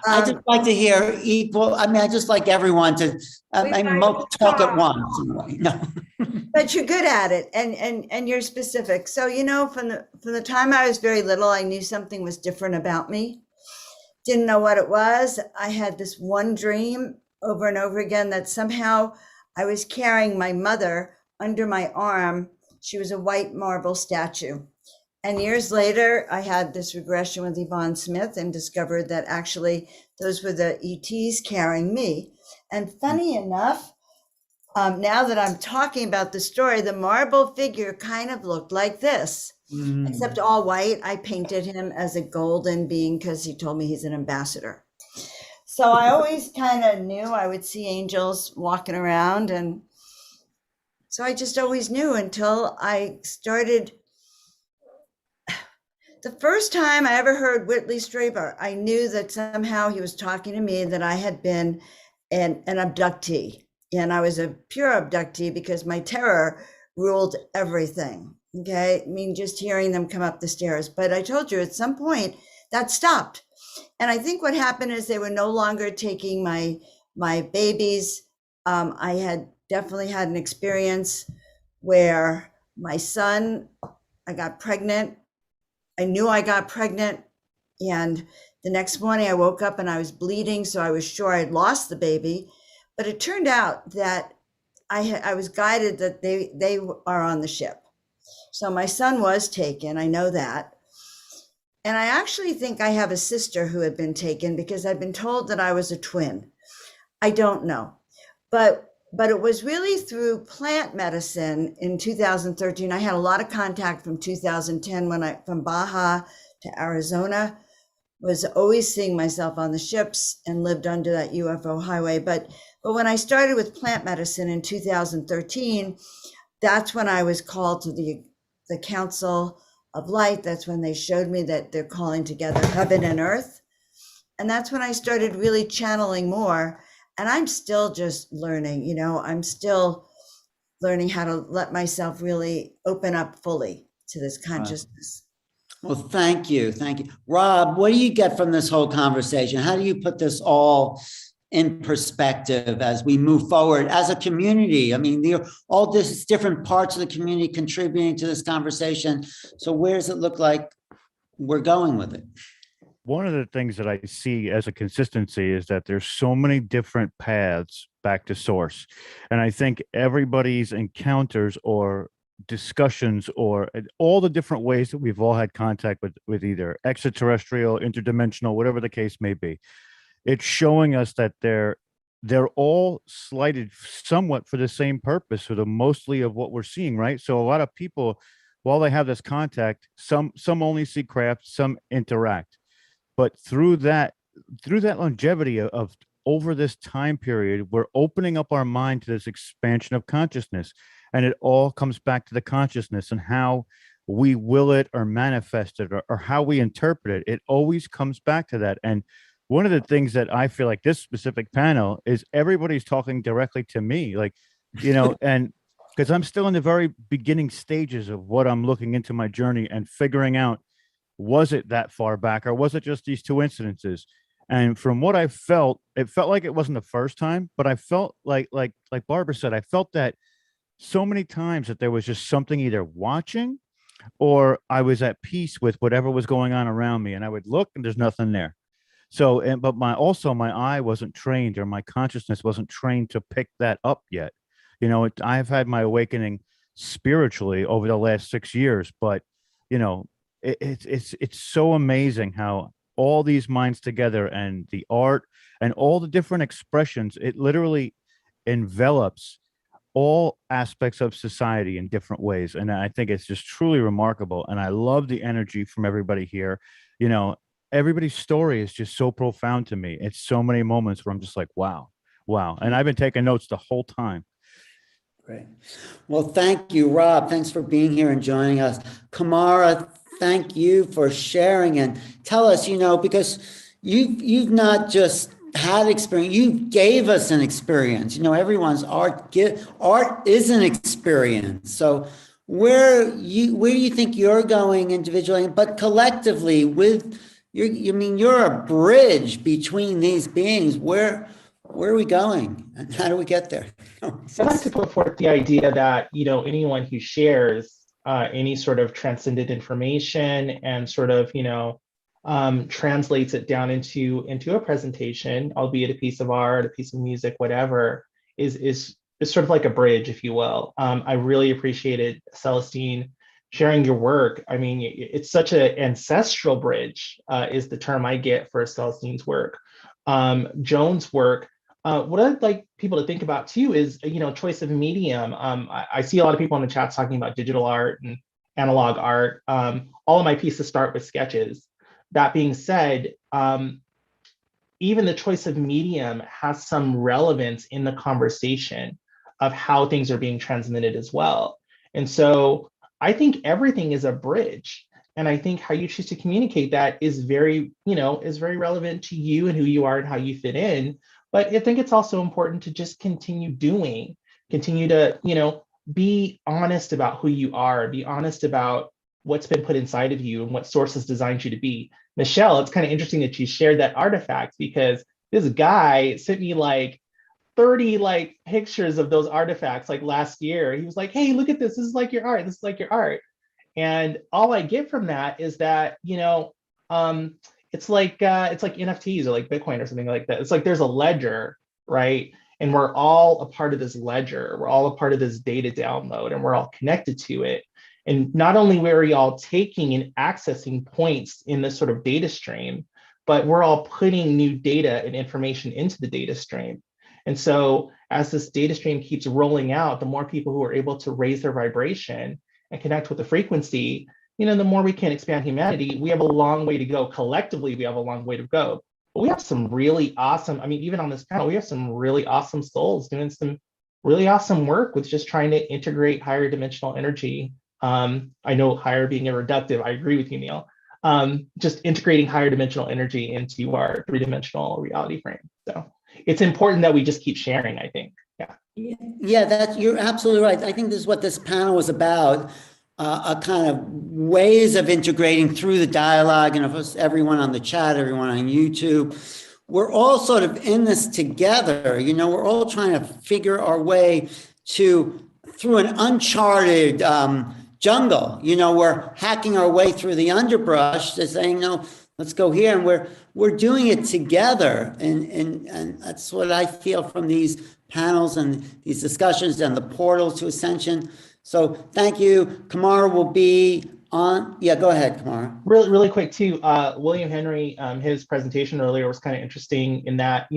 I just like to hear equal. I mean, I just like everyone to talk at once. Anyway. No. But you're good at it, and you're specific. So from the time I was very little, I knew something was different about me. Didn't know what it was. I had this one dream over and over again that somehow I was carrying my mother under my arm. She was a white marble statue. And years later, I had this regression with Yvonne Smith and discovered that actually those were the ETs carrying me. And funny enough, now that I'm talking about the story, the marble figure kind of looked like this, except all white. I painted him as a golden being because he told me he's an ambassador. So I always kind of knew I would see angels walking around. And so I just always knew until I started. The first time I ever heard Whitley Strieber, I knew that somehow he was talking to me, that I had been an abductee. And I was a pure abductee because my terror ruled everything. Okay. I mean, just hearing them come up the stairs. But I told you at some point that stopped. And I think what happened is they were no longer taking my babies. I had definitely had an experience where my son, I got pregnant. I knew I got pregnant, and the next morning I woke up and I was bleeding, so I was sure I'd lost the baby. But it turned out that I was guided that they are on the ship. So my son was taken, I know that. And I actually think I have a sister who had been taken because I've been told that I was a twin. I don't know. But it was really through plant medicine in 2013. I had a lot of contact from 2010 when from Baja to Arizona, was always seeing myself on the ships and lived under that UFO highway. But when I started with plant medicine in 2013, that's when I was called to the Council of Light. That's when they showed me that they're calling together heaven and earth. And that's when I started really channeling more. And I'm still just learning, I'm still learning how to let myself really open up fully to this consciousness. Well, thank you. Thank you. Rob, what do you get from this whole conversation? How do you put this all in perspective as we move forward as a community? I mean, all this different parts of the community contributing to this conversation. So where does it look like we're going with it? One of the things that I see as a consistency is that there's so many different paths back to source. And I think everybody's encounters or discussions or all the different ways that we've all had contact with either extraterrestrial, interdimensional, whatever the case may be, it's showing us that they're all slighted somewhat for the same purpose, for the mostly of what we're seeing, right? So a lot of people, while they have this contact, some only see craft, some interact. But through that longevity of over this time period, we're opening up our mind to this expansion of consciousness. And it all comes back to the consciousness and how we will it or manifest it or how we interpret it. It always comes back to that. And one of the things that I feel like this specific panel is everybody's talking directly to me, and because I'm still in the very beginning stages of what I'm looking into my journey and figuring out, was it that far back or was it just these two incidences? And from what I felt, it felt like it wasn't the first time, but I felt like Barbara said, I felt that so many times that there was just something either watching or I was at peace with whatever was going on around me, and I would look and there's nothing there. So, but my eye wasn't trained, or my consciousness wasn't trained to pick that up yet. I've had my awakening spiritually over the last 6 years, but it's so amazing how all these minds together and the art and all the different expressions, it literally envelops all aspects of society in different ways. And I think it's just truly remarkable. And I love the energy from everybody here. Everybody's story is just so profound to me. It's so many moments where I'm just like, wow. And I've been taking notes the whole time. Great. Well, thank you, Rob. Thanks for being here and joining us. Kamora, thank you for sharing, and tell us, because you've not just had experience, you gave us an experience. Everyone's art is an experience. So where do you think you're going individually, but collectively you're a bridge between these beings. Where are we going and how do we get there? I'd like to put forth the idea that, anyone who shares any sort of transcendent information and sort of, translates it down into a presentation, albeit a piece of art, a piece of music, whatever, is sort of like a bridge, if you will. I really appreciated Celestine sharing your work. I mean, it's such an ancestral bridge, is the term I get for Celestine's work. Joan's work. What I'd like people to think about too is, choice of medium. I see a lot of people in the chat talking about digital art and analog art. All of my pieces start with sketches. That being said, even the choice of medium has some relevance in the conversation of how things are being transmitted as well. And so I think everything is a bridge. And I think how you choose to communicate that is very relevant to you and who you are and how you fit in. But I think it's also important to just continue to, be honest about who you are, be honest about what's been put inside of you and what source has designed you to be. Michelle, it's kind of interesting that you shared that artifact, because this guy sent me like 30 pictures of those artifacts last year. He was like, hey, look at this. This is like your art. This is like your art. And all I get from that is that, it's like NFTs or like Bitcoin or something like that. It's like there's a ledger, right? And we're all a part of this ledger. We're all a part of this data download, and we're all connected to it. And not only were we all taking and accessing points in this sort of data stream, but we're all putting new data and information into the data stream. And so as this data stream keeps rolling out, the more people who are able to raise their vibration and connect with the frequency, the more we can expand humanity. We have a long way to go. Collectively, we have a long way to go. But we have some really awesome, even on this panel, we have some really awesome souls doing some really awesome work with just trying to integrate higher dimensional energy. I know higher being a reductive, I agree with you, Neil. Just integrating higher dimensional energy into our three-dimensional reality frame. So it's important that we just keep sharing, I think. Yeah, you're absolutely right. I think this is what this panel was about. A kind of ways of integrating through the dialogue, and of course, everyone on the chat, everyone on YouTube, we're all sort of in this together. We're all trying to figure our way through an uncharted jungle. We're hacking our way through the underbrush to saying, no, let's go here, and we're doing it together, and that's what I feel from these panels and these discussions and the portal to ascension. So thank you. Kamora will be on. Yeah, go ahead, Kamora. Really quick too. William Henry, his presentation earlier was kind of interesting in that,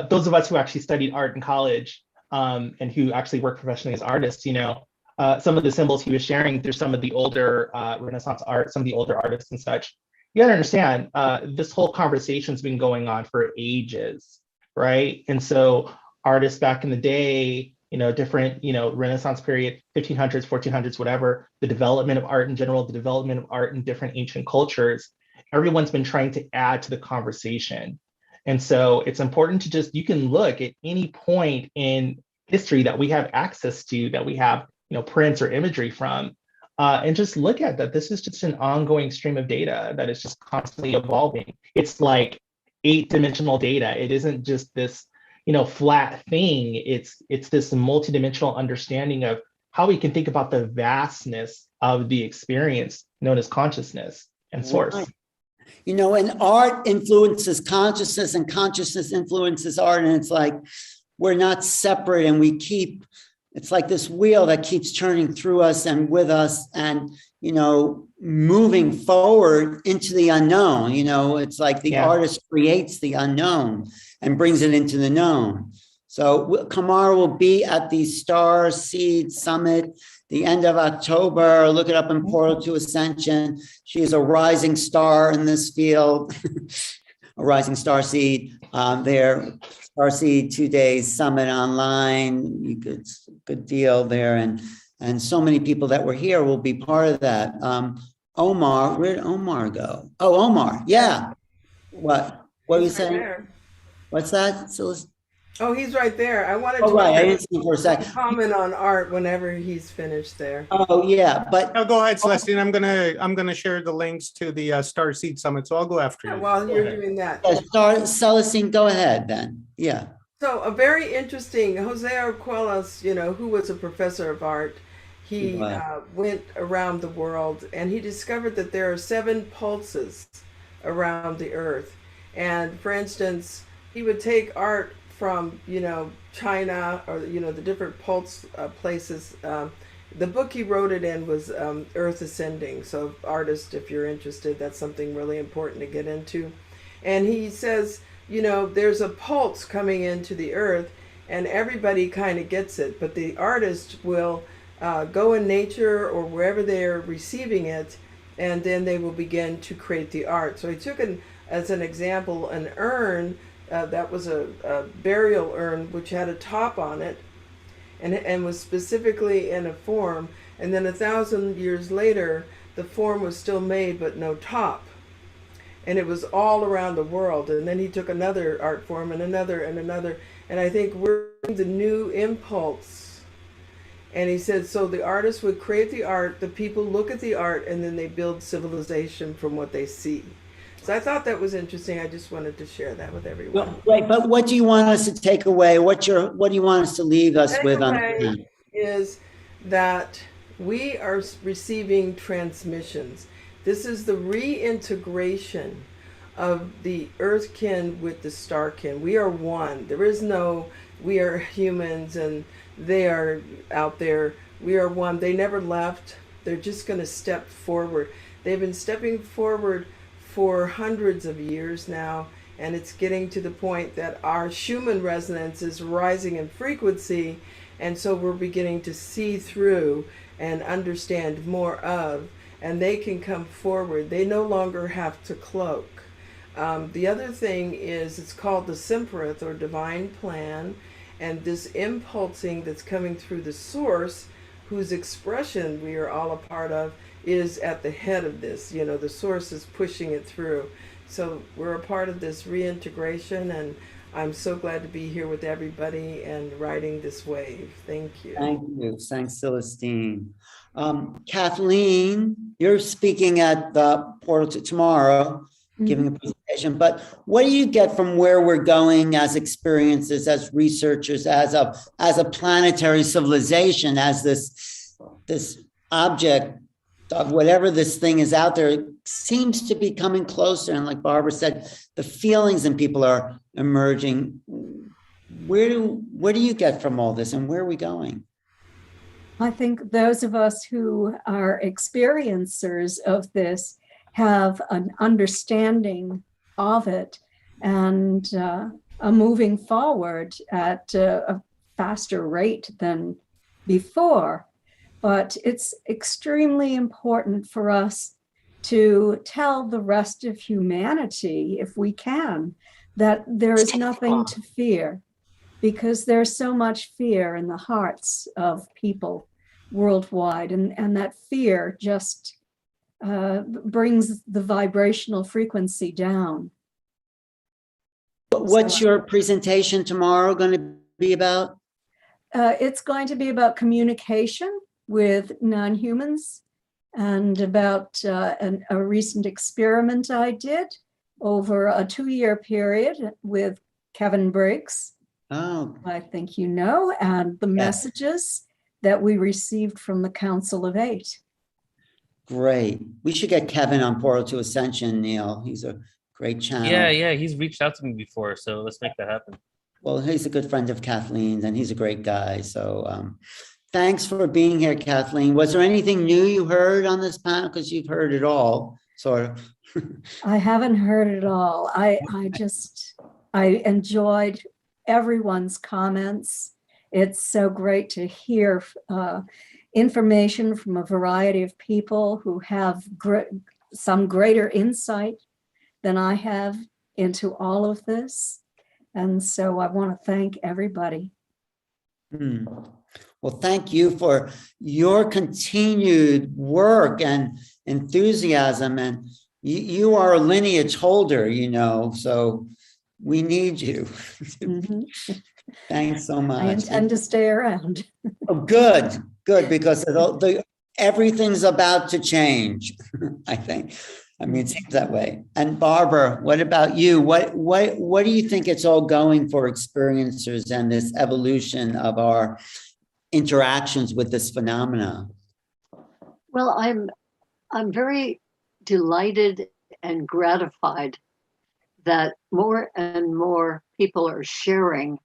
those of us who actually studied art in college and who actually work professionally as artists, some of the symbols he was sharing through some of the older Renaissance art, some of the older artists and such. You gotta understand, this whole conversation's been going on for ages, right? And so artists back in the day, different, Renaissance period, 1500s, 1400s, whatever, the development of art in general, the development of art in different ancient cultures, everyone's been trying to add to the conversation. And so it's important to you can look at any point in history that we have access to, that we have, prints or imagery from, and just look at that. This is just an ongoing stream of data that is just constantly evolving. It's like 8-dimensional data. It isn't just this, flat thing. It's this multidimensional understanding of how we can think about the vastness of the experience known as consciousness and source. Right. And art influences consciousness and consciousness influences art. And it's like, we're not separate, and it's like this wheel that keeps turning through us and with us and, moving forward into the unknown. It's like the artist creates the unknown and brings it into the known. So Kamora will be at the Star Seed Summit the end of October. Look it up in Portal to Ascension. She is a rising star in this field, a rising star seed there. Starseed 2 days summit online. Good deal there. And so many people that were here will be part of that. Omar, where did Omar go? Oh, Omar. Yeah. What are you saying? There. What's that? Oh, he's right there. I wanted I didn't see him for a second. comment on art whenever he's finished there. Oh yeah, but go ahead, Celestine. I'm gonna share the links to the Star Seed Summit. So I'll go after you. While you're doing that, Celestine, go ahead then. Yeah. So a very interesting Jose Arquelas, who was a professor of art. He went around the world and he discovered that there are 7 pulses around the earth. And for instance, he would take art from, China or, the different pulse places. The book he wrote it in was Earth Ascending. So artist, if you're interested, that's something really important to get into. And he says, there's a pulse coming into the earth and everybody kind of gets it, but the artist will go in nature or wherever they're receiving it, and then they will begin to create the art. So he took as an example an urn that was a burial urn which had a top on it and was specifically in a form, and then 1,000 years later the form was still made but no top, and it was all around the world. And then he took another art form and another, and I think we're the new impulse. And he said, so the artist would create the art, the people look at the art, and then they build civilization from what they see. So I thought that was interesting. I just wanted to share that with everyone. Well, right, but what do you want us to take away? What do you want us to leave us with on that? Is that we are receiving transmissions. This is the reintegration of the earthkin with the starkin. We are one. There is no, we are humans and they are out there. We are one. They never left. They're just going to step forward. They've been stepping forward for hundreds of years now, and it's getting to the point that our Schumann resonance is rising in frequency, and so we're beginning to see through and understand more of, and they can come forward. They no longer have to cloak. The other thing is, it's called the Simperith, or divine plan, and this impulsing that's coming through the source, whose expression we are all a part of, is at the head of this. The source is pushing it through. So we're a part of this reintegration, and I'm so glad to be here with everybody and riding this wave. Thank you. Thank you. Thanks, Celestine. Kathleen, you're speaking at the Portal to Tomorrow, giving a presentation, but what do you get from where we're going as experiences, as researchers, as a planetary civilization, as this object of whatever this thing is out there? It seems to be coming closer, and like Barbara said, the feelings in people are emerging. What do you get from all this, and where are we going? I think those of us who are experiencers of this have an understanding of it and a moving forward at a faster rate than before. But it's extremely important for us to tell the rest of humanity, if we can, that there is nothing to fear, because there's so much fear in the hearts of people worldwide, and that fear just brings the vibrational frequency down. What's your presentation tomorrow going to be about? It's going to be about communication with non-humans, and about a recent experiment I did over a 2-year period with Kevin Briggs, Oh, I think you know, and the messages that we received from the Council of Eight. great. We should get Kevin on Portal to Ascension, Neil. He's a great channel. Yeah, he's reached out to me before, so let's make that happen. Well, he's a good friend of Kathleen's and he's a great guy. So thanks for being here, Kathleen. Was there anything new you heard on this panel? Because you've heard it all, sort of. I haven't heard it all. I enjoyed everyone's comments. It's so great to hear information from a variety of people who have some greater insight than I have into all of this. And so I want to thank everybody. Well, thank you for your continued work and enthusiasm. And you are a lineage holder, you know, so we need you. Thanks so much. I intend to stay around. Oh, good, because everything's about to change, I think. I mean, it seems that way. And Barbara, what about you? What do you think it's all going for experiencers and this evolution of our interactions with this phenomena? Well, I'm very delighted and gratified that more and more people are sharing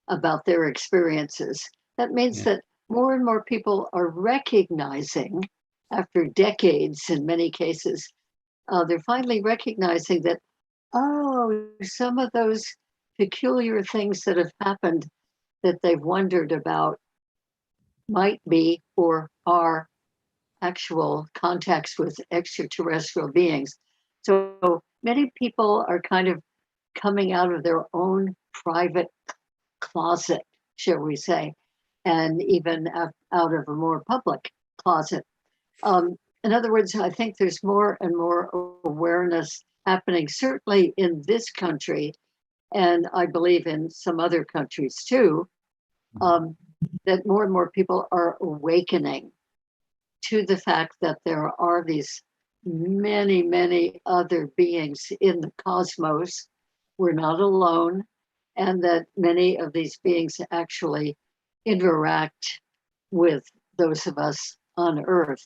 about their experiences. That means that more and more people are recognizing, after decades in many cases, they're finally recognizing that, oh, some of those peculiar things that have happened that they've wondered about might be or are actual contacts with extraterrestrial beings. So many people are kind of coming out of their own private closet, shall we say, and even out of a more public closet. In other words, I think there's more and more awareness happening, certainly in this country, and I believe in some other countries too, that more and more people are awakening to the fact that there are these many, many other beings in the cosmos. We're not alone, and that many of these beings actually interact with those of us on Earth.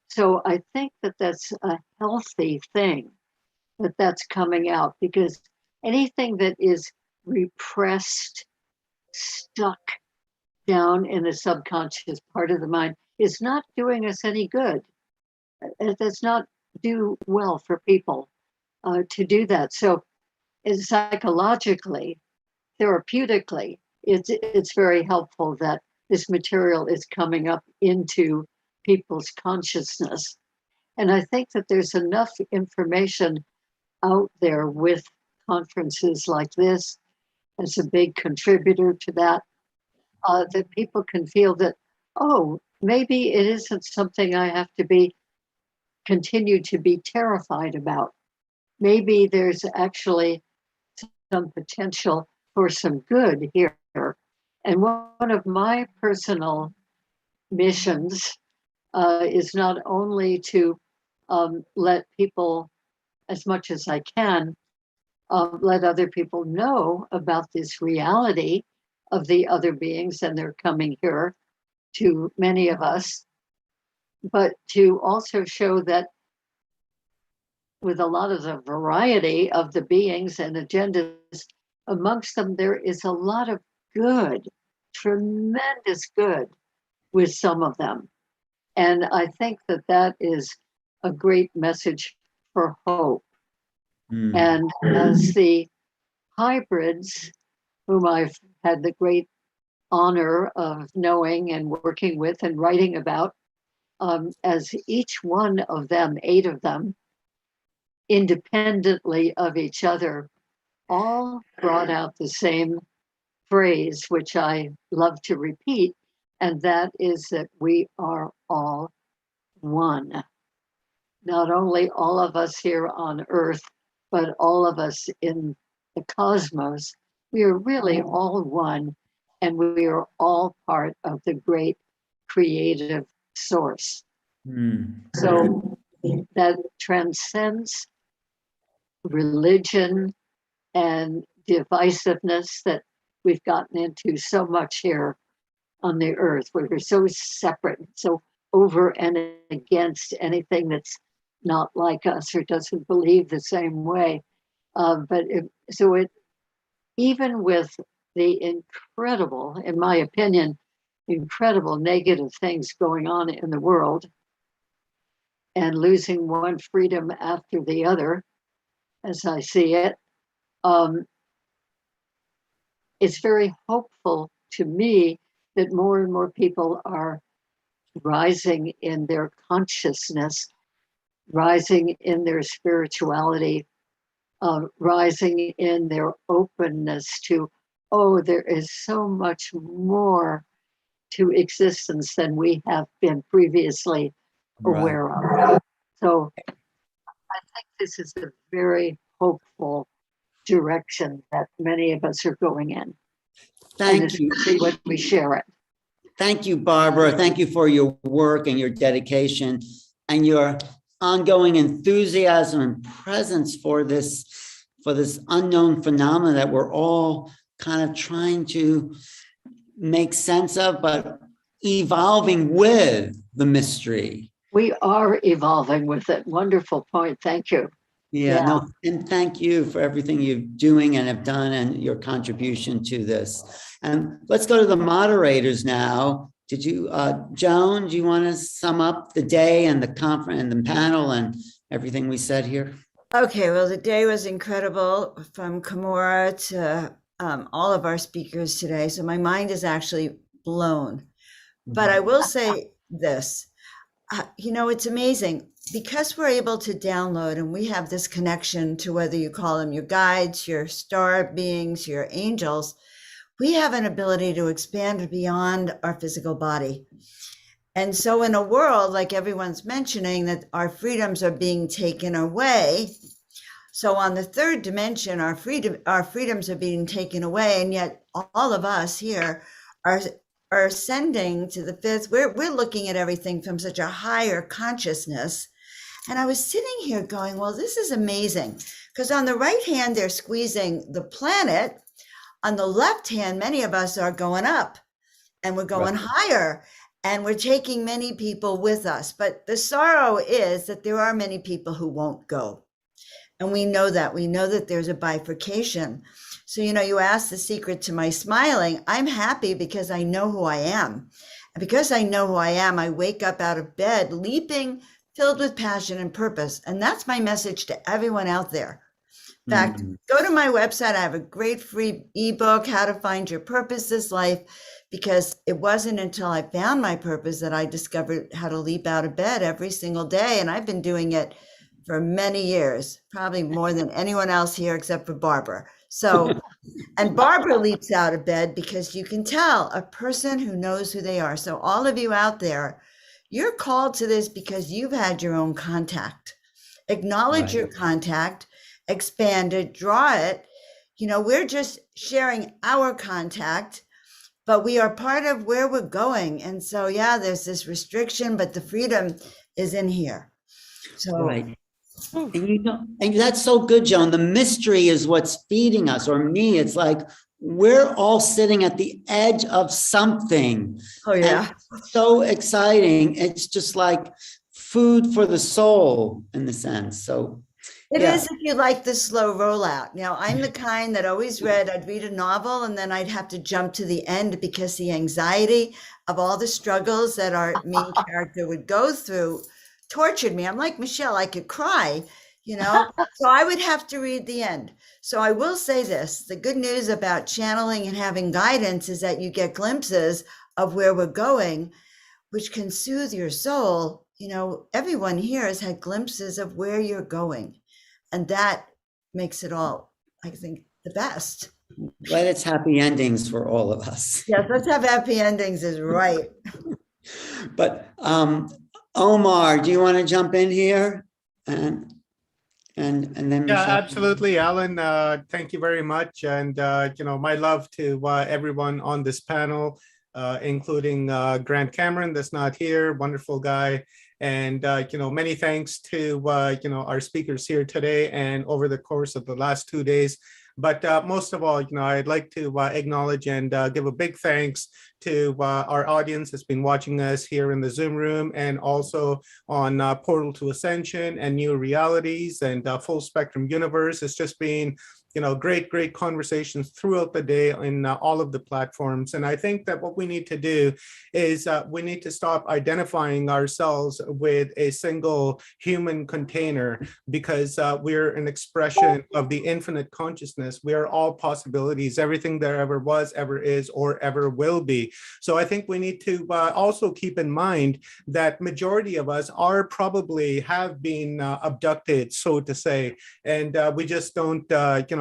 So I think that that's a healthy thing, that that's coming out, because anything that is repressed, stuck down in the subconscious part of the mind is not doing us any good. It does not do well for people to do that. So psychologically, therapeutically, it's very helpful that this material is coming up into people's consciousness. And I think that there's enough information out there with conferences like this as a big contributor to that, that people can feel that, oh, maybe it isn't something I have to continue to be terrified about. Maybe there's actually some potential for some good here. And one of my personal missions is not only to let people, as much as I can, let other people know about this reality of the other beings and they're coming here to many of us, but to also show that with a lot of the variety of the beings and agendas amongst them, there is a lot of good, tremendous good with some of them. And I think that that is a great message for hope. And as the hybrids, whom I've had the great honor of knowing and working with and writing about, as each one of them, 8 of them, independently of each other, all brought out the same phrase, which I love to repeat, and that is that we are all one. Not only all of us here on Earth, but all of us in the cosmos. We are really all one, and we are all part of the great creative source. So that transcends religion and divisiveness that we've gotten into so much here on the earth, where we're so separate, so over and against anything that's not like us or doesn't believe the same way. Even with the incredible, in my opinion, incredible negative things going on in the world and losing one freedom after the other, as I see it, it's very hopeful to me that more and more people are rising in their consciousness, rising in their spirituality, rising in their openness to, oh, there is so much more to existence than we have been previously aware of. So I think this is a very hopeful direction that many of us are going in. Thank you. See when we share it. Thank you, Barbara. Thank you for your work and your dedication and your ongoing enthusiasm and presence for this unknown phenomenon that we're all kind of trying to make sense of, but evolving with the mystery. We are evolving with it. Wonderful point. Thank you. Yeah, no, and thank you for everything you're doing and have done and your contribution to this. And let's go to the moderators now. Did you, Joan, do you want to sum up the day and the conference and the panel and everything we said here? Okay, well, the day was incredible from Kamora to all of our speakers today. So my mind is actually blown. But I will say this, it's amazing because we're able to download and we have this connection to whether you call them your guides, your star beings, your angels, we have an ability to expand beyond our physical body. And so in a world like everyone's mentioning that our freedoms are being taken away. So on the third dimension, our freedoms are being taken away. And yet all of us here are ascending to the fifth. We're looking at everything from such a higher consciousness. And I was sitting here going, well, this is amazing. Because on the right hand, they're squeezing the planet. On the left hand, many of us are going up and we're going higher and we're taking many people with us. But the sorrow is that there are many people who won't go. And we know that there's a bifurcation. So, you asked the secret to my smiling. I'm happy because I know who I am. And because I know who I am, I wake up out of bed leaping, filled with passion and purpose. And that's my message to everyone out there. In fact, go to my website. I have a great free ebook, How to Find Your Purpose This Life, because it wasn't until I found my purpose that I discovered how to leap out of bed every single day. And I've been doing it for many years, probably more than anyone else here except for Barbara. So, and Barbara leaps out of bed because you can tell a person who knows who they are. So all of you out there, you're called to this because you've had your own contact. Acknowledge your contact, expand it, draw it. We're just sharing our contact, but we are part of where we're going. And so, there's this restriction, but the freedom is in here. So, and that's so good, Joan. The mystery is what's feeding us, or me. It's like we're all sitting at the edge of something. Oh, yeah. And so exciting. It's just like food for the soul in the sense. So it is if you like the slow rollout. Now, I'm the kind that I'd read a novel and then I'd have to jump to the end because the anxiety of all the struggles that our main character would go through tortured me. I'm like Michelle, I could cry, so I would have to read the end. So I will say this, the good news about channeling and having guidance is that you get glimpses of where we're going, which can soothe your soul. Everyone here has had glimpses of where you're going. And that makes it all, I think, the best. Glad it's happy endings for all of us. Yes, let's have happy endings is right. But Omar, do you want to jump in here? And then Michelle? Absolutely, Alan. Thank you very much. And my love to everyone on this panel, including Grant Cameron, that's not here, wonderful guy. And, many thanks to, our speakers here today and over the course of the last 2 days. But most of all, I'd like to acknowledge and give a big thanks to our audience that's been watching us here in the Zoom room and also on Portal to Ascension and New Realities and Full Spectrum Universe. It's just been great conversations throughout the day in all of the platforms. And I think that what we need to do is we need to stop identifying ourselves with a single human container, because we're an expression of the infinite consciousness. We are all possibilities, everything there ever was, ever is, or ever will be. So I think we need to also keep in mind that majority of us are probably have been abducted, so to say, and we just don't,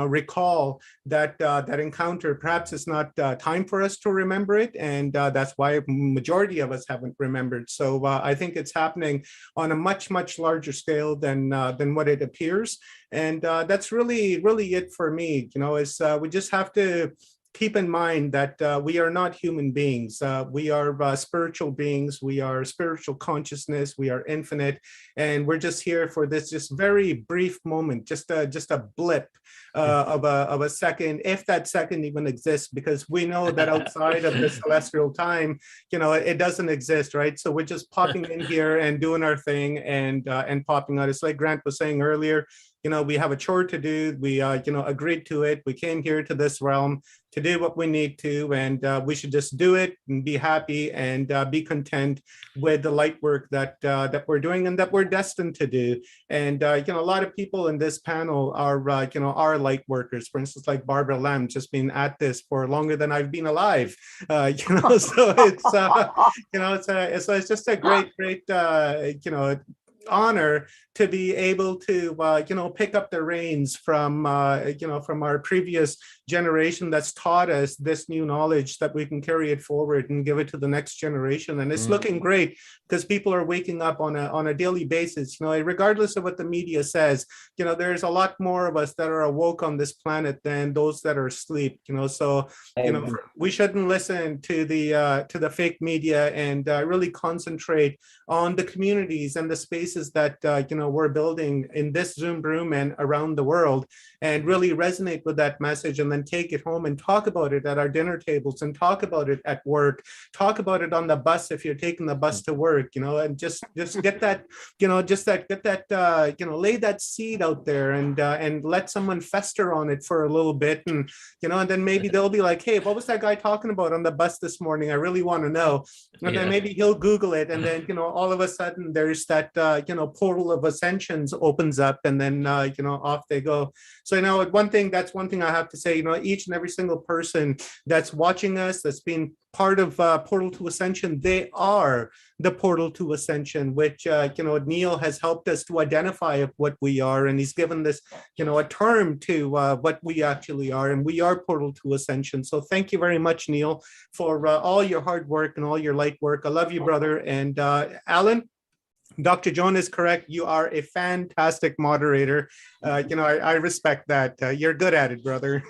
recall that encounter. Perhaps it's not time for us to remember it, and that's why majority of us haven't remembered. So I think it's happening on a much larger scale than what it appears, and that's really it for me. Is we just have to keep in mind that we are not human beings. We are spiritual beings. We are spiritual consciousness. We are infinite, and we're just here for this just very brief moment, just a blip of a second, if that second even exists, because we know that outside of the celestial time, it doesn't exist, right? So we're just popping in here and doing our thing and popping out. It's like Grant was saying earlier. We have a chore to do. We, agreed to it. We came here to this realm to do what we need to, and we should just do it and be happy and be content with the light work that we're doing and that we're destined to do. And a lot of people in this panel are light workers. For instance, like Barbara Lamb, just been at this for longer than I've been alive. So it's just a great honor to be able to pick up the reins from our previous generation that's taught us this new knowledge, that we can carry it forward and give it to the next generation. And it's looking great, because people are waking up on a daily basis. Regardless of what the media says, there's a lot more of us that are awoke on this planet than those that are asleep. So we shouldn't listen to the fake media, and really concentrate on the communities and the spaces that we're building in this Zoom room and around the world, and really resonate with that message, and then take it home and talk about it at our dinner tables, and talk about it at work, talk about it on the bus if you're taking the bus to work, and just get that, lay that seed out there, and let someone fester on it for a little bit, and then maybe they'll be like, hey, what was that guy talking about on the bus this morning? I really want to know. And then maybe he'll Google it, and then all of a sudden there's that portal of ascensions opens up, and then off they go. So one thing I have to say, each and every single person that's watching us, that's been part of Portal to Ascension, they are the Portal to Ascension, which Neil has helped us to identify of what we are, and he's given this a term to what we actually are, and we are Portal to Ascension. So thank you very much, Neil, for all your hard work and all your light work. I love you, brother. And Alan, Dr. Joan is correct. You are a fantastic moderator. I respect that. You're good at it, brother.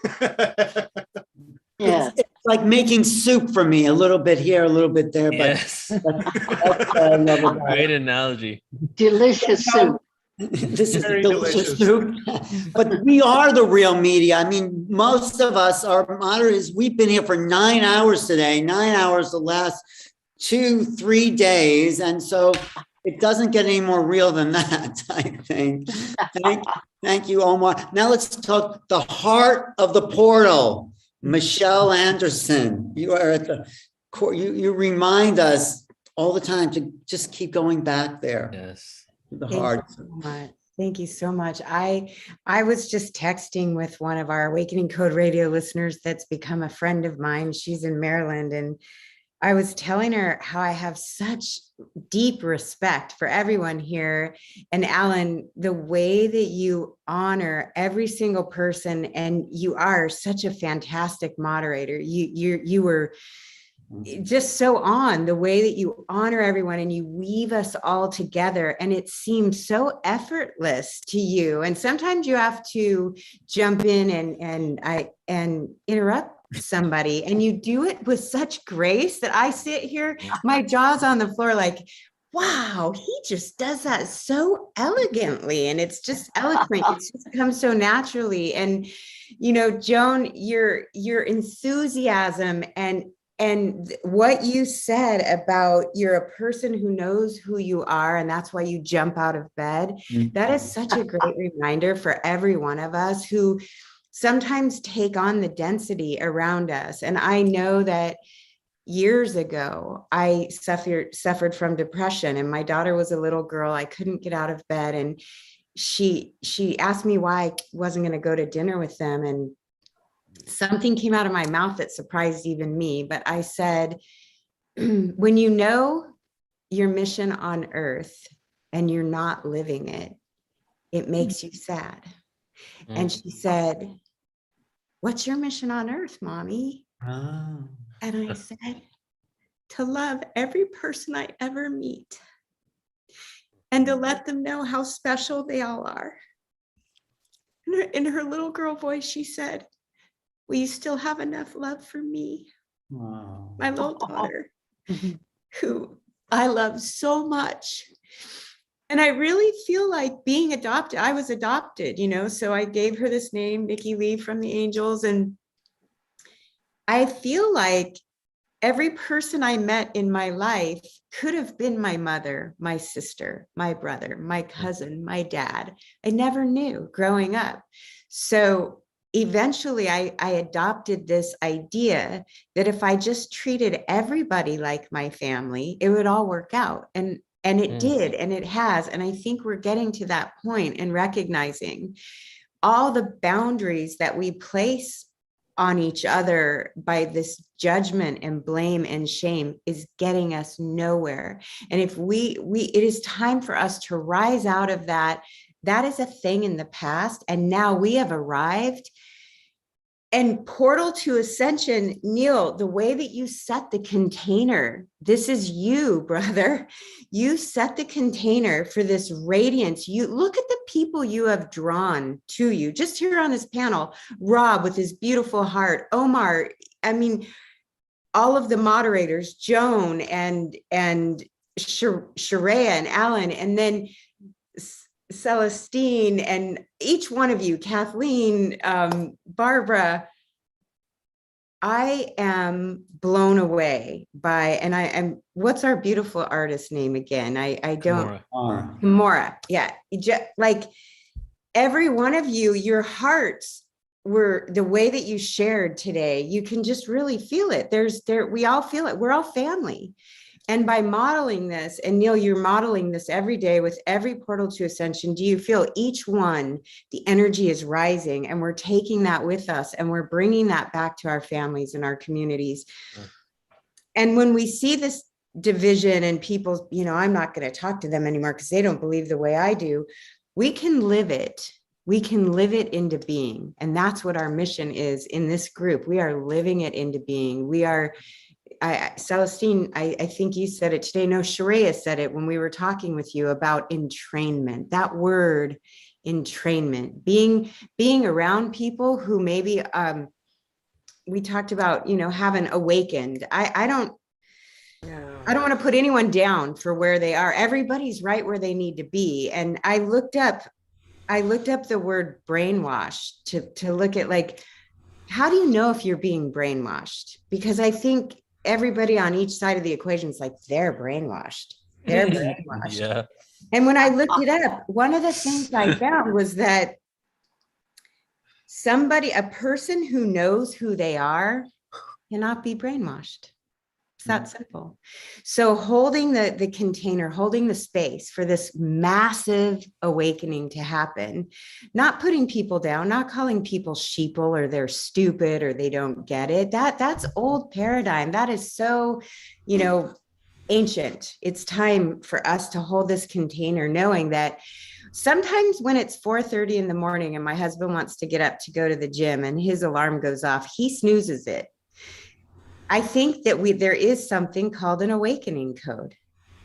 Yeah. It's like making soup for me, a little bit here, a little bit there. Yes. But Great analogy. Delicious soup. This is delicious soup. But we are the real media. I mean, most of us are moderators. We've been here for 9 hours today, 9 hours the last 2-3 days. And so it doesn't get any more real than that, I think. Thank you, Omar. Now let's talk the heart of the portal. Michelle Anderson, you are at the core. You remind us all the time to just keep going back there. Yes. The heart. Thank you so much. I was just texting with one of our Awakening Code Radio listeners that's become a friend of mine. She's in Maryland, and I was telling her how I have such deep respect for everyone here. And Alan, the way that you honor every single person, and you are such a fantastic moderator. You were just so on the way that you honor everyone and you weave us all together, and it seems so effortless to you. And sometimes you have to jump in and interrupt somebody, and you do it with such grace that I sit here, my jaw's on the floor, like, wow, he just does that so elegantly, and it's just eloquent. It just comes so naturally. And Joan, your enthusiasm and what you said about you're a person who knows who you are, and that's why you jump out of bed. That is such a great reminder for every one of us who sometimes take on the density around us. And I know that years ago, I suffered from depression, and my daughter was a little girl. I couldn't get out of bed, and she asked me why I wasn't going to go to dinner with them. And something came out of my mouth that surprised even me. But I said, when you know your mission on earth and you're not living it, it makes you sad. And she said, what's your mission on earth, Mommy? Oh. And I said, to love every person I ever meet and to let them know how special they all are. In her little girl voice, she said, will you still have enough love for me? Wow. My little daughter, who I love so much. And I really feel like being adopted, I was adopted, so I gave her this name, Nikki Lee from the Angels. And I feel like every person I met in my life could have been my mother, my sister, my brother, my cousin, my dad. I never knew growing up. So eventually I adopted this idea that if I just treated everybody like my family, it would all work out. And it did, and it has. And I think we're getting to that point and recognizing all the boundaries that we place on each other by this judgment and blame and shame is getting us nowhere. And if it is time for us to rise out of that. That is a thing in the past, and now we have arrived. And portal to ascension, Neil, the way that you set the container, this is you, brother. You set the container for this radiance. You look at the people you have drawn to you, just here on this panel. Rob with his beautiful heart, Omar, I mean, all of the moderators, Joan and Sharia and Alan, and then Celestine, and each one of you, Kathleen, Barbara. I am blown away by, and I am, what's our beautiful artist name again? I don't, Kamora. Yeah. Like every one of you, your hearts were the way that you shared today. You can just really feel it. We all feel it. We're all family. And by modeling this, and Neil, you're modeling this every day with every portal to ascension, do you feel each one, the energy is rising, and we're taking that with us and we're bringing that back to our families and our communities. And when we see this division and people, I'm not going to talk to them anymore because they don't believe the way I do. We can live it. We can live it into being. And that's what our mission is in this group. We are living it into being. We are, Celestine, I think you said it today. No, Sharia said it when we were talking with you about entrainment. That word, entrainment, being around people who maybe we talked about, having awakened. I don't want to put anyone down for where they are. Everybody's right where they need to be. And I looked up the word brainwashed to look at, like, how do you know if you're being brainwashed? Because I think everybody on each side of the equation is like, they're brainwashed. They're brainwashed. Yeah. And when I looked it up, one of the things I found was that a person who knows who they are cannot be brainwashed. It's that simple. So holding the container, holding the space for this massive awakening to happen, not putting people down, not calling people sheeple or they're stupid or they don't get it. That's old paradigm. That is so, ancient. It's time for us to hold this container, knowing that sometimes when it's 4:30 in the morning and my husband wants to get up to go to the gym and his alarm goes off, he snoozes it. I think that there is something called an awakening code.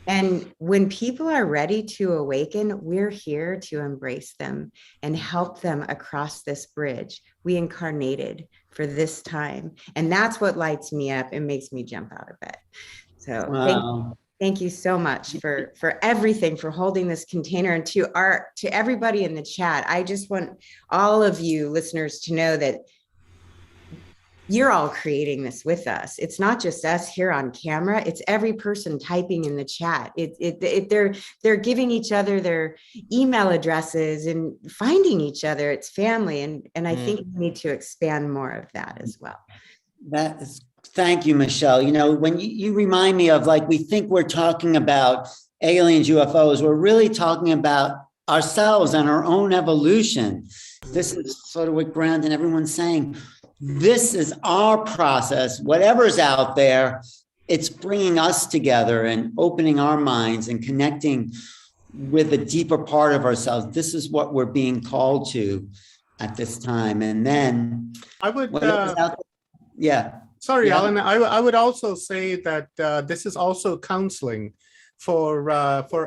And when people are ready to awaken, we're here to embrace them and help them across this bridge. We incarnated for this time. And that's what lights me up and makes me jump out of bed. So wow. Thank you so much for everything, for holding this container, and to everybody in the chat. I just want all of you listeners to know that you're all creating this with us. It's not just us here on camera. It's every person typing in the chat. They're giving each other their email addresses and finding each other. It's family, and I think we need to expand more of that as well. Thank you, Michelle. You know, when you remind me of, like, we think we're talking about aliens, UFOs, we're really talking about ourselves and our own evolution. This is sort of what Grant and everyone's saying. This is our process. Whatever's out there, it's bringing us together and opening our minds and connecting with a deeper part of ourselves. This is what we're being called to at this time. And then I would, yeah. Sorry, Alan. I would also say that this is also counseling for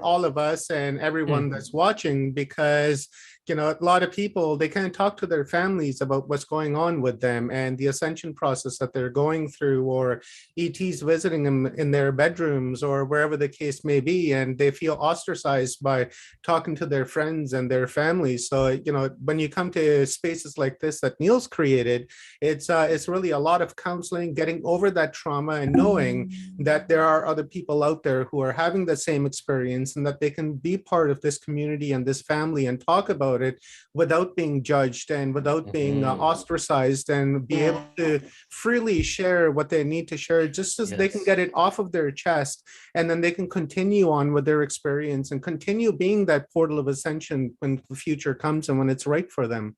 all of us and everyone that's watching, because you know, a lot of people, they can't talk to their families about what's going on with them and the ascension process that they're going through, or ETs visiting them in their bedrooms or wherever the case may be, and they feel ostracized by talking to their friends and their families. So, you know, when you come to spaces like this that Neil's created, it's really a lot of counseling, getting over that trauma and knowing that there are other people out there who are having the same experience, and that they can be part of this community and this family and talk about it without being judged and without being ostracized, and be able to freely share what they need to share, just as they can get it off of their chest, and then they can continue on with their experience and continue being that portal of ascension when the future comes and when it's right for them.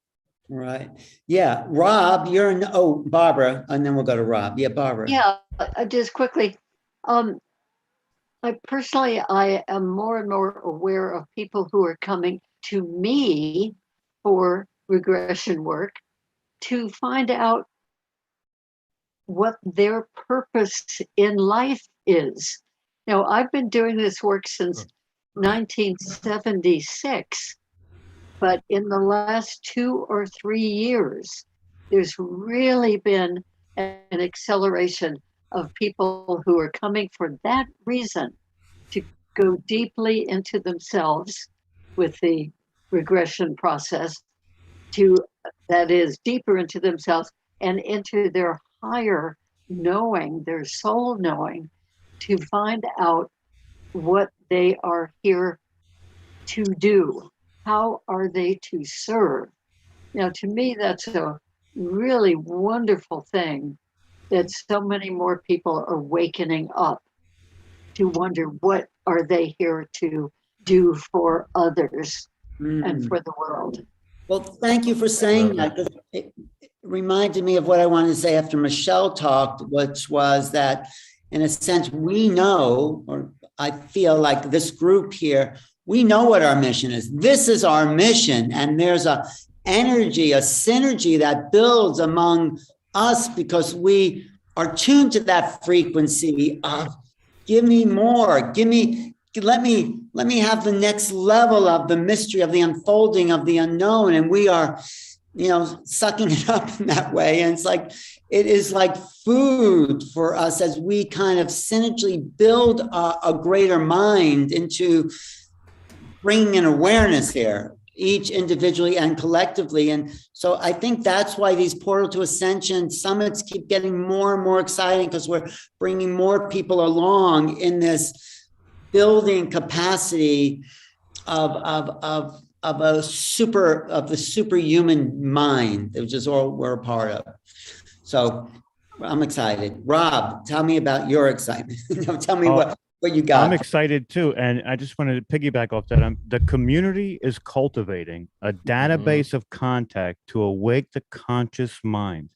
Right. Yeah. Rob, Barbara, and then we'll go to Rob. Yeah, Barbara. Yeah, just quickly. I am more and more aware of people who are coming to me for regression work to find out what their purpose in life is. You know, I've been doing this work since 1976, but in the last 2 or 3 years, there's really been an acceleration of people who are coming for that reason, to go deeply into themselves with the regression process, that is deeper into themselves and into their higher knowing, their soul knowing, to find out what they are here to do. How are they to serve? Now, to me, that's a really wonderful thing, that so many more people are wakening up to wonder, what are they here to do for others and for the world. Well, thank you for saying that, because it reminded me of what I wanted to say after Michelle talked, which was that, in a sense, we know, or I feel like this group here, we know what our mission is. This is our mission. And there's a energy, a synergy that builds among us, because we are tuned to that frequency of, give me more, let me have the next level of the mystery, of the unfolding of the unknown. And we are, you know, sucking it up in that way. And it's like, it is like food for us as we kind of synergically build a greater mind into bringing an awareness here, each individually and collectively. And so I think that's why these Portal to Ascension summits keep getting more and more exciting, because we're bringing more people along in this building capacity of the superhuman mind, which is all we're a part of. So I'm excited. Rob, tell me about your excitement. Tell me what you got. I'm excited too. And I just wanted to piggyback off that. The community is cultivating a database of contact to awake the conscious mind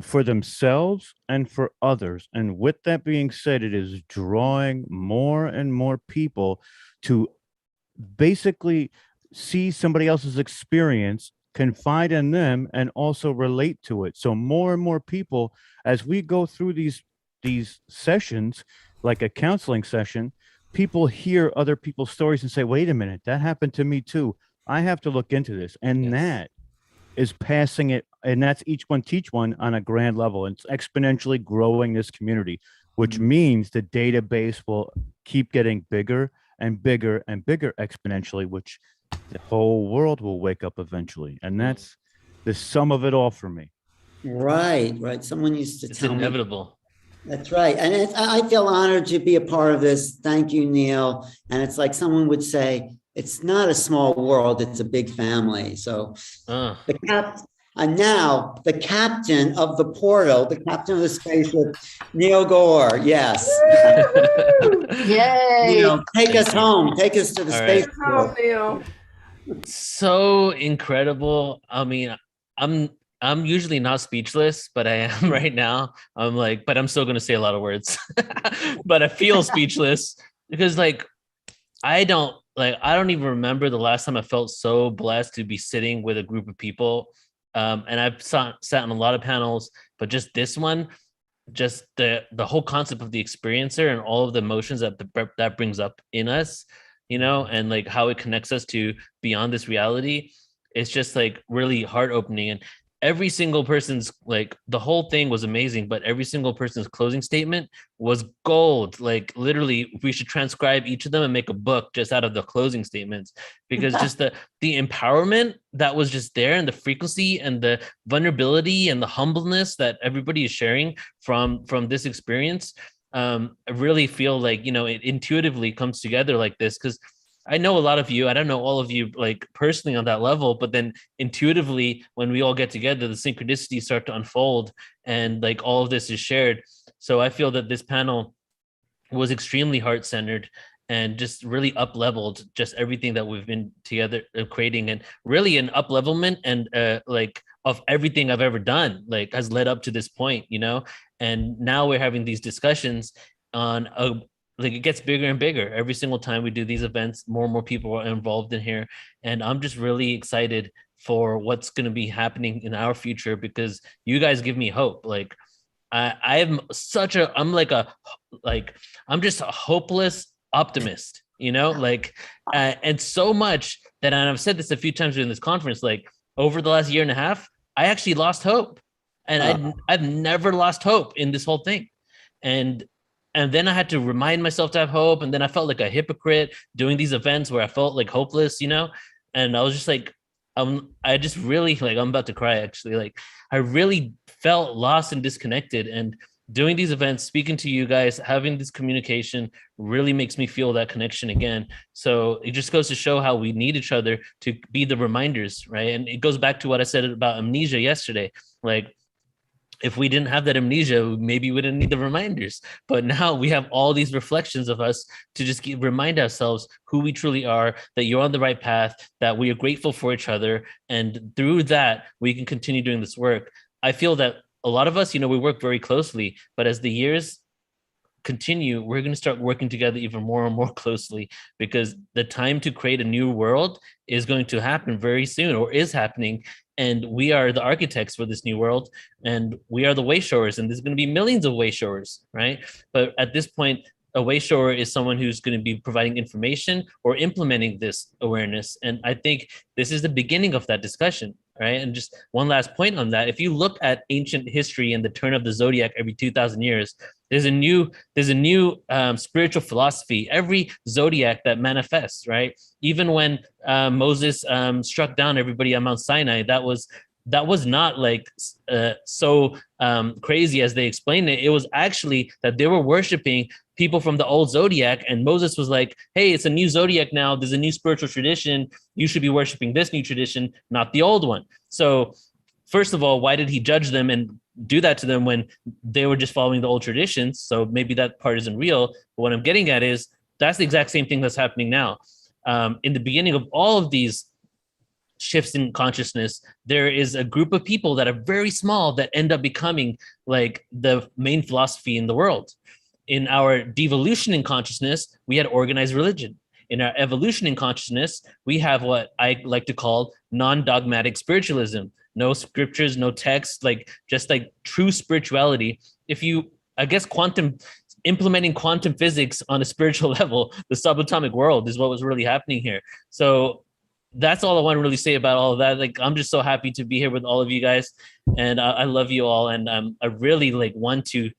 for themselves and for others. And with that being said, it is drawing more and more people to basically see somebody else's experience, confide in them, and also relate to it. So more and more people, as we go through these sessions, like a counseling session, people hear other people's stories and say, wait a minute, that happened to me too. I have to look into this. And that is passing it. And that's each one teach one on a grand level. It's exponentially growing this community. which means the database will keep getting bigger and bigger and bigger exponentially, which the whole world will wake up eventually. And that's the sum of it all for me. Right, right. Someone used to It's tell me. inevitable. That's right. And I feel honored to be a part of this. Thank you, Neil. And it's like someone would say, it's not a small world, it's a big family. So and now the captain of the portal, the captain of the spaceship, Neil Gore. Yes. Yay! Neil, take us home. Take us to the All space. right. Oh, Neil. So incredible. I mean, I'm usually not speechless, but I am right now. I'm like, but I'm still gonna say a lot of words. But I feel speechless because I don't even remember the last time I felt so blessed to be sitting with a group of people. And I've sat on a lot of panels, but just this one, just the whole concept of the experiencer and all of the emotions that brings up in us, and like how it connects us to beyond this reality. It's just like really heart opening. And every single person's the whole thing was amazing, but every single person's closing statement was gold. Like literally we should transcribe each of them and make a book just out of the closing statements, because just the empowerment that was just there, and the frequency and the vulnerability and the humbleness that everybody is sharing from this experience. I really feel like, it intuitively comes together like this, because I know a lot of you, I don't know all of you personally on that level, but then intuitively when we all get together, the synchronicities start to unfold and all of this is shared. So I feel that this panel was extremely heart-centered and just really up-leveled just everything that we've been together creating, and really an up-levelment and of everything I've ever done, has led up to this point, and now we're having these discussions on it gets bigger and bigger every single time we do these events. More and more people are involved in here, and I'm just really excited for what's going to be happening in our future, because you guys give me hope. I'm just a hopeless optimist, and so much that, and I've said this a few times during this conference, over the last year and a half, I actually lost hope, and I've never lost hope in this whole thing. And then I had to remind myself to have hope. And then I felt like a hypocrite doing these events where I felt hopeless, and I was just I just really I'm about to cry actually. I really felt lost and disconnected, and doing these events, speaking to you guys, having this communication really makes me feel that connection again. So it just goes to show how we need each other to be the reminders, right? And it goes back to what I said about amnesia yesterday. If we didn't have that amnesia, maybe we didn't need the reminders. But now we have all these reflections of us to just remind ourselves who we truly are, that you're on the right path, that we are grateful for each other. And through that, we can continue doing this work. I feel that a lot of us, we work very closely, but as the years continue, we're going to start working together even more and more closely, because the time to create a new world is going to happen very soon, or is happening. And we are the architects for this new world, and we are the wayshowers, and there's going to be millions of wayshowers, right? But at this point, a wayshower is someone who's going to be providing information or implementing this awareness. And I think this is the beginning of that discussion, right? And just one last point on that. If you look at ancient history and the turn of the zodiac every 2,000 years, there's a new spiritual philosophy every zodiac that manifests, right? Even when Moses struck down everybody on Mount Sinai, that was not so crazy as they explained it. It was actually that they were worshiping people from the old zodiac, and Moses was like, hey, it's a new zodiac now, there's a new spiritual tradition, you should be worshiping this new tradition, not the old one. So first of all, why did he judge them and do that to them when they were just following the old traditions? So maybe that part isn't real. But what I'm getting at is that's the exact same thing that's happening now. In the beginning of all of these shifts in consciousness, there is a group of people that are very small that end up becoming the main philosophy in the world. In our devolution in consciousness, we had organized religion. In our evolution in consciousness, we have what I like to call non-dogmatic spiritualism. No scriptures, no text, just true spirituality. Implementing quantum physics on a spiritual level, the subatomic world is what was really happening here. So that's all I want to really say about all of that. I'm just so happy to be here with all of you guys, and I love you all. And I really want to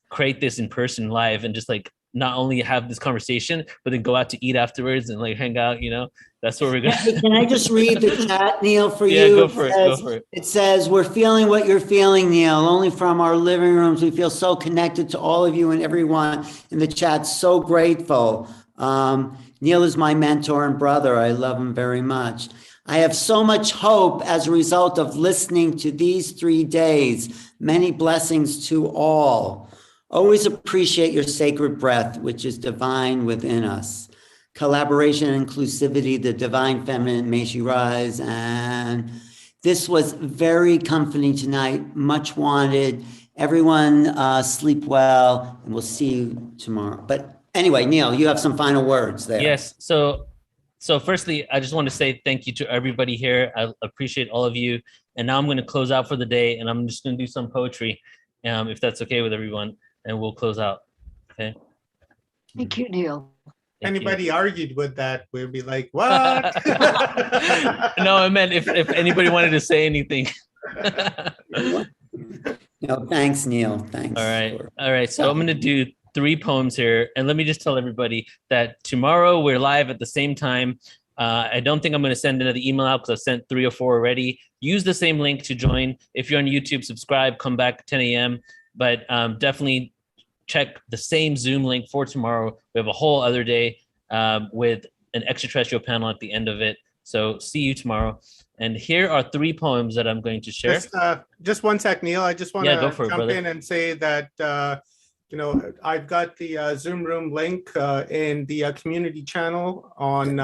create this in person live and just like not only have this conversation, but then go out to eat afterwards and like hang out, you know. That's what we're gonna. Hey, can I just read the chat, Neil, for Yeah, you? go for it. Go for it. It says, we're feeling what you're feeling, Neil. Only from our living rooms. We feel so connected to all of you and everyone in the chat. So grateful. Neil is my mentor and brother. I love him very much. I have so much hope as a result of listening to these 3 days. Many blessings to all. Always appreciate your sacred breath, which is divine within us. Collaboration and inclusivity, the divine feminine, may she rise. And this was very comforting tonight, much wanted. Everyone sleep well, and we'll see you tomorrow. But anyway, Neil, you have some final words there. Yes. So firstly, I just want to say thank you to everybody here. I appreciate all of you. And now I'm going to close out for the day, and I'm just going to do some poetry, if that's okay with everyone, and we'll close out. Okay. Thank you, Neil. Anybody argued with that, we'll be like, what? No, I meant if anybody wanted to say anything. No, thanks, Neil. Thanks. All right. So I'm going to do 3 poems here. And let me just tell everybody that tomorrow we're live at the same time. I don't think I'm going to send another email out because I've sent 3 or 4 already. Use the same link to join. If you're on YouTube, subscribe, come back at 10 a.m. But definitely check the same Zoom link for tomorrow. We have a whole other day with an extraterrestrial panel at the end of it. So see you tomorrow. And here are 3 poems that I'm going to share. Just one sec, Neil. I just want to jump in and say that, I've got the Zoom room link in the community channel on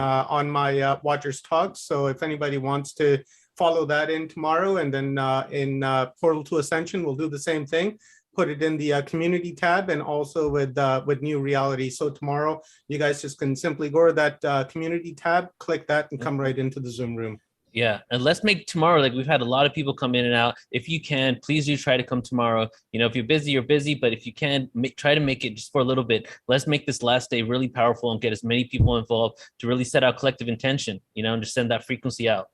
my Watchers Talks. So if anybody wants to follow that in tomorrow, and then in Portal to Ascension, we'll do the same thing. Put it in the community tab, and also with New Reality. So tomorrow, you guys just can simply go to that community tab, click that, and come right into the Zoom room. Yeah, and let's make tomorrow, like we've had a lot of people come in and out. If you can, please do try to come tomorrow. If you're busy, you're busy, but if you can, try to make it just for a little bit. Let's make this last day really powerful and get as many people involved to really set our collective intention, and just send that frequency out.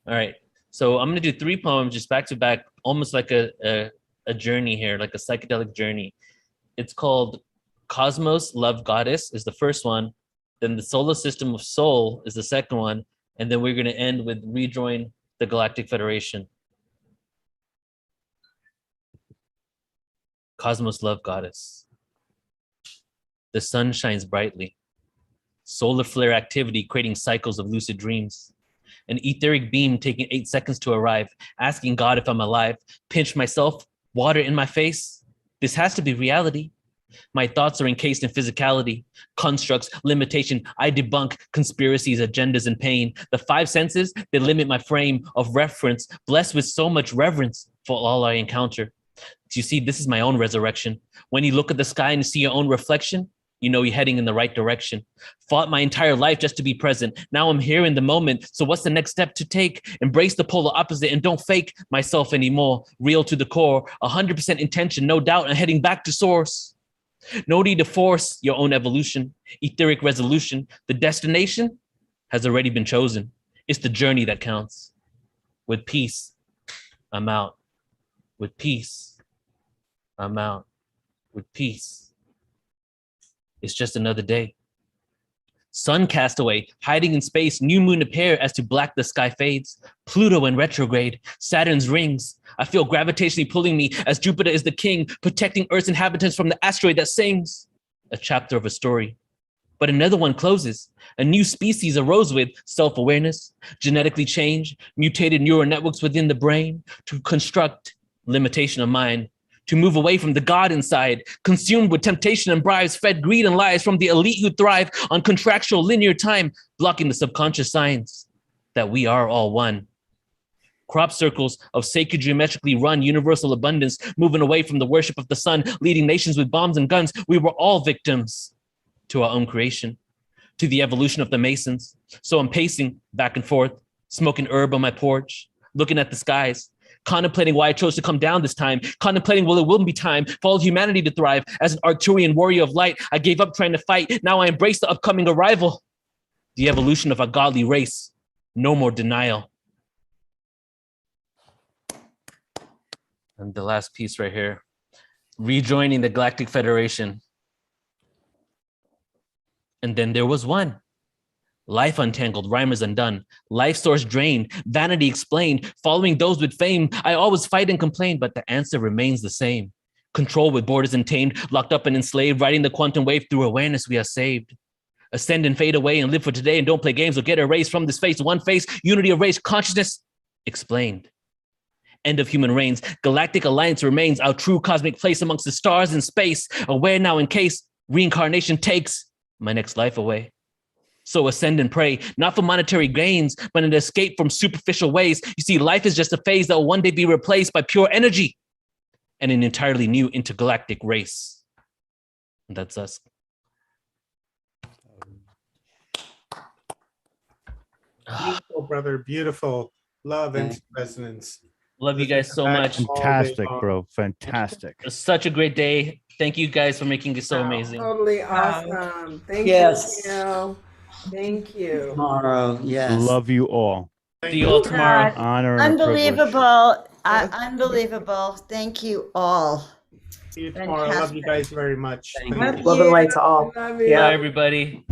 All right, so I'm gonna do 3 poems just back to back, almost like a journey here, like a psychedelic journey. It's called Cosmos Love Goddess is the first one. Then the Solar System of Soul is the second one. And then we're going to end with Rejoin the Galactic Federation. Cosmos Love Goddess. The sun shines brightly. Solar flare activity creating cycles of lucid dreams. An etheric beam taking 8 seconds to arrive, asking God if I'm alive. Pinch myself, water in my face. This has to be reality. My thoughts are encased in physicality, constructs, limitation. I debunk conspiracies, agendas, and pain. The 5 senses, they limit my frame of reference, blessed with so much reverence for all I encounter. You see, this is my own resurrection. When you look at the sky and see your own reflection, you know you're heading in the right direction. Fought my entire life just to be present. Now I'm here in the moment. So what's the next step to take? Embrace the polar opposite and don't fake myself anymore. Real to the core, 100% intention, no doubt, and heading back to source. No need to force your own evolution, etheric resolution. The destination has already been chosen. It's the journey that counts. With peace, I'm out. With peace, I'm out. With peace, it's just another day. Sun castaway, hiding in space, new moon appear as to black the sky fades. Pluto in retrograde, Saturn's rings. I feel gravitationally pulling me as Jupiter is the king, protecting Earth's inhabitants from the asteroid that sings. A chapter of a story. But another one closes. A new species arose with self-awareness, genetically changed, mutated neural networks within the brain to construct limitation of mind, to move away from the God inside, consumed with temptation and bribes, fed greed and lies from the elite who thrive on contractual linear time, blocking the subconscious signs that we are all one. Crop circles of sacred geometrically run universal abundance, moving away from the worship of the sun, leading nations with bombs and guns. We were all victims to our own creation, to the evolution of the Masons. So I'm pacing back and forth, smoking herb on my porch, looking at the skies, contemplating why I chose to come down this time, contemplating, well, it will be time for all humanity to thrive. As an Arcturian warrior of light, I gave up trying to fight. Now I embrace the upcoming arrival, the evolution of our godly race. No more denial. And the last piece right here. rejoining the Galactic Federation. And then there was one. Life untangled, rhymers undone, life source drained, vanity explained, following those with fame. I always fight and complain, but the answer remains the same. Control with borders untamed, locked up and enslaved, riding the quantum wave through awareness we are saved. Ascend and fade away and live for today and don't play games or get erased from this face. One face, unity of race, consciousness explained. End of human reigns, galactic alliance remains, our true cosmic place amongst the stars in space, aware now in case reincarnation takes my next life away. So ascend and pray, not for monetary gains, but an escape from superficial ways. You see, life is just a phase that will one day be replaced by pure energy and an entirely new intergalactic race. And that's us. Beautiful, brother. Beautiful. Love and resonance. Love you guys so much. Fantastic, bro. Fantastic. It's such a great day. Thank you guys for making it so amazing. Totally awesome. Thank Yes. you. Neil. Thank you. Tomorrow, yes. Love you all. See you all tomorrow. Honor and a privilege. Unbelievable. Unbelievable. Thank you all. See you tomorrow. Love you guys very much. Thank Thank you. you. Love and light to all. Love you. Yeah. Bye, everybody.